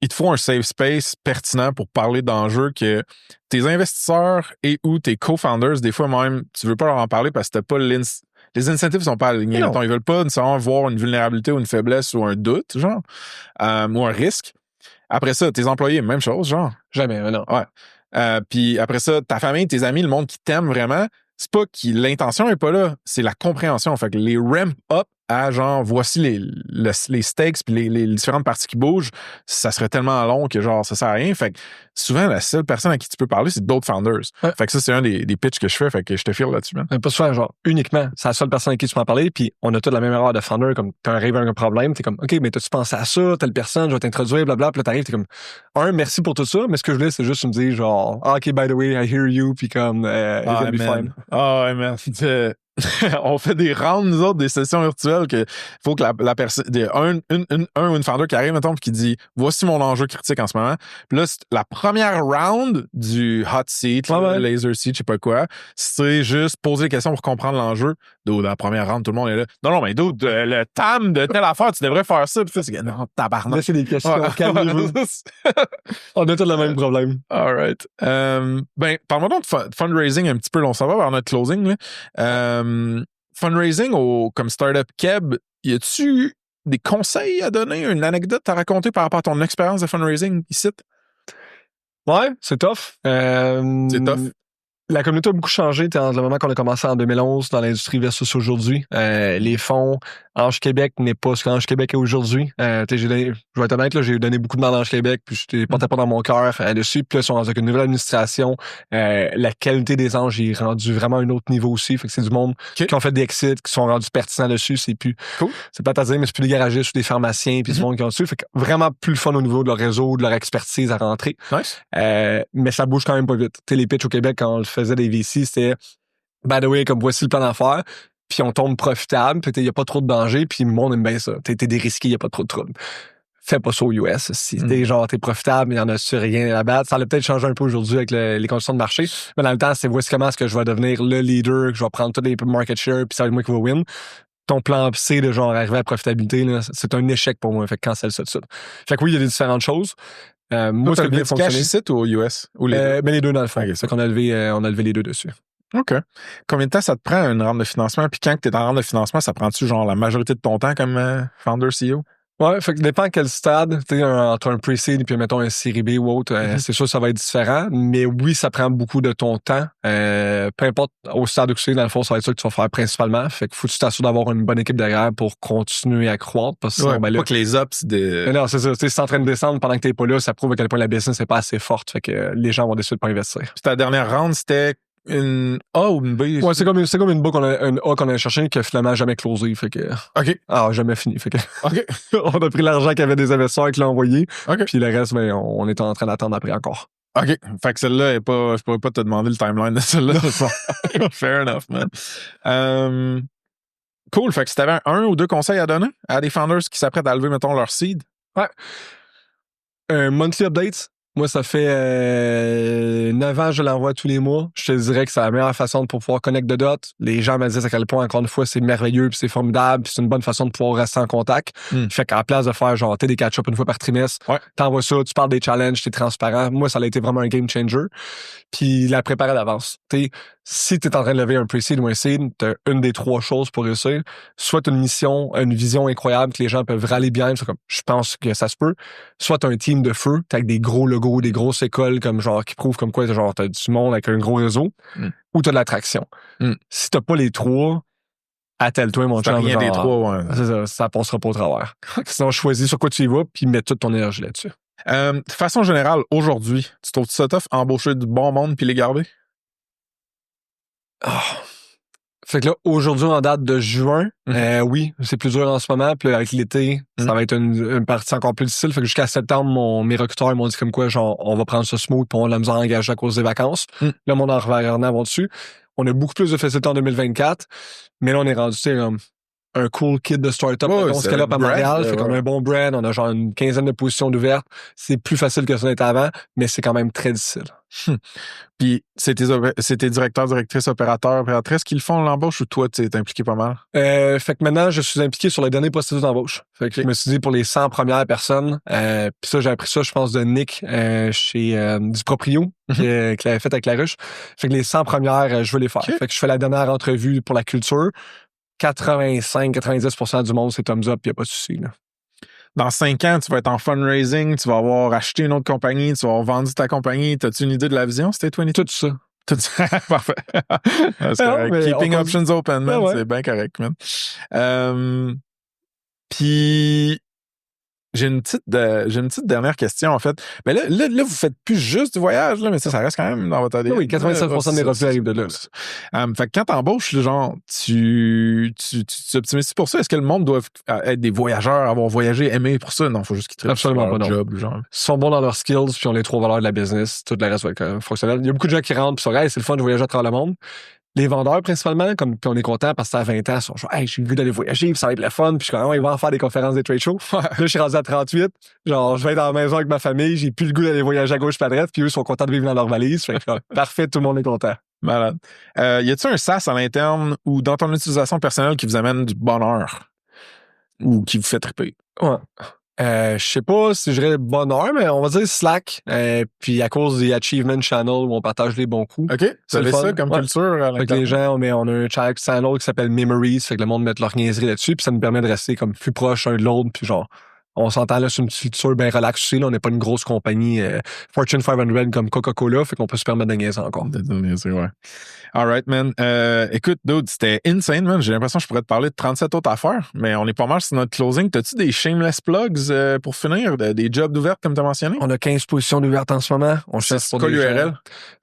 Il te faut un safe space pertinent pour parler d'enjeux que tes investisseurs et ou tes co-founders, des fois même, tu veux pas leur en parler parce que t'as pas les incentives sont pas alignés. Mettons, ils veulent pas nécessairement voir une vulnérabilité ou une faiblesse ou un doute, genre, ou un risque. Après ça, tes employés, même chose, genre. Jamais, mais non. Ouais. Puis après ça, ta famille, tes amis, le monde qui t'aime vraiment, c'est pas que l'intention est pas là, c'est la compréhension. Fait que les ramp up à genre, voici les stakes puis les différentes parties qui bougent, ça serait tellement long que genre, ça sert à rien. Fait que souvent, la seule personne à qui tu peux parler, c'est d'autres founders. Ouais. Fait que ça, c'est un des pitchs que je fais, fait que je te file là-dessus, man. Pas souvent, genre, uniquement, c'est la seule personne à qui tu peux en parler, puis on a tous la même erreur de founder, comme, t'arrives à un problème, t'es comme, OK, mais t'as-tu pensé à ça, telle personne, je vais t'introduire, blablabla, puis là, t'arrives, t'es comme, merci pour tout ça, mais ce que je voulais, c'est juste me dire, genre, OK, by the way, I hear you, puis comme, it's gonna be fine. Ouais, man. On fait des rounds, nous autres, des sessions virtuelles que faut que la personne, un ou une founder qui arrive, mettons, puis qui dit, voici mon enjeu critique en ce moment. Puis là, la première round du hot seat, laser seat, je sais pas quoi, c'est juste poser des questions pour comprendre l'enjeu. Dans la première round, tout le monde est là. Non, mais le TAM de telle affaire, tu devrais faire ça. Puis c'est non, tabarnak. Là, c'est des questions. Calmez-vous. On a tous le même problème. All right. Parle-moi donc de fundraising un petit peu. On s'en va vers notre closing, là. Fundraising comme Startup Keb, y a-tu des conseils à donner, une anecdote à raconter par rapport à ton expérience de fundraising ici? Ouais, c'est tough. C'est tough. La communauté a beaucoup changé dans le moment qu'on a commencé en 2011 dans l'industrie versus aujourd'hui. Les fonds, Ange Québec n'est pas ce qu'Ange Québec est aujourd'hui. Je vais être honnête, là, j'ai donné beaucoup de mal à Ange Québec, puis je ne portais pas dans mon cœur dessus. Puis là, ils sont avec une nouvelle administration. La qualité des anges est rendue vraiment à un autre niveau aussi. Fait que c'est du monde qui ont fait des exits, qui sont rendus pertinents dessus. C'est plus cool. C'est pas à dire, mais c'est plus des garagistes ou des pharmaciens, puis du monde qui ont dessus. Fait que vraiment plus le fun au niveau de leur réseau, de leur expertise à rentrer. Nice. Mais ça bouge quand même pas vite. Les pitchs au Québec, quand on le faisait des VC, c'était by the way, comme voici le plan d'affaires, puis on tombe profitable, puis il n'y a pas trop de danger, puis le monde aime bien ça. T'es dérisqué, il n'y a pas trop de trouble. Fais pas ça aux US. Si t'es profitable, il n'y en a sur rien à battre. Ça a peut-être changé un peu aujourd'hui avec les conditions de marché, mais dans le temps, c'est voici comment est-ce que je vais devenir le leader, que je vais prendre tous les market share, puis ça va être moi qui va win. Ton plan C de genre arriver à la profitabilité, là, c'est un échec pour moi. Fait que cancelle ça tout de suite. Fait que oui, il y a des différentes choses. Moi, ça a bien fonctionné. Ici ou aux US? Ou mais les deux dans le fond. Okay, fait qu'on a levé les deux dessus. OK. Combien de temps ça te prend une round de financement? Puis quand tu es en round de financement, ça prend-tu genre la majorité de ton temps comme founder CEO? Ouais, fait que dépend à quel stade, tu sais, entre un pre-seed et puis mettons un série B ou autre, c'est sûr que ça va être différent, mais oui, ça prend beaucoup de ton temps. Peu importe au stade où tu es, dans le fond, ça va être ça que tu vas faire principalement. Fait que faut que tu t'assures d'avoir une bonne équipe derrière pour continuer à croître. Parce que sinon, pas que les ups Mais non, c'est ça. Si c'est en train de descendre pendant que t'es pas là, ça prouve à quel point la business n'est pas assez forte. Fait que les gens vont décider de pas investir. Puis ta dernière round, c'était une A ou une B? Ouais, c'est comme une B une A qu'on a cherché qui a finalement jamais closé. Fait que. OK. Jamais fini. Fait que. OK. On a pris l'argent qu'il y avait des investisseurs qui l'ont envoyé. OK. Puis le reste, ben, on est en train d'attendre après encore. OK. Fait que celle-là est pas. Je pourrais pas te demander le timeline de celle-là. Fair enough, man. Cool. Fait que si t'avais un ou deux conseils à donner à des founders qui s'apprêtent à lever, mettons, leur seed. Ouais. Monthly updates. Moi, ça fait 9 ans que je l'envoie tous les mois. Je te dirais que c'est la meilleure façon de pouvoir connecter de dots. Les gens me disent à quel point, encore une fois, c'est merveilleux, puis c'est formidable, puis c'est une bonne façon de pouvoir rester en contact. Fait qu'à la place de faire genre des catch-up une fois par trimestre, t'envoies ça, tu parles des challenges, t'es transparent. Moi, ça a été vraiment un game changer. Puis la préparer d'avance. Si t'es en train de lever un pre-seed ou un seed, t'as une des 3 choses pour réussir. Soit t'as une mission, une vision incroyable que les gens peuvent rallier bien, c'est comme, je pense que ça se peut. Soit t'as un team de feu, t'as avec des gros logos, des grosses écoles comme genre qui prouvent comme quoi genre t'as du monde avec un gros réseau, ou t'as de l'attraction. Si t'as pas les 3, attelle-toi, mon chum. Rien des 3, ouais. Ça passera pas au travers. Sinon, choisis sur quoi tu y vas, puis mets toute ton énergie là-dessus. De façon générale, aujourd'hui, tu trouves ça tough embaucher du bon monde puis les garder? Fait que là, aujourd'hui, en date de juin, oui, c'est plus dur en ce moment. Puis avec l'été, ça va être une partie encore plus difficile. Fait que jusqu'à septembre, mes recruteurs m'ont dit comme quoi, genre, on va prendre ça smooth puis on a la misère à engager à cause des vacances. Là, mon environnement va dessus. On a beaucoup plus de facilité en 2024. Mais là, on est rendu, un cool kid de start-up. On se scale up à Montréal. Fait qu'on a un bon brand. On a genre une 15aine de positions d'ouvertes. C'est plus facile que ça n'était avant, mais c'est quand même très difficile. Puis, c'est tes directeurs, directrices, opérateurs, opératrices qui le font l'embauche ou toi, tu es impliqué pas mal? Fait que maintenant, je suis impliqué sur le dernier processus d'embauche. Fait que je me suis dit pour les 100 premières personnes, puis ça, j'ai appris ça, je pense, de Nick chez du Proprio, qu'il avait fait avec La Ruche. Fait que les 100 premières, je veux les faire. Fait que je fais la dernière entrevue pour la culture. 85-90% du monde, c'est thumbs up, il n'y a pas de souci. Là. Dans 5 ans, tu vas être en fundraising, tu vas avoir acheté une autre compagnie, tu vas avoir vendu ta compagnie. T'as-tu une idée de la vision, c'était 20? Tout ça. Tout ça. Parfait. C'est correct. Keeping options open, man. C'est bien correct, man. Puis... J'ai une petite dernière question, en fait. Mais là, vous faites plus juste du voyage, là, mais ça reste quand même dans votre ADN. Oui, 85% des revenus arrivent de là. Fait que quand t'embauches, genre, tu optimises pour ça? Est-ce que le monde doit être des voyageurs, avoir voyagé, aimer pour ça? Non, faut juste qu'ils travaillent sur leur job, genre. Ils sont bons dans leurs skills, puis ont les 3 valeurs de la business. Tout le reste va être fonctionnel. Il y a beaucoup de gens qui rentrent, puis sont hey, c'est le fun de voyager à travers le monde. Les vendeurs, principalement, puis on est content parce que à 20 ans, ils sont genre, hey, j'ai le goût d'aller voyager, puis ça va être le fun, puis je suis comme, ils vont en faire des conférences, des trade shows. Là, je suis rendu à 38. Genre, je vais être dans la maison avec ma famille, j'ai plus le goût d'aller voyager à gauche, pas à droite, puis eux sont contents de vivre dans leur valise. Fait que, parfait, tout le monde est content. Malade. Y a-t-il un SaaS à l'interne ou dans ton utilisation personnelle qui vous amène du bonheur ou qui vous fait triper? Ouais. Je sais pas si je dirais bonheur, mais on va dire Slack. Puis à cause des Achievement Channel où on partage les bons coups. OK. Vous avez ça comme culture à fait que les gens, on a un channel qui s'appelle Memories. Fait que le monde met leur niaiserie là-dessus. Puis ça nous permet de rester comme plus proche un de l'autre. Puis genre, on s'entend là sur une culture bien relax aussi. Là, on n'est pas une grosse compagnie Fortune 500 comme Coca-Cola. Fait qu'on peut se permettre de niaiser encore. Ouais. All right, man. Écoute, dude, c'était insane, man. J'ai l'impression que je pourrais te parler de 37 autres affaires, mais on est pas mal sur notre closing. T'as-tu des shameless plugs pour finir? Des jobs d'ouvertes, comme tu as mentionné? On a 15 positions d'ouvertes en ce moment. On cherche pour l'URL?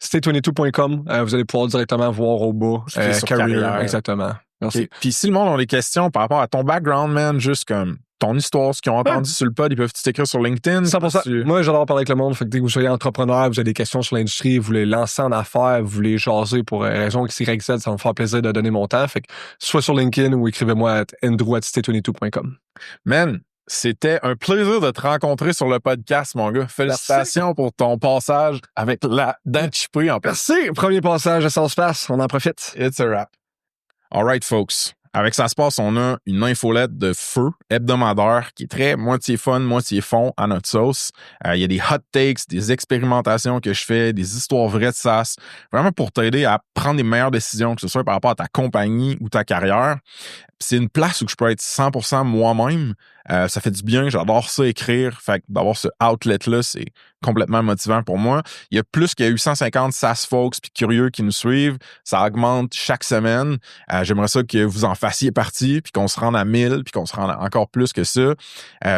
Stay22.com. Vous allez pouvoir directement voir au bas. Career. Exactement. Merci. Okay. Puis si le monde a des questions par rapport à ton background, man, juste comme ton histoire, ce qu'ils ont entendu sur le pod, ils peuvent t'écrire sur LinkedIn. 100%. Moi, j'adore parler avec le monde. Fait que dès que vous soyez entrepreneur, vous avez des questions sur l'industrie, vous voulez lancer en affaires, vous voulez jaser pour raison X, Y, Z, ça va me faire plaisir de donner mon temps. Fait que soit sur LinkedIn ou écrivez-moi à andrew@stay22.com. Man, c'était un plaisir de te rencontrer sur le podcast, mon gars. Félicitations pour ton passage avec la dent chipée en personne. Merci. Premier passage, ça se passe. On en profite. It's a wrap. All right, folks. Avec Ça se passe, on a une infolette de feu hebdomadaire qui est très moitié fun, moitié fond à notre sauce. Il y a des hot takes, des expérimentations que je fais, des histoires vraies de SaaS, vraiment pour t'aider à prendre les meilleures décisions, que ce soit par rapport à ta compagnie ou ta carrière. C'est une place où je peux être 100% moi-même. Ça fait du bien, j'adore ça écrire. Fait que d'avoir ce outlet-là, c'est complètement motivant pour moi. Il y a plus qu'il y a 850 SaaS folks puis curieux qui nous suivent. Ça augmente chaque semaine. J'aimerais ça que vous en fassiez partie puis qu'on se rende à 1000 puis qu'on se rende encore plus que ça.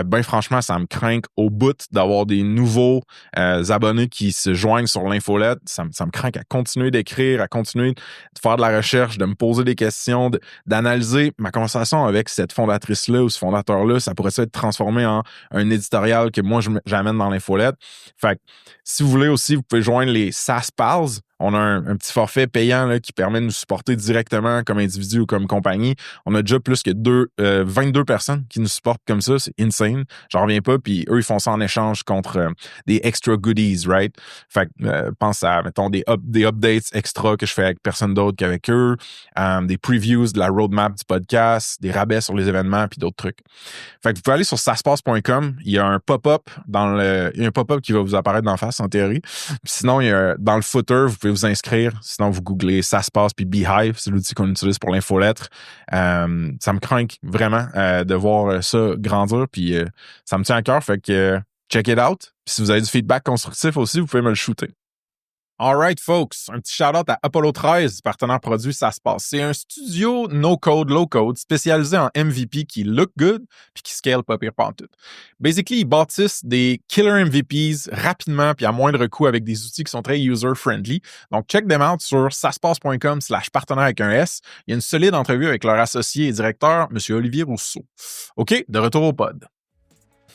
Ben franchement, ça me craint au bout d'avoir des nouveaux abonnés qui se joignent sur l'infolette. Ça me craint à continuer d'écrire, à continuer de faire de la recherche, de me poser des questions, d'analyser ma conversation avec cette fondatrice-là ou ce fondateur-là. Ça pourrait être transformé en un éditorial que moi, j'amène dans l'infolette. Fait que, si vous voulez aussi, vous pouvez joindre les SaaS Pals. On a un petit forfait payant là, qui permet de nous supporter directement comme individu ou comme compagnie. On a déjà plus que 22 personnes qui nous supportent comme ça. C'est insane. J'en reviens pas. Puis eux, ils font ça en échange contre des extra goodies, right? Fait que pense à, mettons, des updates extra que je fais avec personne d'autre qu'avec eux, des previews de la roadmap du podcast, des rabais sur les événements puis d'autres trucs. Fait que vous pouvez aller sur saspace.com. Il y a un pop-up qui va vous apparaître d'en face en théorie. Puis sinon, il y a, dans le footer, vous pouvez vous inscrire. Sinon, vous googlez SasPass puis Beehive. C'est l'outil qu'on utilise pour l'infolettre. Ça me craint vraiment de voir ça grandir. Puis ça me tient à cœur. Fait que check it out. Puis si vous avez du feedback constructif aussi, vous pouvez me le shooter. Alright, folks, un petit shout-out à Apollo 13, partenaire produit SasPass. C'est un studio no-code, low-code spécialisé en MVP qui look good puis qui scale pas pire pantoute. Basically, ils bâtissent des killer MVPs rapidement puis à moindre coût avec des outils qui sont très user-friendly. Donc, check them out sur saspass.com/partenaire avec un S. Il y a une solide entrevue avec leur associé et directeur, M. Olivier Rousseau. OK, de retour au pod.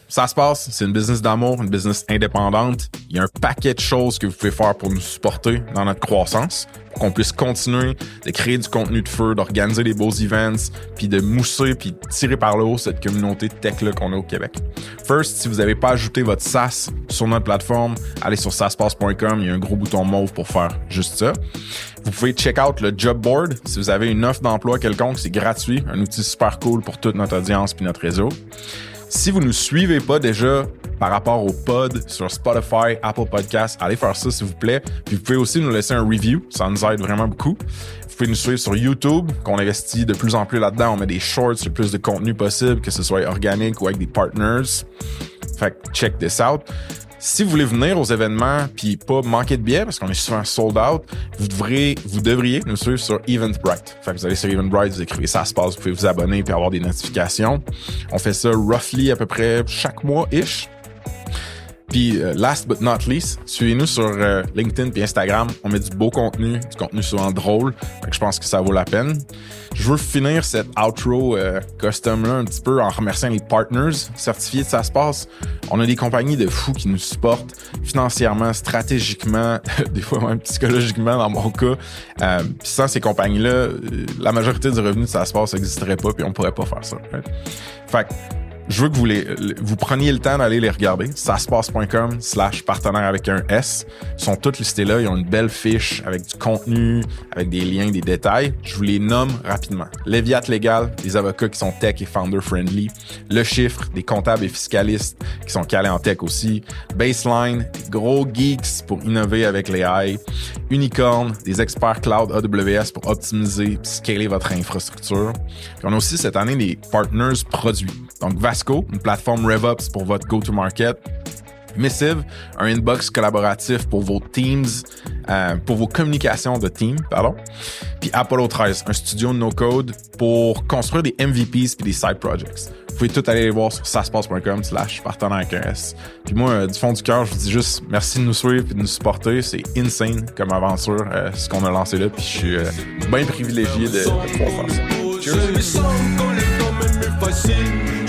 SasPass, c'est une business d'amour, une business indépendante. Il y a un paquet de choses que vous pouvez faire pour nous supporter dans notre croissance, pour qu'on puisse continuer de créer du contenu de feu, d'organiser des beaux events, puis de mousser, puis tirer par le haut cette communauté de tech-là qu'on a au Québec. First, si vous n'avez pas ajouté votre SaaS sur notre plateforme, allez sur saspass.com, il y a un gros bouton mauve pour faire juste ça. Vous pouvez check out le job board si vous avez une offre d'emploi quelconque, c'est gratuit, un outil super cool pour toute notre audience puis notre réseau. Si vous ne nous suivez pas déjà par rapport au pod sur Spotify, Apple Podcasts, allez faire ça s'il vous plaît. Puis vous pouvez aussi nous laisser un review, ça nous aide vraiment beaucoup. Vous pouvez nous suivre sur YouTube, qu'on investit de plus en plus là-dedans. On met des shorts, le plus de contenu possible, que ce soit organique ou avec des partners. Fait que check this out. Si vous voulez venir aux événements puis pas manquer de billets parce qu'on est souvent sold out, vous devriez nous suivre sur Eventbrite. Fait que vous allez sur Eventbrite, vous écrivez SasPass, vous pouvez vous abonner puis avoir des notifications. On fait ça roughly à peu près chaque mois-ish. Puis last but not least, suivez-nous sur LinkedIn puis Instagram. On met du beau contenu, du contenu souvent drôle. Fait que je pense que ça vaut la peine. Je veux finir cette outro custom-là un petit peu en remerciant les partners certifiés de SasPass. On a des compagnies de fous qui nous supportent financièrement, stratégiquement, des fois même psychologiquement dans mon cas. Puis sans ces compagnies-là, la majorité du revenu de SasPass n'existerait pas puis on pourrait pas faire ça. Right? Fait que je veux que vous preniez le temps d'aller les regarder. saspass.com/partenaire avec un S. Ils sont tous listés là. Ils ont une belle fiche avec du contenu, avec des liens, des détails. Je vous les nomme rapidement. Leviat Légal, des avocats qui sont tech et founder-friendly. Le Chiffre, des comptables et fiscalistes qui sont calés en tech aussi. Baseline, des gros geeks pour innover avec l'AI. Unicorn, des experts cloud AWS pour optimiser et scaler votre infrastructure. Puis on a aussi cette année des partners produits. Donc Vasco, une plateforme RevOps pour votre go-to-market. Missive, un inbox collaboratif pour vos teams, pour vos communications de team, pardon. Puis Apollo 13, un studio no-code pour construire des MVPs puis des side projects. Vous pouvez tout aller les voir sur saspass.com/partenaire avec un S. Puis moi, du fond du cœur, je vous dis juste merci de nous suivre et de nous supporter. C'est insane comme aventure, ce qu'on a lancé là. Puis je suis bien privilégié de pouvoir faire ça. Cheers!